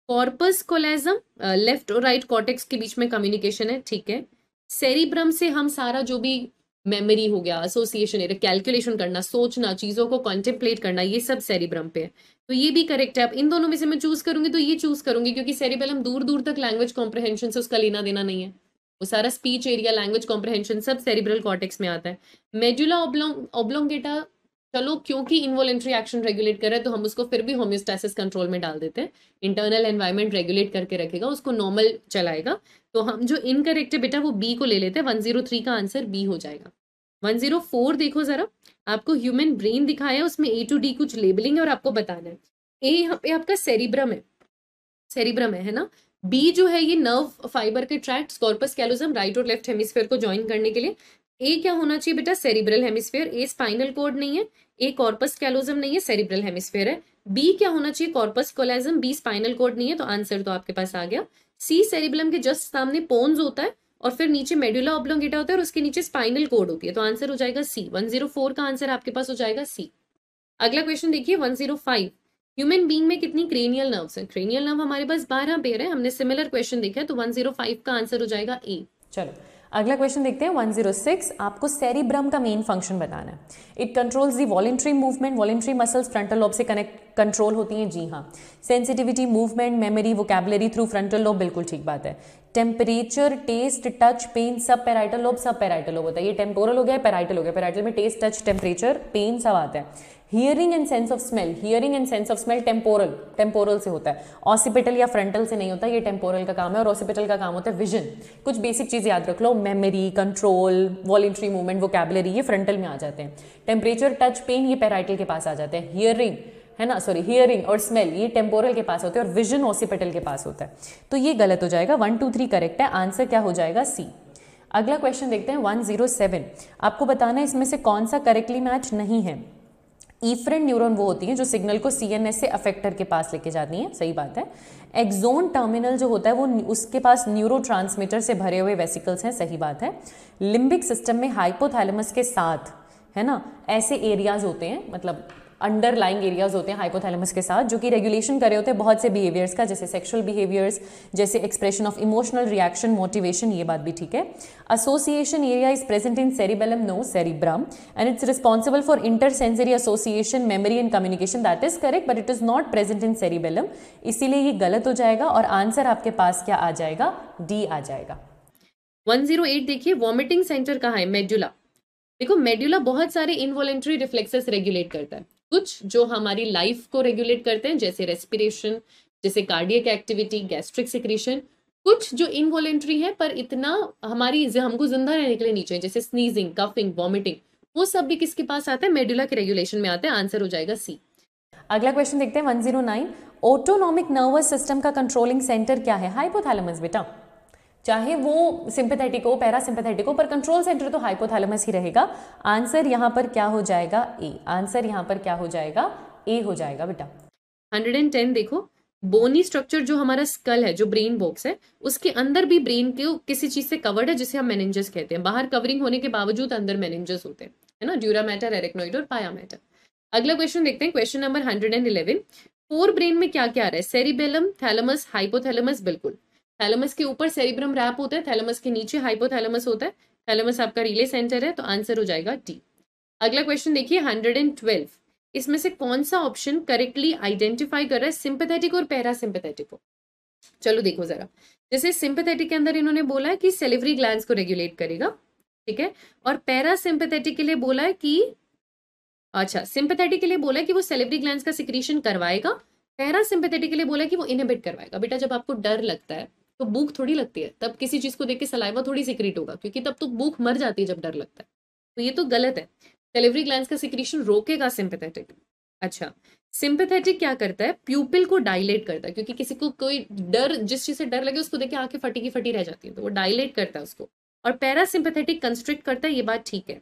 Corpus callosum left और राइट कॉर्टेक्स के बीच में कम्युनिकेशन है, ठीक है। सेरिब्रम से हम सारा जो भी मेमोरी हो गया, एसोसिएशन एरिया, कैलकुलेशन करना, सोचना, चीजों को कॉन्टेम्पलेट करना, ये सब सेरिब्रम पे है, तो ये भी करेक्ट है। अब इन दोनों में से मैं चूज करूंगी तो ये चूज करूंगी, क्योंकि सेरिबेलम दूर दूर तक लैंग्वेज कॉम्प्रिहेंशन से उसका लेना देना नहीं है, वो सारा स्पीच एरिया, लैंग्वेज कॉम्प्रिहेंशन सब सेरिब्रल कॉर्टेक्स में आता है। मेडुला ऑब्लोंगेटा चलो क्योंकि इनवॉलेंट्री एक्शन रेगुलेट कर रहा है तो हम उसको फिर भी होम्योस्टैसिस कंट्रोल में डाल देते हैं, इंटरनल एनवायरनमेंट रेगुलेट करके रखेगा, उसको नॉर्मल चलाएगा। तो हम जो इनकरेक्ट है बेटा वो बी को ले लेते हैं, 103 का आंसर बी हो जाएगा। 104 देखो जरा, आपको ह्यूमन ब्रेन दिखाया है, उसमें A to D कुछ लेबलिंग है और आपको बताना है। ए यहाँ पे आपका सेरिब्रम है, सेरिब्रम है ना। बी जो है ये नर्व फाइबर के ट्रैक्ट, कॉर्पस कैलोजम, राइट और लेफ्ट हेमिस्फीयर को ज्वाइन करने के लिए। ए क्या होना चाहिए बेटा? Cerebral hemisphere. A spinal cord नहीं है, ए कॉर्पस कैलोजम नहीं है, सेरिब्रल हेमिस्फीयर है। बी क्या होना चाहिए? कॉर्पस कोलेजम, बी स्पाइनल कॉर्ड नहीं है, तो आंसर तो आपके पास आ गया। सी सेरिब्रम के जस्ट सामने पोन्स होता है और फिर नीचे मेडुला ऑब्लोंगेटा होता है और उसके नीचे स्पाइनल कॉर्ड होती है, तो आंसर हो जाएगा सी। 104 का आंसर आपके पास हो जाएगा सी। अगला क्वेश्चन देखिए 105। ह्यूमन बीइंग में कितनी क्रेनियल नर्व्स हैं? क्रेनियल नर्व हमारे पास 12 पेयर है, हमने सिमिलर क्वेश्चन देखा है, तो 105 का आंसर हो जाएगा ए। चलो अगला क्वेश्चन देखते हैं 106। आपको सेरिब्रम का मेन फंक्शन बताना है। It controls the voluntary movement, voluntary muscles frontal lobe से कंट्रोल होती हैं, जी हाँ। Sensitivity, movement, memory, vocabulary through frontal lobe, बिल्कुल ठीक बात है। टेम्परेचर, टेस्ट, टच, पेन, सब पैराइटल लोब, सब पैराइटल लोब होता है। ये टेम्पोरल हो गया, पैराइटल हो गया। पैराइटल में टेस्ट, टच, टेम्परेचर, पेन सब आता है। Hearing and sense of smell, hearing and sense of smell temporal से होता है, ऑसिपिटल या फ्रंटल से नहीं होता, ये टेम्पोरल का काम है। और ऑसिपिटल का काम होता है विजन। कुछ बेसिक चीज़ याद रख लो, memory, control, voluntary movement, vocabulary, ये फ्रंटल में आ जाते हैं। टेम्परेचर, टच, पेन ये पैराइटल के पास आ जाते हैं। हियरिंग है ना, सॉरी, हियरिंग और स्मेल ये टेम्पोरल के पास होते हैं और विजन ऑसिपिटल के पास होता है, तो ये गलत हो जाएगा। 1 2 3 करेक्ट है, आंसर क्या हो जाएगा? सी। अगला क्वेश्चन देखते हैं 107। आपको बताना है इसमें से कौन सा करेक्टली मैच नहीं है। इफरेंट न्यूरॉन वो होती है जो सिग्नल को सीएनएस से अफेक्टर के पास लेके जाती हैं, सही बात है। एक्सोन टर्मिनल जो होता है वो उसके पास न्यूरोट्रांसमीटर से भरे हुए वेसिकल्स हैं, सही बात है। लिम्बिक सिस्टम में हाइपोथैलेमस के साथ है ना ऐसे एरियाज होते हैं, मतलब अंडरलाइंग एरियाज होते हैं हाइपोथैलेमस के साथ, जो कि रेगुलेशन करे होते हैं बहुत से बिहेवियर्स का, जैसे सेक्सुअल बिहेवियर्स, जैसे expression of emotional reaction, motivation, ये बात भी ठीक है। Association area is present in cerebellum, no cerebrum, and it's responsible for intersensory association, memory and communication, that is correct, but it is not present in cerebellum, इसीलिए ये गलत हो जाएगा और आंसर आपके पास क्या आ जाएगा? डी आ जाएगा। 108 देखिए, वॉमिटिंग सेंटर कहाँ है? मेडुला। देखो मेडुला बहुत सारे इनवॉलेंट्री रिफ्लेक्सेस रेगुलेट करता है, कुछ जो हमारी लाइफ को रेगुलेट करते हैं जैसे रेस्पिरेशन, जैसे कार्डियक एक्टिविटी, गैस्ट्रिक सिक्रीशन, कुछ जो इनवॉलेंट्री है पर इतना हमको जिंदा रहने के लिए नहीं चाहिए, जैसे स्नीजिंग, कफिंग, वॉमिटिंग, वो सब भी किसके पास आता है? मेडुला के रेगुलेशन में आता है। आंसर हो जाएगा सी। अगला क्वेश्चन देखते हैं 109। ऑटोनॉमिक नर्वस सिस्टम का कंट्रोलिंग सेंटर क्या है? हाइपोथैलेमस बेटा। चाहे वो सिंपैथेटिक हो, पैरासिम्पैथेटिक हो, पर कंट्रोल सेंटर तो हाइपोथैलेमस ही रहेगा। आंसर यहाँ पर क्या हो जाएगा? ए। आंसर यहाँ पर क्या हो जाएगा? ए हो जाएगा बेटा। 110 देखो, बोनी स्ट्रक्चर जो हमारा स्कल है, जो ब्रेन बॉक्स है, उसके अंदर भी ब्रेन के किसी चीज से कवर्ड है, जिसे हम मेनिंजस कहते हैं। बाहर कवरिंग होने के बावजूद अंदर मेनिंजस होते हैं, है ना, ड्यूरा मैटर, एरेक्नोइड और पाया मैटर। अगला क्वेश्चन देखते हैं, क्वेश्चन नंबर 111। फोर ब्रेन में क्या क्या आ रहा है? Cerebellum, thalamus, hypothalamus. बिल्कुल, थैलेमस के ऊपर सेरिब्रम रैप होता है, थैलेमस के नीचे हाइपोथैलेमस होता है। थैलेमस आपका रिले सेंटर है, तो आंसर हो जाएगा डी। अगला क्वेश्चन देखिए 112। इसमें से कौन सा ऑप्शन करेक्टली आइडेंटिफाई कर रहा है सिंपैथेटिक और पैरासिम्पैथेटिक को? चलो देखो जरा, जैसे सिंपैथेटिक के अंदर इन्होंने बोला है कि सेलिवरी ग्लैंड्स को रेगुलेट करेगा, ठीक है, और पैरासिम्पैथेटिक के लिए बोला है कि, अच्छा, सिंपैथेटिक के लिए बोला है कि वो सेलिवरी ग्लैंड्स का सिक्रीशन करवाएगा, पैरासिम्पैथेटिक के लिए बोला है कि वो इनहिबिट करवाएगा। बेटा जब आपको डर लगता है तो भूख थोड़ी लगती है, तब किसी चीज को देख के सलाइवा थोड़ी सिक्रीट होगा, क्योंकि तब तो भूख मर जाती है जब डर लगता है। तो ये तो गलत है, सेलिवरी ग्लैंड्स का सिक्रीशन रोकेगा सिंपैथेटिक। अच्छा, सिंपैथेटिक क्या करता है? प्यूपिल को डायलेट करता है, क्योंकि किसी को कोई डर, जिस चीज से डर लगे उसको देख के आंखें फटी की फटी रह जाती है, तो वो डायलेट करता है उसको। और पैरासिम्पैथेटिक कंस्ट्रिक्ट करता है, ये बात ठीक है।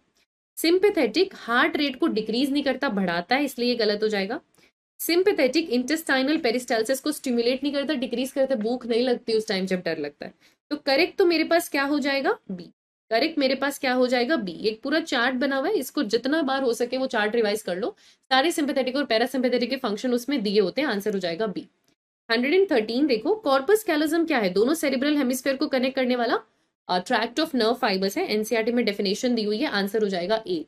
सिंपैथेटिक हार्ट रेट को डिक्रीज नहीं करता, बढ़ाता है, इसलिए ये गलत हो जाएगा। सिंपैथेटिक इंटेस्टाइनल पेरिस्टाल्सिस को स्टिमुलेट नहीं करता, डिक्रीज करता, भूख नहीं लगती उस टाइम जब डर लगता है। तो करेक्ट तो मेरे पास क्या हो जाएगा? बी। करेक्ट मेरे पास क्या हो जाएगा? बी। एक पूरा चार्ट बना हुआ है, इसको जितना बार हो सके वो चार्ट रिवाइज कर लो, सारे सिंपैथेटिक और पैरासिम्पैथेटिक के फंक्शन उसमें दिए होते हैं। आंसर हो जाएगा बी। 113 देखो, कॉर्पस कैलोजम क्या है? दोनों सेरिब्रल हेमिस्फेयर को कनेक्ट करने वाला ट्रैक्ट ऑफ नर्व फाइबर्स है, एनसीईआरटी में डेफिनेशन दी हुई है। आंसर हो जाएगा ए।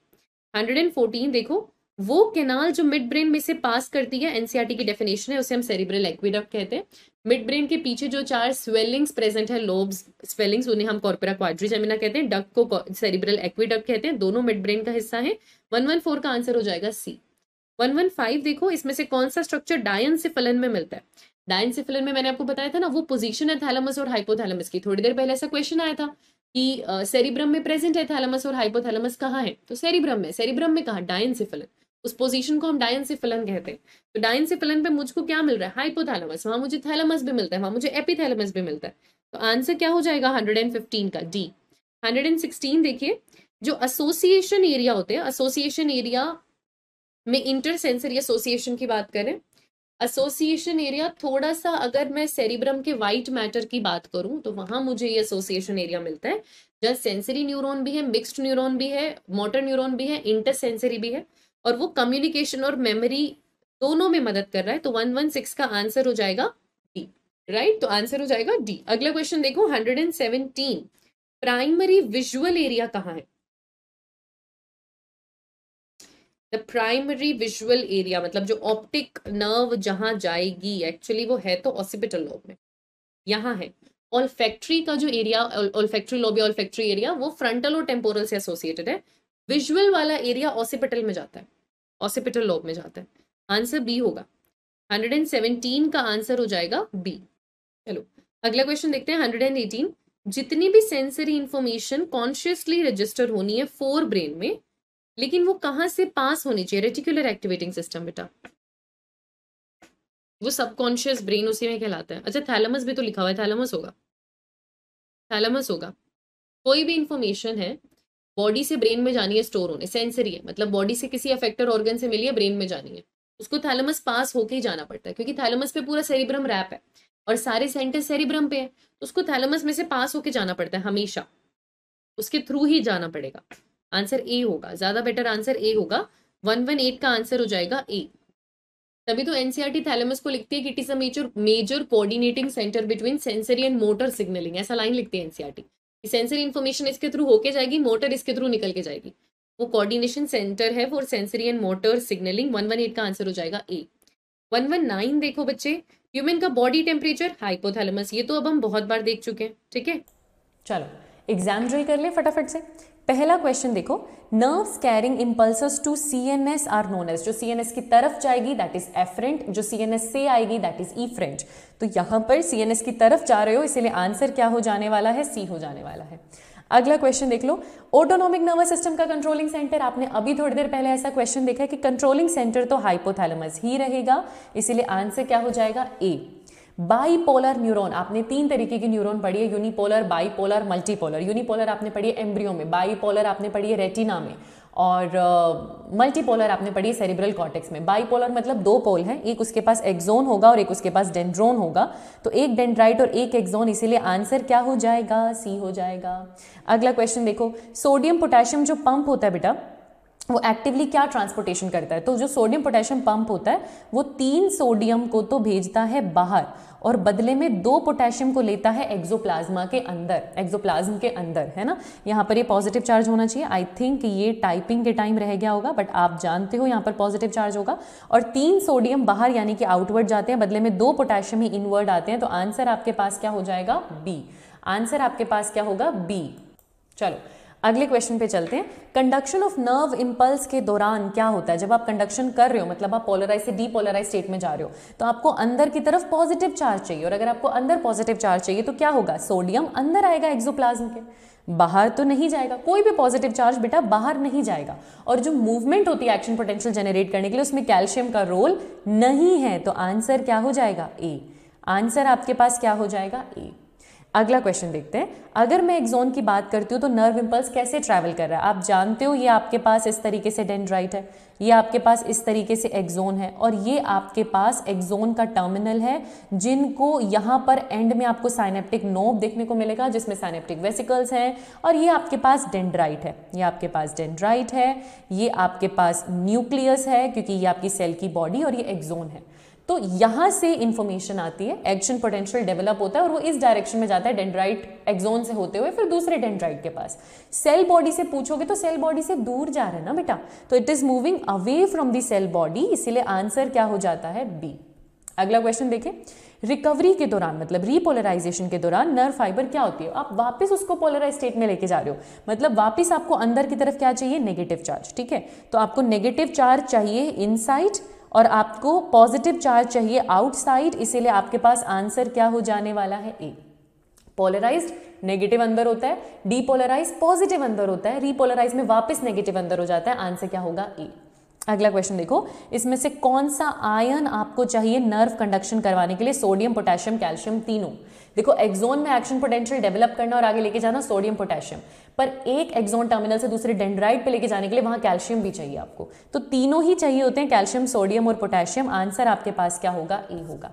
114 देखो, वो केनाल जो मिड ब्रेन में से पास करती है, एनसीईआरटी की डेफिनेशन है, उसे हम सेरिब्रल एक्विडक्ट कहते हैं। मिड ब्रेन के पीछे जो 4 स्वेलिंग्स प्रेजेंट है, लोब्स स्वेलिंग्स, उन्हें हम कॉर्पोरा क्वाड्रिजेमिना कहते हैं, डक्ट को सेरिब्रल एक्विडक्ट कहते हैं, दोनों मिड ब्रेन का हिस्सा है। 114 का आंसर हो जाएगा सी। 115 देखो, इसमें से कौन सा स्ट्रक्चर डायनसिफलन में मिलता है? डायनसिफलन में मैंने आपको बताया था ना, वो पोजीशन है थैलेमस और हाइपोथैलेमस की। थोड़ी देर पहले ऐसा क्वेश्चन आया था कि सेरिब्रम में प्रेजेंट है थैलेमस और हाइपोथैलेमस कहाँ है? तो सेरिब्रम में। सेरिब्रम में कहाँ? डायनसिफलन। उस पोजीशन को हम डायनसिफलन कहते हैं। तो डायनसिफलन पे मुझको क्या मिल रहा है? हाइपोथैलेमस। वहां मुझे थैलेमस भी मिलता है, वहां मुझे एपिथैलेमस भी मिलता है। तो आंसर क्या हो जाएगा 115 का? डी। 116 देखिए, जो एसोसिएशन एरिया होते हैं, एसोसिएशन एरिया में इंटरसेंसरी एसोसिएशन की बात करें, एसोसिएशन एरिया थोड़ा सा, अगर मैं सेरिब्रम के व्हाइट मैटर की बात करूं तो वहां मुझे ये एसोसिएशन एरिया मिलता है, जहां सेंसरी न्यूरॉन भी है, मिक्स्ड न्यूरॉन भी है, मोटर न्यूरॉन भी है, इंटरसेंसरी भी है, और वो कम्युनिकेशन और मेमोरी दोनों में मदद कर रहा है। तो 116 का आंसर हो जाएगा डी। राइट, तो आंसर हो जाएगा डी। अगला क्वेश्चन देखो 117। प्राइमरी विजुअल एरिया कहाँ है? द प्राइमरी विजुअल एरिया मतलब जो ऑप्टिक नर्व जहां जाएगी, एक्चुअली वो है तो ऑसिपिटल लोब में, यहाँ है। ऑल्फैक्ट्री का जो एरिया, ऑल्फैक्ट्री लोब या ऑल्फैक्ट्री एरिया, वो फ्रंटल और टेम्पोरल से एसोसिएटेड है। विजुअल वाला एरिया ऑसिपिटल में जाता है, ऑसिपिटल लोब में जाता है। आंसर बी होगा। 117 का आंसर हो जाएगा बी। चलो अगला क्वेश्चन देखते हैं 118। जितनी भी सेंसरी इंफॉर्मेशन कॉन्शियसली रजिस्टर होनी है फोर ब्रेन में, लेकिन वो कहां से पास होनी चाहिए? रेटिकुलर एक्टिवेटिंग सिस्टम बेटा, वो सबकॉन्शियस ब्रेन उसी में कहलाता है। अच्छा, थैलेमस भी तो लिखा हुआ है, थैलेमस होगा, थैलेमस होगा। कोई भी इंफॉर्मेशन है बॉडी से ब्रेन में जानी है, स्टोर होने, सेंसरी है, मतलब बॉडी से किसी अफेक्टेड ऑर्गन से मिली है, ब्रेन में जानी है, उसको थैलेमस पास होके ही जाना पड़ता है, क्योंकि थैलेमस पे पूरा सेरिब्रम रैप है और सारे सेंटर सेरिब्रम पे है, तो उसको थैलेमस में से पास होके जाना पड़ता है, हमेशा उसके थ्रू ही जाना पड़ेगा। आंसर ए होगा, ज्यादा बेटर आंसर ए होगा। 118 का आंसर हो जाएगा ए। तभी तो एनसीईआरटी थैलेमस को लिखती है कि it is a major coordinating centre between sensory and motor signalling, ऐसा लाइन लिखती है एनसीईआरटी। सेंसरी इन्फॉर्मेशन इसके थ्रू होके जाएगी, मोटर इसके थ्रू निकल के जाएगी, वो कोऑर्डिनेशन सेंटर है for sensory and motor signalling. 118 का आंसर हो जाएगा ए। 119 देखो बच्चे, ह्यूमन का बॉडी टेम्परेचर हाइपोथैलेमस, ये तो अब हम बहुत बार देख चुके हैं, ठीक है। चलो एग्जाम ड्रिल कर ले फटाफट से। पहला क्वेश्चन देखो, nerves carrying impulses to CNS are known as, जो सीएनएस की तरफ जाएगी दैट इज एफरेंट, जो सीएनएस से आएगी दैट इज इफरेंट। तो यहां पर सीएनएस की तरफ जा रहे हो, इसीलिए आंसर क्या हो जाने वाला है, सी हो जाने वाला है। अगला क्वेश्चन देख लो, ऑटोनॉमिक नर्वस सिस्टम का कंट्रोलिंग सेंटर, आपने अभी थोड़ी देर पहले ऐसा क्वेश्चन देखा है कि कंट्रोलिंग सेंटर तो हाइपोथैलेमस ही रहेगा, इसीलिए आंसर क्या हो जाएगा, ए। बाईपोलर न्यूरॉन, आपने 3 तरीके की न्यूरॉन पढ़ी है, यूनिपोलर, बाईपोलर, मल्टीपोलर। यूनिपोलर आपने पढ़ी है एम्ब्रियो में, बाईपोलर आपने पढ़ी है रेटिना में, और मल्टीपोलर आपने पढ़ी है सेरिब्रल कॉर्टेक्स में। बाईपोलर मतलब 2 पोल हैं, एक उसके पास एक्सोन होगा और एक उसके पास डेंड्रोन होगा, तो एक डेंड्राइट और एक एक्सोन, इसीलिए आंसर क्या हो जाएगा, सी हो जाएगा। अगला क्वेश्चन देखो, सोडियम पोटेशियम जो पंप होता है बेटा, वो एक्टिवली क्या ट्रांसपोर्टेशन करता है, तो जो सोडियम पोटेशियम पंप होता है वो 3 सोडियम को तो भेजता है बाहर और बदले में 2 पोटेशियम को लेता है एक्सोप्लाज्मा के अंदर, एक्सोप्लाज्म के अंदर, है ना। यहाँ पर ये पॉजिटिव चार्ज होना चाहिए, आई थिंक ये टाइपिंग के टाइम रह गया होगा, बट आप जानते हो यहाँ पर पॉजिटिव चार्ज होगा, और 3 सोडियम बाहर यानी कि आउटवर्ड जाते हैं, बदले में 2 पोटेशियम ही इनवर्ड आते हैं, तो आंसर आपके पास क्या हो जाएगा, बी। आंसर आपके पास क्या होगा, बी। चलो अगले क्वेश्चन पे चलते हैं। कंडक्शन ऑफ नर्व इंपल्स के दौरान क्या होता है, जब आप कंडक्शन कर रहे हो, मतलब आप पोलराइज से डीपोलराइज स्टेट में जा रहे हो, तो आपको अंदर की तरफ पॉजिटिव चार्ज चाहिए, और अगर आपको अंदर पॉजिटिव चार्ज चाहिए तो क्या होगा, सोडियम अंदर आएगा एक्सोप्लाज्म के, बाहर तो नहीं जाएगा, कोई भी पॉजिटिव चार्ज बेटा बाहर नहीं जाएगा। और जो मूवमेंट होती है एक्शन पोटेंशियल जनरेट करने के लिए, उसमें कैल्शियम का रोल नहीं है, तो आंसर क्या हो जाएगा, ए। आंसर आपके पास क्या हो जाएगा, ए। अगला क्वेश्चन देखते हैं, अगर मैं एक्सोन की बात करती हूँ तो नर्व इंपल्स कैसे ट्रैवल कर रहा है, आप जानते हो ये आपके पास इस तरीके से डेंड्राइट है, ये आपके पास इस तरीके से एक्सोन है, और ये आपके पास एक्सोन का टर्मिनल है, जिनको यहाँ पर एंड में आपको साइनेप्टिक नोब देखने को मिलेगा जिसमें साइनेप्टिक वेसिकल्स हैं, और ये आपके पास डेंड्राइट है, ये आपके पास डेंड्राइट है, ये आपके पास न्यूक्लियस है क्योंकि ये आपकी सेल की बॉडी, और ये एक्सोन है। तो यहां से इंफॉर्मेशन आती है, एक्शन पोटेंशियल डेवलप होता है और वो इस डायरेक्शन में जाता है डेंड्राइट एक्सोन से होते हुए फिर दूसरे डेंड्राइट के पास। सेल बॉडी से पूछोगे तो सेल बॉडी से दूर जा रहा है ना बेटा, तो it is moving away from the cell body, इसीलिए आंसर क्या हो जाता है, बी। अगला क्वेश्चन देखें, रिकवरी के दौरान मतलब रीपोलराइजेशन के दौरान नर्व फाइबर क्या होती है, आप वापस उसको पोलराइज स्टेट में लेके जा रहे हो, मतलब वापस आपको अंदर की तरफ क्या चाहिए, नेगेटिव चार्ज, ठीक है। तो आपको नेगेटिव चार्ज चाहिए इनसाइड और आपको पॉजिटिव चार्ज चाहिए आउटसाइड, इसीलिए आपके पास आंसर क्या हो जाने वाला है, ए। पोलराइज्ड नेगेटिव अंदर होता है, डीपोलराइज पॉजिटिव अंदर होता है, रीपोलराइज में वापस नेगेटिव अंदर हो जाता है, आंसर क्या होगा, ए। अगला क्वेश्चन देखो, इसमें से कौन सा आयन आपको चाहिए नर्व कंडक्शन करवाने के लिए, सोडियम पोटेशियम कैल्शियम तीनों। देखो एक्सोन में एक्शन पोटेंशियल डेवलप करना और आगे लेके जाना सोडियम पोटेशियम, पर एक एक्सोन टर्मिनल से दूसरे डेंड्राइट पे लेके जाने के लिए वहां कैल्शियम भी चाहिए आपको, तो तीनों ही चाहिए होते हैं, कैल्शियम सोडियम और पोटेशियम। आंसर आपके पास क्या होगा, ए होगा।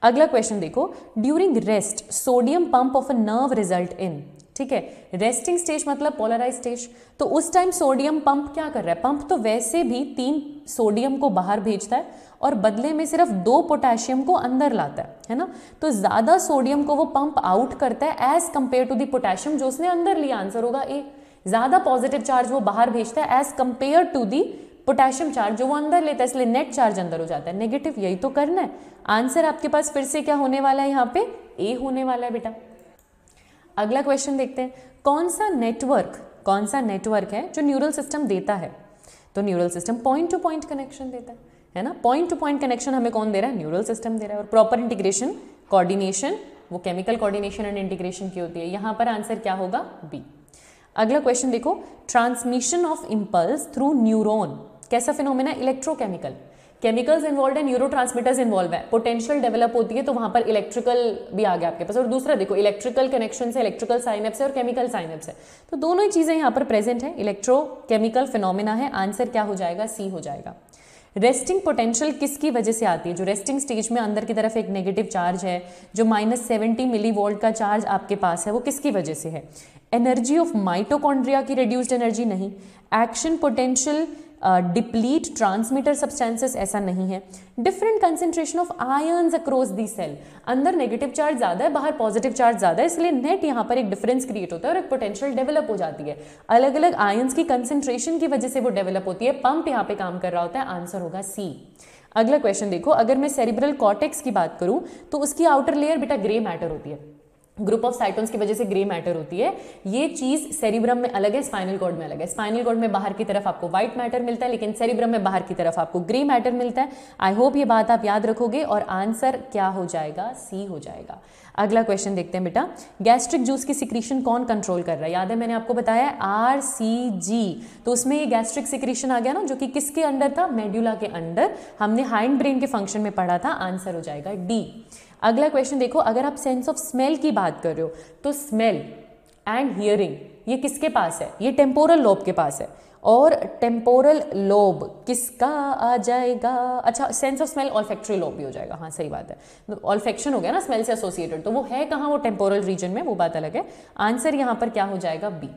अगला क्वेश्चन देखो, during rest sodium pump of a nerve result in, ठीक है, रेस्टिंग स्टेज मतलब पोलराइज स्टेज, तो उस टाइम सोडियम पंप क्या कर रहा है, पंप तो वैसे भी 3 सोडियम को बाहर भेजता है और बदले में सिर्फ 2 पोटेशियम को अंदर लाता है ना, तो ज्यादा सोडियम को वो पंप आउट करता है as compare to the potassium जो उसने अंदर लिया, आंसर होगा ए। ज्यादा पॉजिटिव चार्ज वो बाहर भेजता है as compare to the potassium charge जो वो अंदर लेता है, इसलिए नेट चार्ज अंदर हो जाता है नेगेटिव, यही तो करना है। आंसर आपके पास फिर से क्या होने वाला है, यहाँ पे ए होने वाला है बेटा। अगला क्वेश्चन देखते हैं, कौन सा नेटवर्क है जो न्यूरल सिस्टम देता है, तो neural system point to point connection देता है ना, पॉइंट टू पॉइंट कनेक्शन हमें कौन दे रहा है, न्यूरल सिस्टम दे रहा है, और प्रॉपर इंटीग्रेशन कोऑर्डिनेशन वो केमिकल कोऑर्डिनेशन एंड इंटीग्रेशन की होती है, यहां पर आंसर क्या होगा, बी। अगला क्वेश्चन देखो, transmission of impulse through neuron कैसा फिनोमेना, इलेक्ट्रोकेमिकल, केमिकल्स इन्वॉल्व है, न्यूरोट्रांसमीटर्स इन्वॉल्व है, पोटेंशियल डेवलप होती है तो वहां पर इलेक्ट्रिकल भी आ गया आपके पास, और दूसरा देखो इलेक्ट्रिकल कनेक्शन से इलेक्ट्रिकल साइनेप्स है और केमिकल साइनेप्स है, तो दोनों ही चीजें यहाँ पर प्रेजेंट है, इलेक्ट्रोकेमिकल फिनोमेना है, आंसर क्या हो जाएगा, सी हो जाएगा। रेस्टिंग पोटेंशियल किसकी वजह से आती है, जो रेस्टिंग स्टेज में अंदर की तरफ एक नेगेटिव चार्ज है, जो -70 मिलीवोल्ट का चार्ज आपके पास है, वो किसकी वजह से है, एनर्जी ऑफ माइटोकॉन्ड्रिया की रिड्यूस्ड एनर्जी नहीं, action potential deplete transmitter substances ऐसा नहीं है, different concentration of ions across the cell, अंदर नेगेटिव चार्ज ज्यादा है बाहर पॉजिटिव चार्ज ज्यादा है, इसलिए नेट यहाँ पर एक डिफरेंस क्रिएट होता है और एक पोटेंशियल डेवलप हो जाती है, अलग अलग आयन्स की कंसेंट्रेशन की वजह से वो डेवलप होती है, पंप यहाँ पे काम कर रहा होता है, आंसर होगा सी। अगला क्वेश्चन देखो, अगर मैं सेरिब्रल कॉर्टेक्स की बात करूं तो उसकी आउटर लेयर बेटा ग्रे मैटर होती है, ग्रुप ऑफ साइटोन्स की वजह से ग्रे मैटर होती है। ये चीज सेरिब्रम में अलग है, स्पाइनल कॉर्ड में अलग है। स्पाइनल कॉर्ड में बाहर की तरफ आपको व्हाइट मैटर मिलता है, लेकिन सेरिब्रम में बाहर की तरफ आपको ग्रे मैटर मिलता है। आई होप ये बात आप याद रखोगे और आंसर क्या हो जाएगा, सी हो जाएगा। अगला क्वेश्चन देखते हैं बेटा, गैस्ट्रिक जूस की सिक्रीशन कौन कंट्रोल कर रहा है? याद है मैंने आपको बताया RCG, तो उसमें ये गैस्ट्रिक सिक्रीशन आ गया ना, जो कि किसके अंडर था, मेड्यूला के अंडर। हमने हाइंड ब्रेन के फंक्शन में पढ़ा था, आंसर हो जाएगा डी। अगला क्वेश्चन देखो, अगर आप सेंस ऑफ स्मेल की बात कर रहे हो तो स्मेल एंड हियरिंग ये किसके पास है, ये टेम्पोरल लोब के पास है। और टेम्पोरल लोब किसका आ जाएगा, अच्छा sense of smell olfactory lobe भी हो जाएगा, हाँ सही बात है, ऑल्फेक्शन हो गया ना स्मेल से एसोसिएटेड, तो वो है कहाँ, वो टेम्पोरल रीजन में, वो बात अलग है। आंसर यहाँ पर क्या हो जाएगा, बी।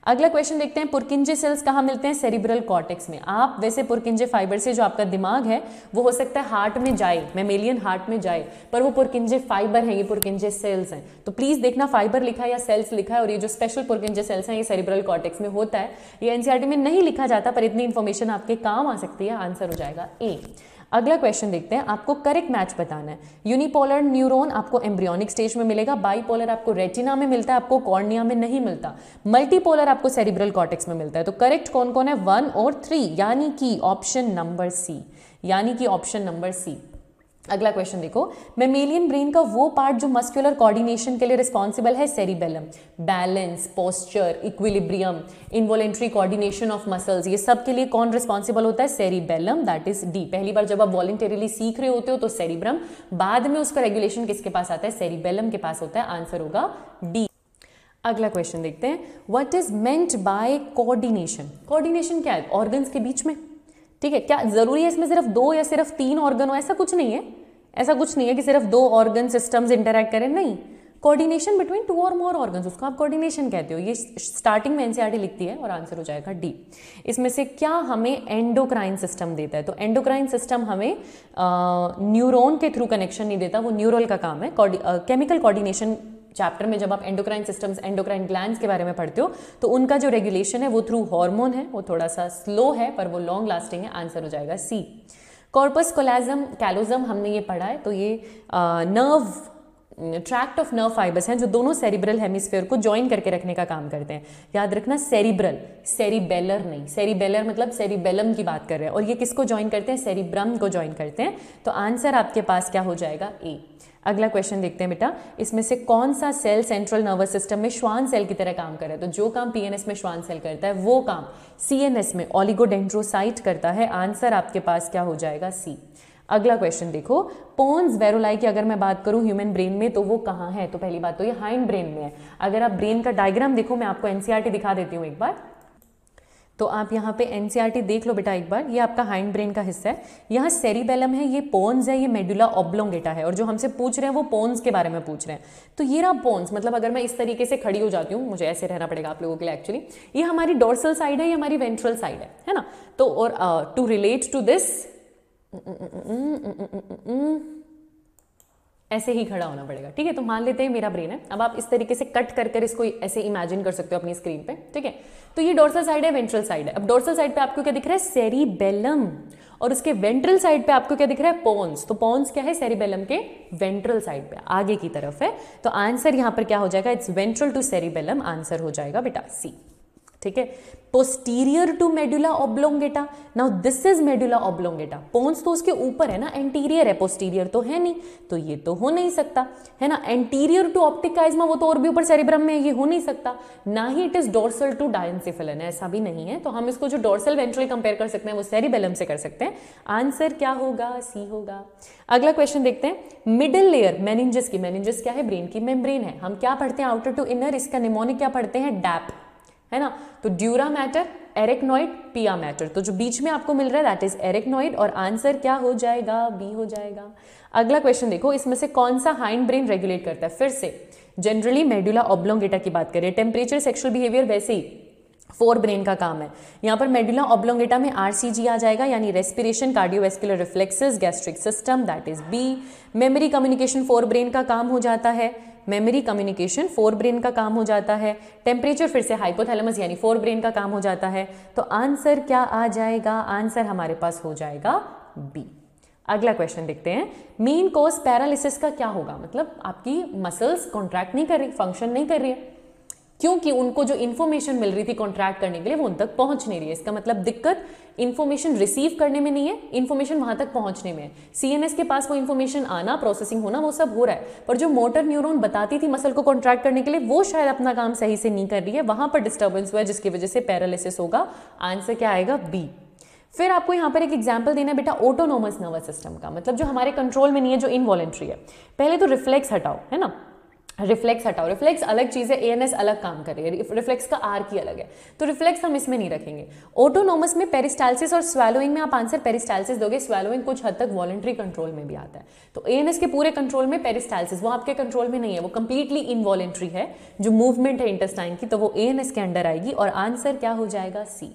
अगला क्वेश्चन देखते हैं, पुरकिंजे सेल्स कहाँ मिलते हैं, सेरिब्रल कॉर्टेक्स में। आप वैसे पुरकिंजे फाइबर से जो आपका दिमाग है वो हो सकता है हार्ट में जाए, मेमेलियन हार्ट में जाए, पर वो पुरकिंजे फाइबर हैं, ये पुरकिंजे सेल्स हैं। तो प्लीज देखना फाइबर लिखा है या सेल्स लिखा है, और ये जो स्पेशल पुरकिंजे सेल्स हैं ये सेरिब्रल कॉर्टेक्स में होता है। ये एनसीईआरटी में नहीं लिखा जाता, पर इतनी इंफॉर्मेशन आपके काम आ सकती है। आंसर हो जाएगा ए। अगला क्वेश्चन देखते हैं, आपको करेक्ट मैच बताना है। यूनिपोलर न्यूरॉन आपको एम्ब्रियोनिक स्टेज में मिलेगा, बाईपोलर आपको रेटिना में मिलता है, आपको कॉर्निया में नहीं मिलता, मल्टीपोलर आपको सेरिब्रल कॉर्टेक्स में मिलता है। तो करेक्ट कौन कौन है, 1 और 3, यानी कि ऑप्शन नंबर सी, यानी कि ऑप्शन नंबर सी। अगला क्वेश्चन देखो, मेमेलियन ब्रेन का वो पार्ट जो मस्कुलर कोऑर्डिनेशन के लिए रिस्पॉन्सिबल है, cerebellum. Balance, posture, equilibrium, involuntary coordination of muscles, ये सब के लिए कौन रिस्पॉन्सिबल होता है, सेरिबेलम, दैट इज डी। पहली बार जब आप वॉलंटरीली सीख रहे होते हो तो सेरिब्रम, बाद में उसका रेगुलेशन किसके पास आता है, सेरिबेलम के पास होता है। आंसर होगा डी। अगला क्वेश्चन देखते हैं, what is meant by coordination. Coordination क्या है, ऑर्गन्स के बीच में, ठीक है। क्या जरूरी है इसमें सिर्फ 2 या सिर्फ 3 ऑर्गन हो, ऐसा कुछ नहीं है, ऐसा कुछ नहीं है कि सिर्फ 2 ऑर्गन सिस्टम्स इंटरैक्ट करें, नहीं। कोऑर्डिनेशन बिटवीन 2 और मोर ऑर्गन्स, उसको आप कोऑर्डिनेशन कहते हो। ये स्टार्टिंग में एनसीईआरटी लिखती है और आंसर हो जाएगा डी। इसमें से क्या हमें एंडोक्राइन सिस्टम देता है, तो एंडोक्राइन सिस्टम हमें न्यूरॉन के थ्रू कनेक्शन नहीं देता, वो न्यूरल का काम है। केमिकल कोऑर्डिनेशन चैप्टर में जब आप एंडोक्राइन सिस्टम्स, एंडोक्राइन ग्लैंड्स के बारे में पढ़ते हो तो उनका जो रेगुलेशन है वो थ्रू हार्मोन है, वो थोड़ा सा स्लो है पर वो लॉन्ग लास्टिंग है। आंसर हो जाएगा सी। कॉर्पस कैलोजम हमने ये पढ़ा है, तो ये nerve tract of nerve fibres हैं जो दोनों सेरिब्रल हेमिस्फीयर को ज्वाइन करके रखने का काम करते हैं। याद रखना सेरिब्रल, सेरिबेलर नहीं, सेरिबेलर मतलब सेरिबेलम की बात कर रहे हैं, और ये किसको ज्वाइन करते हैं, सेरिब्रम को ज्वाइन करते हैं। तो आंसर आपके पास क्या हो जाएगा, ए। अगला क्वेश्चन देखते हैं बेटा, इसमें से कौन सा सेल सेंट्रल नर्वस सिस्टम में श्वान सेल की तरह काम कर रहा है, तो जो काम पीएनएस में श्वान सेल करता है वो काम सीएनएस में ओलिगोडेंड्रोसाइट करता है। आंसर आपके पास क्या हो जाएगा, सी। अगला क्वेश्चन देखो, पोन्स वेरोलाई की अगर मैं बात करूं ह्यूमन ब्रेन में तो वो कहाँ है, तो पहली बात तो ये हाइंड ब्रेन में है। अगर आप ब्रेन का डायग्राम देखो, मैं आपको एनसीईआरटी दिखा देती हूँ एक बार, तो आप यहाँ पे एनसीईआरटी देख लो बेटा एक बार। ये आपका हाइंड ब्रेन का हिस्सा है, यहाँ सेरिबेलम है, ये पोन्स है, ये मेडुला ऑब्लोंगेटा है, और जो हमसे पूछ रहे हैं वो पोन्स के बारे में पूछ रहे हैं। तो ये रहा पोन्स, मतलब अगर मैं इस तरीके से खड़ी हो जाती हूँ, मुझे ऐसे रहना पड़ेगा आप लोगों के लिए एक्चुअली, ये हमारी डोर्सल साइड है, ये हमारी वेंट्रल साइड है ना। तो और टू रिलेट टू दिस ऐसे ही खड़ा होना पड़ेगा, ठीक है। तो मान लेते हैं मेरा ब्रेन है, अब आप इस तरीके से कट कर कर इसको ऐसे इमेजिन कर सकते हो अपनी स्क्रीन पे, ठीक है। तो ये डोर्सल साइड है, वेंट्रल साइड है। अब डोर्सल साइड पे आपको क्या दिख रहा है, सेरिबेलम, और उसके वेंट्रल साइड पे आपको क्या दिख रहा है, पोन्स। तो पोन्स क्या है, सेरिबेलम के वेंट्रल साइड पे आगे की तरफ है। तो आंसर यहाँ पर क्या हो जाएगा, it's ventral to cerebellum, answer हो जाएगा बेटा सी, ठीक है। Posterior to medulla oblongata, now this is medulla oblongata. Pons तो उसके ऊपर है ना, एंटीरियर है, पोस्टीरियर तो है नहीं, तो ये तो हो नहीं सकता है ना। एंटीरियर टू ऑप्टिक काइज्मा, वो तो और भी ऊपर सेरिब्रम में, ये हो नहीं सकता। ना ही इट इज डोर्सल टू डायंसिफिलन, ऐसा भी नहीं है। तो हम इसको जो डोर्सल वेंट्रल कंपेयर कर सकते हैं वो सेरिबेलम से कर सकते हैं। आंसर क्या होगा, सी होगा। अगला क्वेश्चन देखते हैं, मिडिल लेयर मेनिंजस की, मेनिंजस क्या है, ब्रेन की मेम्ब्रेन है। हम क्या पढ़ते हैं, आउटर टू इनर, इसका निमोनिक क्या पढ़ते हैं, डैप, है ना। तो ड्यूरा मैटर, एरेक्नॉइड, पिया मैटर, तो जो बीच में आपको मिल रहा है दैट इज एरेक्नॉइड, और आंसर क्या हो जाएगा, बी हो जाएगा। अगला क्वेश्चन देखो, इसमें से कौन सा हाइंड ब्रेन रेगुलेट करता है, फिर से जनरली मेडुला ऑब्लोंगेटा की बात करें, टेम्परेचर, सेक्सुअल बिहेवियर, वैसे ही 4 ब्रेन का काम है। यहाँ पर मेडुला ऑब्लोंगेटा में आरसीजी आ जाएगा, यानी respiration, cardiovascular reflexes, gastric system, that is B. Memory communication 4 brain का काम हो जाता है, मेमोरी कम्युनिकेशन 4 ब्रेन का काम हो जाता है। टेम्परेचर फिर से हाइपोथैलेमस यानी 4 ब्रेन का काम हो जाता है। तो आंसर क्या आ जाएगा, आंसर हमारे पास हो जाएगा बी। अगला क्वेश्चन देखते हैं, मेन कॉज पैरालिसिस का क्या होगा? मतलब आपकी मसल्स कॉन्ट्रैक्ट नहीं कर रही, फंक्शन नहीं कर रही है, क्योंकि उनको जो इन्फॉर्मेशन मिल रही थी कॉन्ट्रैक्ट करने के लिए वो उन तक पहुंच नहीं रही है। इसका मतलब दिक्कत इन्फॉर्मेशन रिसीव करने में नहीं है, इन्फॉर्मेशन वहां तक पहुंचने में है। सीएनएस के पास वो इन्फॉर्मेशन आना, प्रोसेसिंग होना, वो सब हो रहा है, पर जो मोटर न्यूरॉन बताती थी मसल को कॉन्ट्रैक्ट करने के लिए वो शायद अपना काम सही से नहीं कर रही है, वहां पर डिस्टर्बेंस हुआ है जिसकी वजह से पैरालिसिस होगा। आंसर क्या आएगा? बी। फिर आपको यहाँ पर एक एग्जाम्पल देना है बेटा ऑटोनोमस नर्वस सिस्टम का, मतलब जो हमारे कंट्रोल में नहीं है, जो इनवॉलेंट्री है। पहले तो रिफ्लेक्स हटाओ, है ना, रिफ्लेक्स हटाओ। रिफ्लेक्स अलग चीज है, एएनएस अलग काम कर रही है, रिफ्लेक्स का आर की अलग है, तो रिफ्लेक्स हम इसमें नहीं रखेंगे। ऑटोनोमस में पेरिस्टाल्सिस और स्वेलोइंग में आप आंसर पेरिस्टाल्सिस दोगे, स्वेलोइंग कुछ हद तक वॉलंटरी कंट्रोल में भी आता है। तो एएनएस के पूरे कंट्रोल में पेरिस्टाल्सिस, वो आपके कंट्रोल में नहीं है, वो कंप्लीटली इनवॉलंटरी है, जो मूवमेंट है इंटेस्टाइन की, तो वो एएनएस के अंडर आएगी और आंसर क्या हो जाएगा? सी।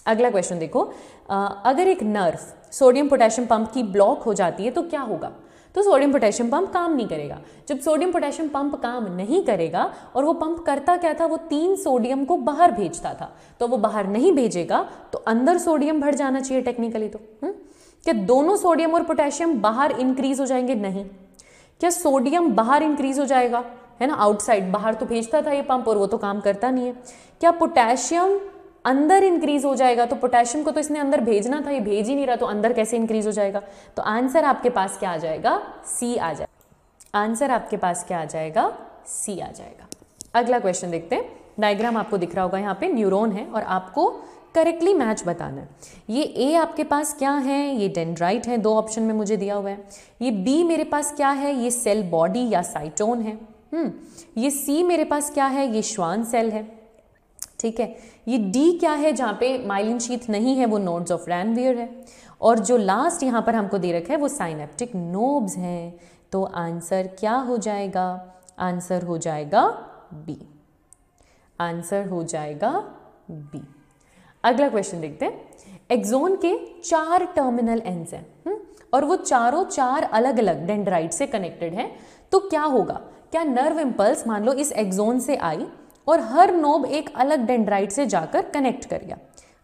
अगला क्वेश्चन देखो, अगर एक नर्व सोडियम पोटेशियम पंप की ब्लॉक हो जाती है तो क्या होगा? तो सोडियम पोटेशियम पंप काम नहीं करेगा। जब सोडियम पोटेशियम पंप काम नहीं करेगा, और वो पंप करता क्या था, वो 3 सोडियम को बाहर भेजता था, तो वो बाहर नहीं भेजेगा तो अंदर सोडियम भर जाना चाहिए टेक्निकली। तो क्या दोनों सोडियम और पोटेशियम बाहर इंक्रीज हो जाएंगे? नहीं। क्या सोडियम बाहर इंक्रीज हो जाएगा, है ना, आउटसाइड, बाहर तो भेजता था ये पंप और वो तो काम करता नहीं है। क्या पोटेशियम अंदर इंक्रीज हो जाएगा? तो पोटेशियम को तो इसने अंदर भेजना था, ये भेज ही नहीं रहा, तो अंदर कैसे इंक्रीज हो जाएगा? तो आंसर आपके पास क्या आ जाएगा? सी आ जाएगा। आंसर आपके पास क्या आ जाएगा? सी आ जाएगा। अगला क्वेश्चन देखते हैं। डायग्राम आपको दिख रहा होगा, यहाँ पे न्यूरॉन है और आपको करेक्टली मैच बताना है। ये ए आपके पास क्या है? ये डेंड्राइट है, 2 ऑप्शन में मुझे दिया हुआ है। ये बी मेरे पास क्या है? ये सेल बॉडी या साइटोन है। ये सी मेरे पास क्या है? ये श्वान सेल है, ठीक है। ये डी क्या है? जहाँ पे माइलिन शीथ नहीं है वो नोड्स ऑफ रैनवियर है, और जो लास्ट यहाँ पर हमको दे रखा है वो साइनेप्टिक नोब्स हैं। तो आंसर क्या हो जाएगा? आंसर हो जाएगा बी। आंसर हो जाएगा बी। अगला क्वेश्चन देखते हैं। एक्सोन के 4 टर्मिनल एंड्स हैं और वो चारों 4 अलग अलग डेंड्राइट से कनेक्टेड हैं, तो क्या होगा? क्या नर्व इंपल्स मान लो इस एक्सोन से आई और हर नोब एक अलग डेंड्राइट से जाकर कनेक्ट कर गया,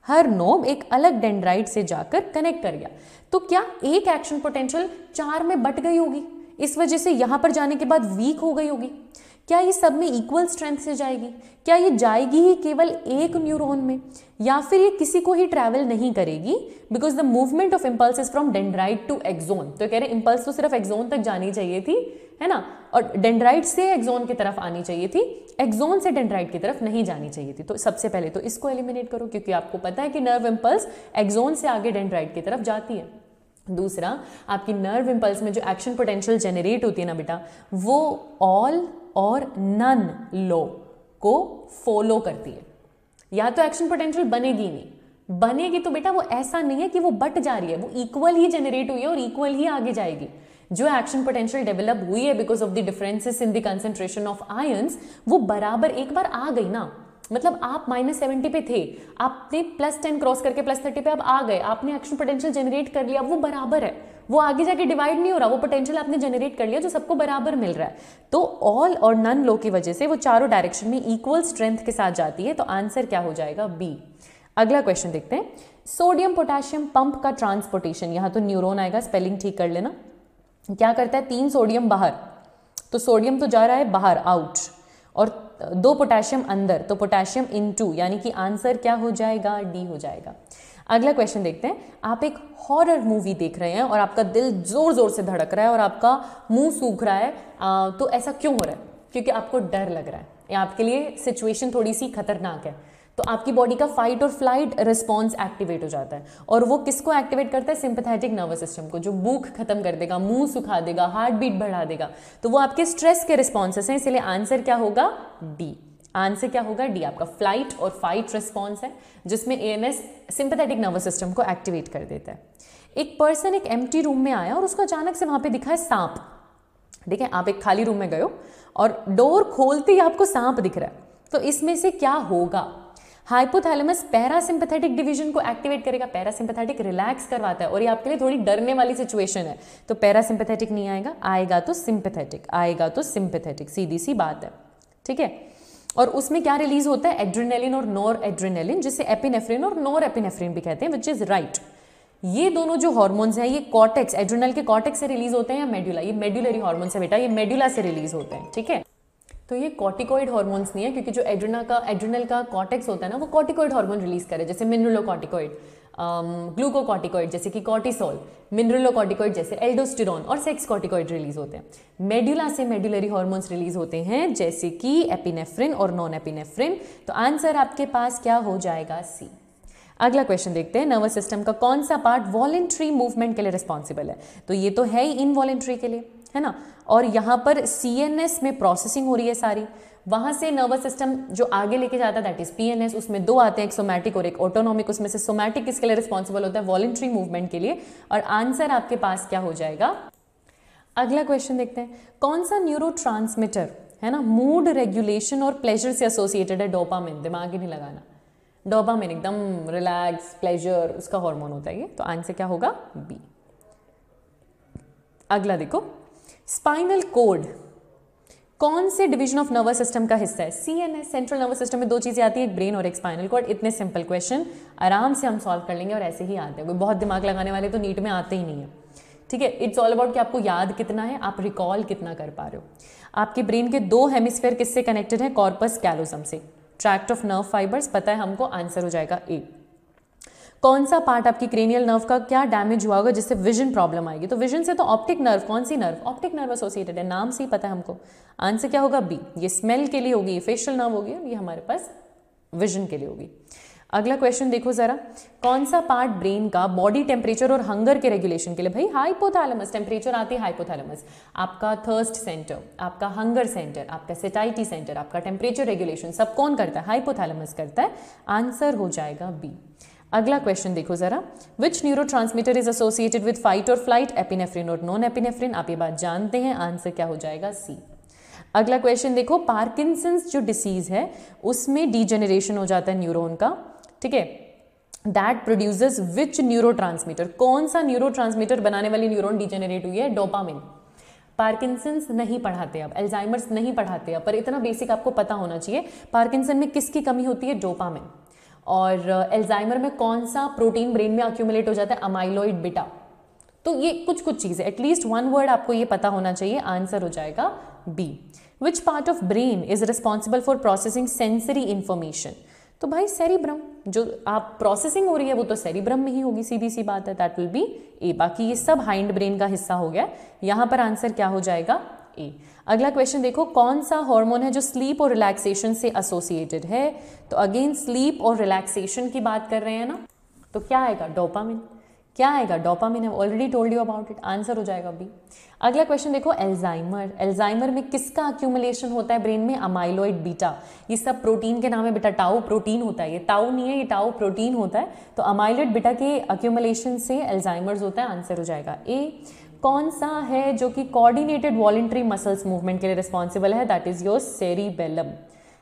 हर नोब एक अलग डेंड्राइट से जाकर कनेक्ट कर गया, तो क्या एक एक्शन पोटेंशियल 4 में बट गई होगी, इस वजह से यहां पर जाने के बाद वीक हो गई होगी? क्या ये सब में इक्वल स्ट्रेंथ से जाएगी? क्या ये जाएगी ही केवल एक न्यूरॉन में, या फिर ये किसी को ही ट्रैवल नहीं करेगी? Because the movement of impulse is from dendrite to axon, तो कह रहे इम्पल्स तो सिर्फ एक्सोन तक जानी चाहिए थी, है ना, और डेंड्राइट से एक्सोन की तरफ आनी चाहिए थी, एक्सोन से डेंड्राइट की तरफ नहीं जानी चाहिए थी। तो सबसे पहले तो इसको एलिमिनेट करो, क्योंकि आपको पता है कि नर्व इम्पल्स एक्सोन से आगे डेंड्राइट की तरफ जाती है। दूसरा, आपकी नर्व इम्पल्स में जो एक्शन पोटेंशियल जनरेट होती है ना बेटा, वो ऑल और नन लॉ को फॉलो करती है। या तो एक्शन पोटेंशियल बनेगी नहीं, बनेगी तो बेटा वो ऐसा नहीं है कि वो बट जा रही है, वो इक्वल ही जनरेट हुई है और इक्वल ही आगे जाएगी। जो एक्शन पोटेंशियल डेवलप हुई है because of the differences in the concentration of ions, वो बराबर एक बार आ गई ना, मतलब आप -70 पे थे, आपने +10 क्रॉस करके +30 पे अब आ गए, आपने एक्शन पोटेंशियल जनरेट कर लिया, वो बराबर है, वो आगे जाके डिवाइड नहीं हो रहा, वो पोटेंशियल आपने जनरेट कर लिया जो सबको बराबर मिल रहा है। तो ऑल और नन लॉ की वजह से वो चारों डायरेक्शन में इक्वल स्ट्रेंथ के साथ जाती है, तो आंसर क्या हो जाएगा? बी। अगला क्वेश्चन देखते हैं। सोडियम पोटेशियम पंप का ट्रांसपोर्टेशन, यहाँ तो न्यूरॉन आएगा, स्पेलिंग ठीक कर लेना। क्या करता है? 3 सोडियम बाहर, तो सोडियम तो जा रहा है बाहर, आउट, और 2 पोटेशियम अंदर, तो पोटेशियम इनटू, यानी कि आंसर क्या हो जाएगा? डी हो जाएगा। अगला क्वेश्चन देखते हैं। आप एक हॉरर मूवी देख रहे हैं और आपका दिल जोर जोर से धड़क रहा है और आपका मुंह सूख रहा है, तो ऐसा क्यों हो रहा है? क्योंकि आपको डर लग रहा है, या आपके लिए सिचुएशन थोड़ी सी खतरनाक है, तो आपकी बॉडी का फाइट और फ्लाइट रिस्पॉन्स एक्टिवेट हो जाता है, और वो किसको एक्टिवेट करता है? सिंपैथेटिक नर्वस सिस्टम को, जो भूख खत्म कर देगा, मुंह सुखा देगा, हार्ट बीट बढ़ा देगा, तो वो आपके स्ट्रेस के रिस्पॉन्सेस हैं, इसलिए आंसर क्या होगा? डी। आंसर क्या होगा? डी। आपका फ्लाइट और फाइट रिस्पॉन्स है, जिसमें एएनएस सिंपैथेटिक नर्वस सिस्टम को एक्टिवेट कर देता है। एक पर्सन एक एम्प्टी रूम में आया और उसको अचानक से वहां पे दिखा है सांप। ठीक है, आप एक खाली रूम में गए हो और डोर खोलते ही आपको सांप दिख रहा है, तो इसमें से क्या होगा? हाइपोथैलेमस पैरासिम्पैथेटिक डिवीजन को एक्टिवेट करेगा, पैरासिम्पैथेटिक रिलैक्स करवाता है, और ये आपके लिए थोड़ी डरने वाली सिचुएशन है, तो पैरासिम्पैथेटिक नहीं आएगा, आएगा तो सिंपैथेटिक, आएगा तो सिंपैथेटिक, सीधी सी बात है। ठीक है, और उसमें क्या रिलीज होता है? एड्रेनालिन और नॉर एड्रेनालिन, जिसे एपिनेफ्रिन और नॉर एपिनेफ्रिन भी कहते हैं, विच इज राइट। ये दोनों जो हॉर्मोन्स हैं ये कॉर्टेक्स, एड्रिनल के कॉर्टेक्स से रिलीज होते हैं या मेडुला, ये मेडुलरी हॉर्मोन्स है बेटा, ये मेडुला से रिलीज होते हैं, ठीक है। तो ये कॉर्टिकॉइड हॉर्मोन्स नहीं है, क्योंकि जो एड्रिनल का कॉर्टेक्स होता है ना, वो कॉर्टिकॉइड हार्मोन रिलीज करे, जैसे मिनरलोकॉर्टिकॉइड, ग्लूकोकॉर्टिकॉइड जैसे कि कॉर्टिसोल, मिनरलोकॉर्टिकॉइड जैसे एल्डोस्टेरोन, और सेक्स कॉर्टिकॉइड रिलीज होते हैं। मेडुला से मेडुलरी हॉर्मोन्स रिलीज होते हैं जैसे कि एपिनेफ्रिन और नॉन एपिनेफ्रिन। तो आंसर आपके पास क्या हो जाएगा? सी। अगला क्वेश्चन देखते हैं, नर्वस सिस्टम का कौन सा पार्ट वॉलेंट्री मूवमेंट के लिए रिस्पॉन्सिबल है? तो ये तो है ही इनवॉलेंट्री के लिए, है ना, और यहाँ पर सीएनएस में प्रोसेसिंग हो रही है सारी, वहां से नर्वस सिस्टम जो आगे लेके जाता है दैट इज पीएनएस, उसमें दो आते हैं, एक सोमैटिक और एक ऑटोनॉमिक। उसमें से सोमैटिक किसके लिए रिस्पॉन्सिबल होता है? वॉलेंट्री मूवमेंट के लिए। और आंसर आपके पास क्या हो जाएगा? अगला क्वेश्चन देखते हैं, कौन सा न्यूरोट्रांसमीटर है ना मूड रेगुलेशन और प्लेजर से एसोसिएटेड है? डोपामिन, दिमाग ही नहीं लगाना, डोपामिन एकदम रिलैक्स प्लेजर उसका हार्मोन होता है ये। तो आंसर क्या होगा? बी। अगला देखो, स्पाइनल कोड कौन से डिवीजन ऑफ नर्वस सिस्टम का हिस्सा है? सीएनएस, सेंट्रल नर्वस सिस्टम में दो चीजें आती है, एक ब्रेन और एक स्पाइनल कोड। इतने सिंपल क्वेश्चन आराम से हम सॉल्व कर लेंगे और ऐसे ही आते हैं, कोई बहुत दिमाग लगाने वाले तो नीट में आते ही नहीं है, ठीक है। इट्स ऑल अबाउट कि आपको याद कितना है, आप रिकॉल कितना कर पा रहे हो। आपके ब्रेन के दो हेमिस्फेयर किससे कनेक्टेड है? कॉर्पस कैलोसम से। ट्रैक्ट ऑफ नर्व फाइबर्स पता है हमको, आंसर हो जाएगा ए। कौन सा पार्ट आपकी क्रेनियल नर्व का क्या डैमेज हुआ होगा जिससे विजन प्रॉब्लम आएगी? तो विजन से तो ऑप्टिक नर्व, कौन सी नर्व? ऑप्टिक नर्व एसोसिएटेड है, नाम से ही पता है हमको। आंसर क्या होगा? बी। ये स्मेल के लिए होगी, ये फेशियल नर्व होगी, ये हमारे पास विजन के लिए होगी। अगला क्वेश्चन देखो जरा, कौन सा पार्ट ब्रेन का बॉडी टेम्परेचर और हंगर के रेगुलेशन के लिए? भाई हाइपोथैलेमस, टेम्परेचर आती है हाइपोथैलेमस, आपका थर्स्ट सेंटर, आपका हंगर सेंटर, आपका सेटाइटी सेंटर, आपका टेम्परेचर रेगुलेशन सब कौन करता है? हाइपोथैलेमस करता है। आंसर हो जाएगा बी। अगला क्वेश्चन देखो जरा, which neurotransmitter is associated with fight और फ्लाइट? एपिनेफ्रिन और नॉन एपिनेफ्रिन। आप ये बात जानते हैं, आंसर क्या हो जाएगा? सी। अगला क्वेश्चन देखो, पार्किंसंस जो डिसीज है उसमें डीजेनरेशन हो जाता है न्यूरॉन का, ठीक है, दैट प्रोड्यूसेस विच न्यूरोट्रांसमीटर? कौन सा न्यूरोट्रांसमीटर बनाने वाली न्यूरॉन डीजेनरेट हुई है? डोपामिन। पार्किंसंस नहीं पढ़ाते अब, एल्जाइमर्स नहीं पढ़ाते अब, पर इतना बेसिक आपको पता होना चाहिए, पार्किंसन में किसकी कमी होती है? डोपामिन। और एल्जाइमर में कौन सा प्रोटीन ब्रेन में अक्यूमुलेट हो जाता है? Amyloid beta. तो ये कुछ चीजें, एटलीस्ट वन वर्ड आपको ये पता होना चाहिए, आंसर हो जाएगा B. Which part of brain is responsible for processing sensory information? तो भाई सेरिब्रम, जो आप प्रोसेसिंग हो रही है वो तो सेरिब्रम में ही होगी, सीधी सी बात है, दैट विल बी ए। बाकी ये सब हाइंड ब्रेन का हिस्सा हो गया, यहां पर आंसर क्या हो जाएगा? ए। अगला क्वेश्चन देखो, कौन सा हार्मोन है जो स्लीप और रिलैक्सेशन से एसोसिएटेड है? तो अगेन स्लीप और रिलैक्सेशन की बात कर रहे हैं ना, तो क्या आएगा? डोपामिन। क्या आएगा? डोपामिन। है already told you about it, answer हो जाएगा बी। अगला क्वेश्चन देखो, एल्जाइमर, एल्जाइमर में किसका अक्यूमुलेशन होता है ब्रेन में? Amyloid beta. ये सब प्रोटीन के नाम है बेटा, टाउ प्रोटीन होता है, ये टाउ नहीं है, ये टाउ प्रोटीन होता है। तो अमाइलॉइड बीटा के अक्यूमुलेशन से एल्जाइमर्स होता है, आंसर हो जाएगा ए। कौन सा है जो कि कोऑर्डिनेटेड वॉलंटरी मसल्स मूवमेंट के लिए रिस्पॉन्सिबल है? That is your cerebellum.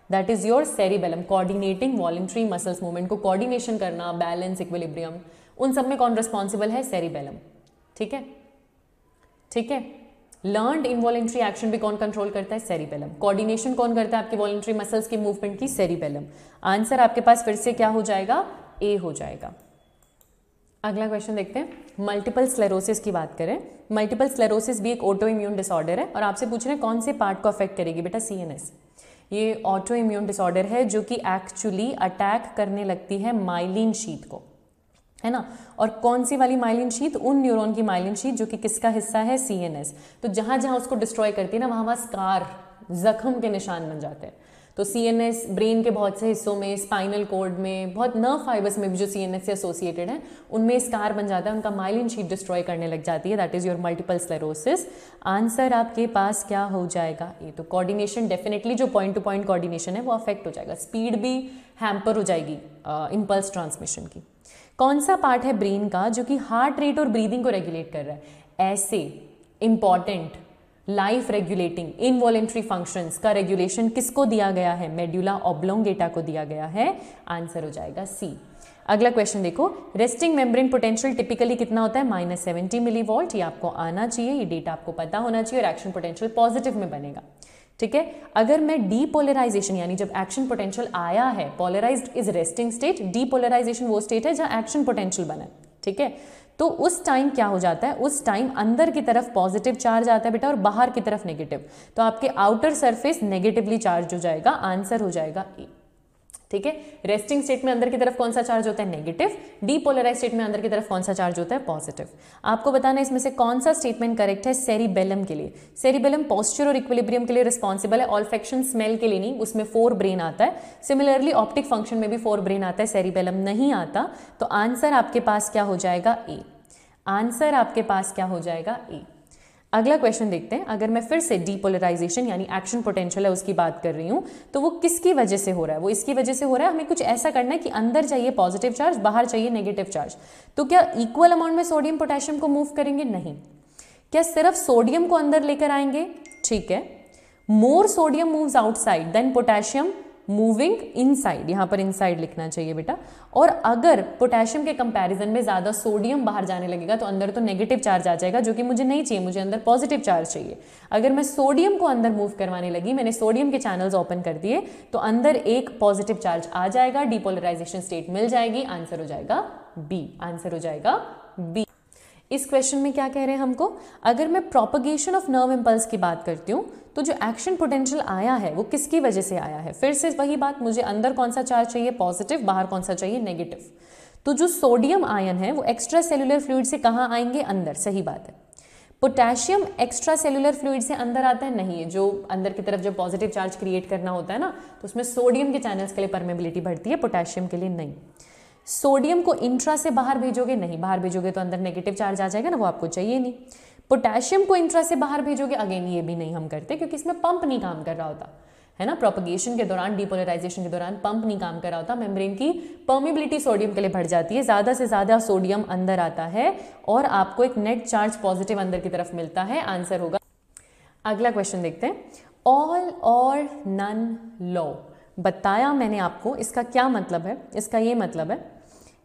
That is your cerebellum, coordinating voluntary muscles movement को कोऑर्डिनेशन करना, बैलेंस, इक्विलिब्रियम, उन सब में कौन रिस्पॉन्सिबल है? सेरिबेलम, ठीक है, ठीक है। लर्नड इनवॉलंटरी एक्शन भी कौन कंट्रोल करता है? सेरिबेलम। कोऑर्डिनेशन कौन करता है आपकी वॉलंटरी मसल्स की मूवमेंट की? सेरिबेलम। आंसर आपके पास फिर से क्या हो जाएगा? ए हो जाएगा। अगला क्वेश्चन देखते हैं, मल्टीपल स्लेरोसिस की बात करें। मल्टीपल स्लेरोसिस भी एक ऑटो इम्यून डिसऑर्डर है और आपसे पूछ रहे हैं कौन से पार्ट को अफेक्ट करेगी? बेटा सीएनएस। ये ऑटो इम्यून डिसऑर्डर है जो कि एक्चुअली अटैक करने लगती है माइलिन शीथ को, है ना। और कौन सी वाली माइलिन शीथ? उन न्यूरॉन की माइलिन शीथ जो कि किसका हिस्सा है? सीएनएस। तो जहां जहां उसको डिस्ट्रॉय करती है ना, वहां वहां स्कार, जख्म के निशान बन जाते हैं। तो सीएनएस ब्रेन के बहुत से हिस्सों में, स्पाइनल कॉर्ड में, बहुत नर्व फाइबर्स में भी जो सीएनएस से एसोसिएटेड है, उनमें स्कार बन जाता है, उनका माइलिन शीट डिस्ट्रॉय करने लग जाती है। That is your multiple sclerosis. Answer आपके पास क्या हो जाएगा? ये तो कोऑर्डिनेशन, डेफिनेटली जो पॉइंट टू पॉइंट कोऑर्डिनेशन है वो अफेक्ट हो जाएगा, स्पीड भी हैम्पर हो जाएगी इंपल्स ट्रांसमिशन की। कौन सा पार्ट है ब्रेन का जो कि हार्ट रेट और ब्रीदिंग को रेगुलेट कर रहा है? ऐसे important life regulating involuntary functions का रेगुलेशन किसको दिया गया है? मेडुला ऑब्लोंगेटा को दिया गया है, आंसर हो जाएगा सी। अगला क्वेश्चन देखो, रेस्टिंग मेम्ब्रेन पोटेंशियल टिपिकली कितना होता है? -70 मिलीवोल्ट। ये आपको आना चाहिए, ये डेटा आपको पता होना चाहिए, और एक्शन पोटेंशियल पॉजिटिव में बनेगा, ठीक है। अगर मैं डीपोलराइजेशन, यानी जब एक्शन पोटेंशियल आया है, polarised is resting state, depolarisation वो स्टेट है जहां एक्शन पोटेंशियल बना है, ठीक है। तो उस टाइम क्या हो जाता है, उस टाइम अंदर की तरफ पॉजिटिव चार्ज आता है बेटा और बाहर की तरफ नेगेटिव, तो आपके आउटर सरफेस नेगेटिवली चार्ज हो जाएगा, आंसर हो जाएगा ए। ठीक है, रेस्टिंग स्टेट में अंदर की तरफ कौन सा चार्ज होता है, नेगेटिव। डीपोलराइज स्टेट में अंदर की तरफ कौन सा चार्ज होता है, पॉजिटिव। आपको बताना है इसमें से कौन सा स्टेटमेंट करेक्ट है सेरिबेलम के लिए। सेरिबेलम पोस्चर और इक्विलिब्रियम के लिए रिस्पॉन्सिबल है, ऑल्फैक्शन स्मेल के लिए नहीं, उसमें 4 ब्रेन आता है। सिमिलरली ऑप्टिक फंक्शन में भी 4 ब्रेन आता है, सेरिबेलम नहीं आता। तो आंसर आपके पास क्या हो जाएगा, ए। आंसर आपके पास क्या हो जाएगा, ए। अगला क्वेश्चन देखते हैं। अगर मैं फिर से डीपोलराइजेशन यानी एक्शन पोटेंशियल है उसकी बात कर रही हूं, तो वो किसकी वजह से हो रहा है, वो इसकी वजह से हो रहा है। हमें कुछ ऐसा करना है कि अंदर चाहिए पॉजिटिव चार्ज, बाहर चाहिए नेगेटिव चार्ज। तो क्या इक्वल अमाउंट में सोडियम पोटेशियम को मूव करेंगे, नहीं। क्या सिर्फ सोडियम को अंदर लेकर आएंगे, ठीक है। More sodium moves outside than potassium moving inside, यहां पर इनसाइड लिखना चाहिए बेटा। और अगर पोटेशियम के कंपैरिजन में ज्यादा सोडियम बाहर जाने लगेगा तो अंदर तो नेगेटिव चार्ज आ जाएगा, जो कि मुझे नहीं चाहिए, मुझे अंदर पॉजिटिव चार्ज चाहिए। अगर मैं सोडियम को अंदर मूव करवाने लगी, मैंने सोडियम के चैनल्स ओपन कर दिए, तो अंदर एक पॉजिटिव चार्ज आ जाएगा, डीपोलराइजेशन स्टेट मिल जाएगी, आंसर हो जाएगा बी। आंसर हो जाएगा बी। इस क्वेश्चन में क्या कह रहे हैं हमको, अगर मैं प्रोपगेशन ऑफ नर्व इंपल्स की बात करती हूँ तो जो एक्शन पोटेंशियल आया है वो किसकी वजह से आया है। फिर से वही बात, मुझे अंदर कौन सा चार्ज चाहिए, पॉजिटिव, बाहर कौन सा चाहिए, नेगेटिव। तो जो सोडियम आयन है वो एक्स्ट्रा सेलुलर फ्लूइड से कहाँ आएंगे, अंदर, सही बात है। पोटेशियम एक्स्ट्रा सेलुलर फ्लूइड से अंदर आता है, नहीं है। जो अंदर की तरफ जब पॉजिटिव चार्ज क्रिएट करना होता है ना, तो उसमें सोडियम के चैनल्स के लिए परमेबिलिटी बढ़ती है, पोटेशियम के लिए नहीं। सोडियम को इंट्रा से बाहर भेजोगे, नहीं, बाहर भेजोगे तो अंदर नेगेटिव चार्ज आ जाएगा ना, वो आपको चाहिए नहीं। पोटेशियम को इंट्रा से बाहर भेजोगे, अगेन ये भी नहीं हम करते, क्योंकि इसमें पंप नहीं काम कर रहा होता है ना। प्रोपगेशन के दौरान, डीपोलराइजेशन के दौरान पंप नहीं काम कर रहा होता, मेम्ब्रेन की परमिबिलिटी सोडियम के लिए बढ़ जाती है, ज्यादा से ज्यादा सोडियम अंदर आता है और आपको एक नेट चार्ज पॉजिटिव अंदर की तरफ मिलता है, आंसर होगा। अगला क्वेश्चन देखते हैं, ऑल और नन लॉ। बताया मैंने आपको, इसका क्या मतलब है, इसका ये मतलब है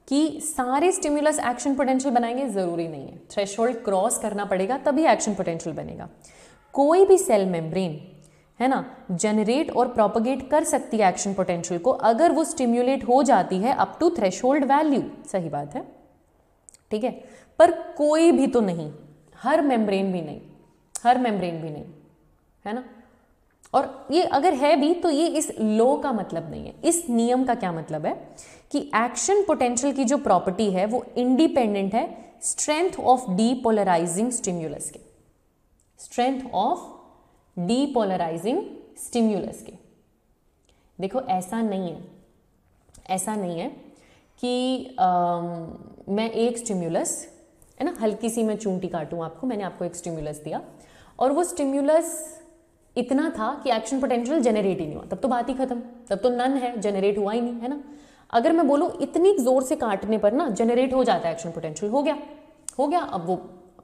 कि सारे स्टिमुलस एक्शन पोटेंशियल बनाएंगे, जरूरी नहीं है। थ्रेशोल्ड क्रॉस करना पड़ेगा तभी एक्शन पोटेंशियल बनेगा। कोई भी सेल मेम्ब्रेन है ना जनरेट और प्रोपगेट कर सकती है एक्शन पोटेंशियल को, अगर वो स्टिम्युलेट हो जाती है अप टू थ्रेशोल्ड वैल्यू, सही बात है, ठीक है। पर कोई भी तो नहीं, हर मेम्ब्रेन भी नहीं, हर मेम्ब्रेन भी नहीं, है ना। और ये अगर है भी तो ये इस लॉ का मतलब नहीं है। इस नियम का क्या मतलब है कि एक्शन पोटेंशियल की जो प्रॉपर्टी है वो इंडिपेंडेंट है स्ट्रेंथ ऑफ डीपोलराइजिंग स्टिम्युलस के, स्ट्रेंथ ऑफ डीपोलराइजिंग स्टिम्युलस के। देखो ऐसा नहीं है, ऐसा नहीं है कि मैं एक स्टिम्युलस है ना, हल्की सी मैं चूंटी काटूं आपको, मैंने आपको एक स्टिम्युलस दिया और वो स्टिम्युलस इतना था कि एक्शन पोटेंशियल जनरेट ही नहीं हुआ, तब तो बात ही खत्म, तब तो नन है, जनरेट हुआ ही नहीं, है ना। अगर मैं बोलूं इतनी जोर से काटने पर ना जनरेट हो जाता है एक्शन पोटेंशियल, हो गया, हो गया, अब वो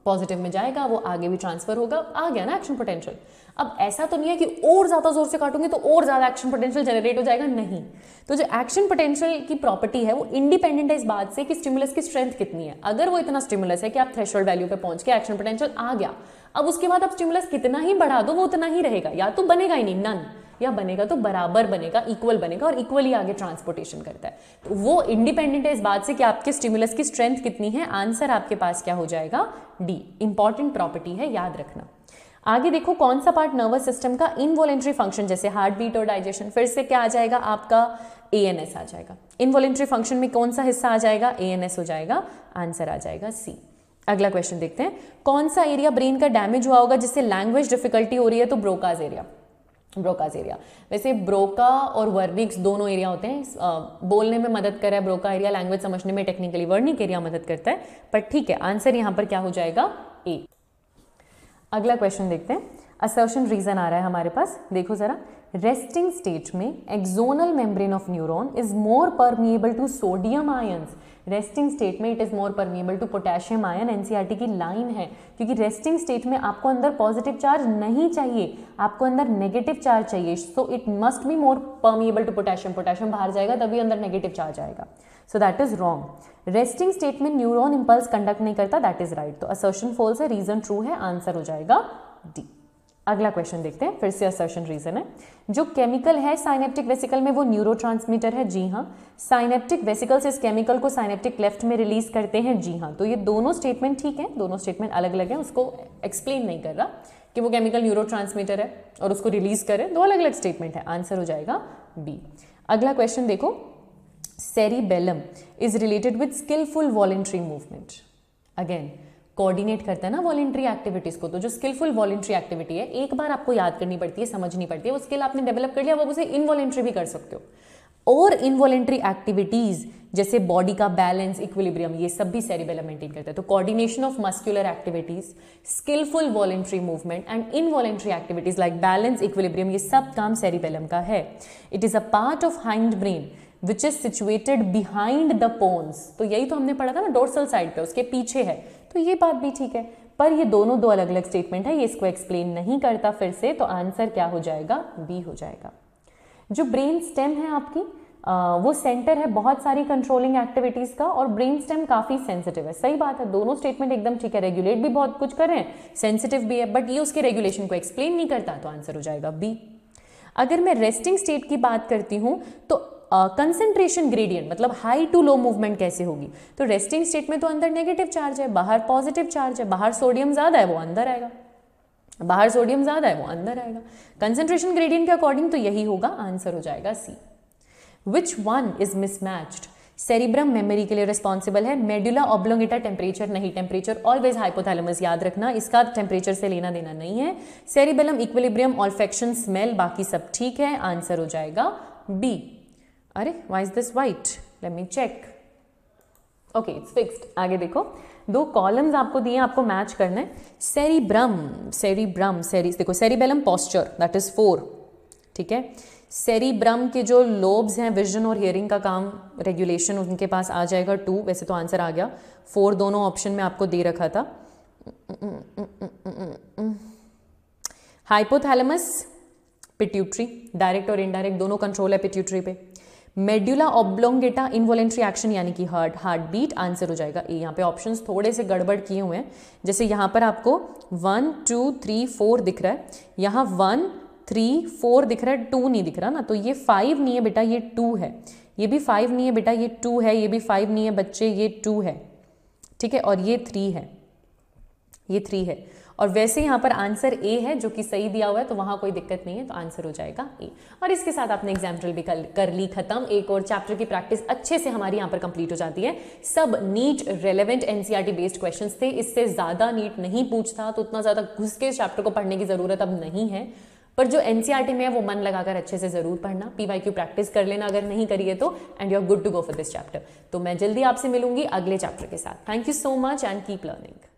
पॉजिटिव में जाएगा, वो आगे भी ट्रांसफर होगा, आ गया ना एक्शन पोटेंशियल। अब ऐसा तो नहीं है कि और ज्यादा जोर से काटूंगे तो और ज्यादा एक्शन पोटेंशियल जनरेट हो जाएगा, नहीं। तो जो एक्शन पोटेंशियल की प्रॉपर्टी है वो इंडिपेंडेंट है इस बात से कि स्टिमुलस की स्ट्रेंथ कितनी है। अगर वो इतना स्टिमुलस है कि आप थ्रेशोल्ड वैल्यू पे पहुंच के एक्शन पोटेंशियल आ गया, अब उसके बाद आप स्टिमुलस कितना ही बढ़ा दो वो उतना ही रहेगा, या तो बनेगा ही नहीं, नन, या बनेगा तो बराबर बनेगा, इक्वल बनेगा और इक्वली आगे ट्रांसपोर्टेशन करता है। तो वो इंडिपेंडेंट है इस बात से कि आपके स्टिमुलस की स्ट्रेंथ कितनी है। आंसर आपके पास क्या हो जाएगा, डी। इंपॉर्टेंट प्रॉपर्टी है, याद रखना। आगे देखो कौन सा पार्ट नर्वस सिस्टम का इनवॉलेंट्री फंक्शन जैसे हार्ट बीट और डाइजेशन, फिर से क्या आ जाएगा आपका, एएनएस आ जाएगा। इनवॉलेंट्री फंक्शन में कौन सा हिस्सा आ जाएगा, एएनएस हो जाएगा, आंसर आ जाएगा सी। अगला क्वेश्चन देखते हैं, कौन सा एरिया ब्रेन का डैमेज हुआ होगा जिससे लैंग्वेज डिफिकल्टी हो रही है, तो ब्रोकाज एरिया, ब्रोकाज एरिया। वैसे ब्रोका और वर्निक्स दोनों एरिया होते हैं, बोलने में मदद कर रहा है ब्रोका एरिया, लैंग्वेज समझने में टेक्निकली वर्निक एरिया मदद करता है, पर ठीक है, आंसर यहां पर क्या हो जाएगा, ए। अगला क्वेश्चन देखते हैं, असर्शन रीजन आ रहा है हमारे पास, देखो जरा। रेस्टिंग स्टेट में axonal membrane of neuron is more permeable to sodium ions, resting state में it is more permeable to potassium ion, NCERT की लाइन है, क्योंकि रेस्टिंग स्टेट में आपको अंदर पॉजिटिव चार्ज नहीं चाहिए, आपको अंदर नेगेटिव चार्ज चाहिए, so it must be more permeable to potassium, potassium बाहर जाएगा तभी अंदर नेगेटिव चार्ज आएगा, so that is wrong. Resting state में न्यूरॉन इंपल्स कंडक्ट नहीं करता, दैट इज राइट। तो असर्शन फॉल्स है, रीजन ट्रू है, आंसर हो जाएगा डी। अगला क्वेश्चन देखते हैं, फिर से असर्शन रीजन है। जो केमिकल है साइनेप्टिक वेसिकल में वो न्यूरोट्रांसमीटर है, जी हाँ। साइनेप्टिक वेसिकल्स इस केमिकल को साइनेप्टिक क्लेफ्ट में रिलीज करते हैं, जी हाँ। तो ये दोनों स्टेटमेंट ठीक है, दोनों स्टेटमेंट अलग अलग है, उसको एक्सप्लेन नहीं कर रहा कि वो केमिकल न्यूरोट्रांसमीटर है और उसको रिलीज करे, दो अलग अलग स्टेटमेंट है। आंसर हो जाएगा बी। अगला क्वेश्चन देखो, cerebellum is related with skilful voluntary movement. Again coordinate करता है ना वॉलेंट्री एक्टिविटीज को, तो जो स्किलफुल वॉलेंट्री एक्टिविटी है एक बार आपको याद करनी पड़ती है, समझनी पड़ती है, वो स्किल आपने डेवलप कर लिया, वो उसे इनवॉलेंट्री भी कर सकते हो। और इनवॉलेंट्री एक्टिविटीज जैसे बॉडी का बैलेंस, इक्विलिब्रियम, ये सब भी सेरिबेलम मेंटेन करता है। तो coordination of muscular activities, skilful voluntary movement and involuntary activities like balance, equilibrium, ये सब काम सेरिबेलम का है। It is a part of hind brain which is situated behind the pons. तो यही तो हमने पढ़ा था ना, डोर्सल साइड पे, उसके पीछे है। तो ये बात भी ठीक है, पर ये दोनों दो अलग अलग स्टेटमेंट है, ये इसको एक्सप्लेन नहीं करता फिर से। तो आंसर क्या हो जाएगा? बी हो जाएगा। जो ब्रेन स्टेम है आपकी, वो सेंटर है बहुत सारी कंट्रोलिंग एक्टिविटीज का, और ब्रेन स्टेम काफी सेंसिटिव है। सही बात है, दोनों स्टेटमेंट एकदम ठीक है, रेगुलेट भी बहुत कुछ कर रहे हैं, सेंसिटिव भी है, बट ये उसके रेगुलेशन को एक्सप्लेन नहीं करता, तो आंसर हो जाएगा बी। अगर मैं रेस्टिंग स्टेट की बात करती हूं तो कंसेंट्रेशन ग्रेडियंट मतलब हाई टू लो मूवमेंट कैसे होगी? तो रेस्टिंग स्टेट में तो अंदर नेगेटिव चार्ज है, बाहर पॉजिटिव चार्ज है, बाहर सोडियम ज्यादा है वो अंदर आएगा, बाहर सोडियम ज्यादा है वो अंदर आएगा। कंसेंट्रेशन ग्रेडियंट के अकॉर्डिंग तो यही होगा, आंसर हो जाएगा C. Which one is mismatched? Cerebrum memory के लिए रिस्पॉन्सिबल है, मेडुला ऑब्लोंगेटा टेम्परेचर नहीं, टेम्परेचर ऑलवेज हाइपोथैलेमस, याद रखना, इसका टेम्परेचर से लेना देना नहीं है। सेरिबेलम, इक्विलिब्रियम, ऑल्फेक्शन, स्मेल, बाकी सब ठीक है, आंसर हो जाएगा बी। अरे why is this white? Let me check. Okay, it's fixed. आगे देखो, दो कॉलम्स आपको दिए, आपको मैच करना है। सेरिब्रम, देखो सेरिबेलम पोस्चर दैट इज 4, ठीक है। सेरिब्रम के जो लोब्स हैं, विजन और हियरिंग का काम, रेगुलेशन, उनके पास आ जाएगा 2, वैसे तो आंसर आ गया 4, दोनों ऑप्शन में आपको दे रखा था। हाइपोथैलेमस, पिट्यूटरी, डायरेक्ट और इनडायरेक्ट दोनों कंट्रोल है पिट्यूटरी पे। मेडुला ऑब्लोंगेटा इनवॉलेंट्री एक्शन यानी कि हार्ट बीट, आंसर हो जाएगा ए। यहाँ पे ऑप्शंस थोड़े से गड़बड़ किए हुए हैं, जैसे यहाँ पर आपको 1 2 3 4 दिख रहा है, यहाँ 1 3 4 दिख रहा है, 2 नहीं दिख रहा ना, तो ये 5 नहीं है बेटा, ये 2 है। ये भी 5 नहीं है बेटा, ये 2 है। ये भी 5 नहीं है बच्चे, ये 2 है, ठीक है। और ये 3 है, ये 3 है। और वैसे यहाँ पर आंसर ए है जो कि सही दिया हुआ है, तो वहां कोई दिक्कत नहीं है, तो आंसर हो जाएगा ए। और इसके साथ आपने एग्जाम ट्रिल भी कर ली खत्म। एक और चैप्टर की प्रैक्टिस अच्छे से हमारी यहाँ पर कंप्लीट हो जाती है। सब NEET relevant NCERT based questions थे, इससे ज्यादा नीट नहीं पूछता, तो उतना ज्यादा घुस के इस चैप्टर को पढ़ने की जरूरत अब नहीं है। पर जो एनसीईआरटी में है वो मन लगाकर अच्छे से जरूर पढ़ना, पीवाईक्यू प्रैक्टिस कर लेना अगर नहीं करिए तो, and you are good to go for this chapter. तो मैं जल्दी आपसे मिलूंगी अगले चैप्टर के साथ। Thank you so much and keep learning.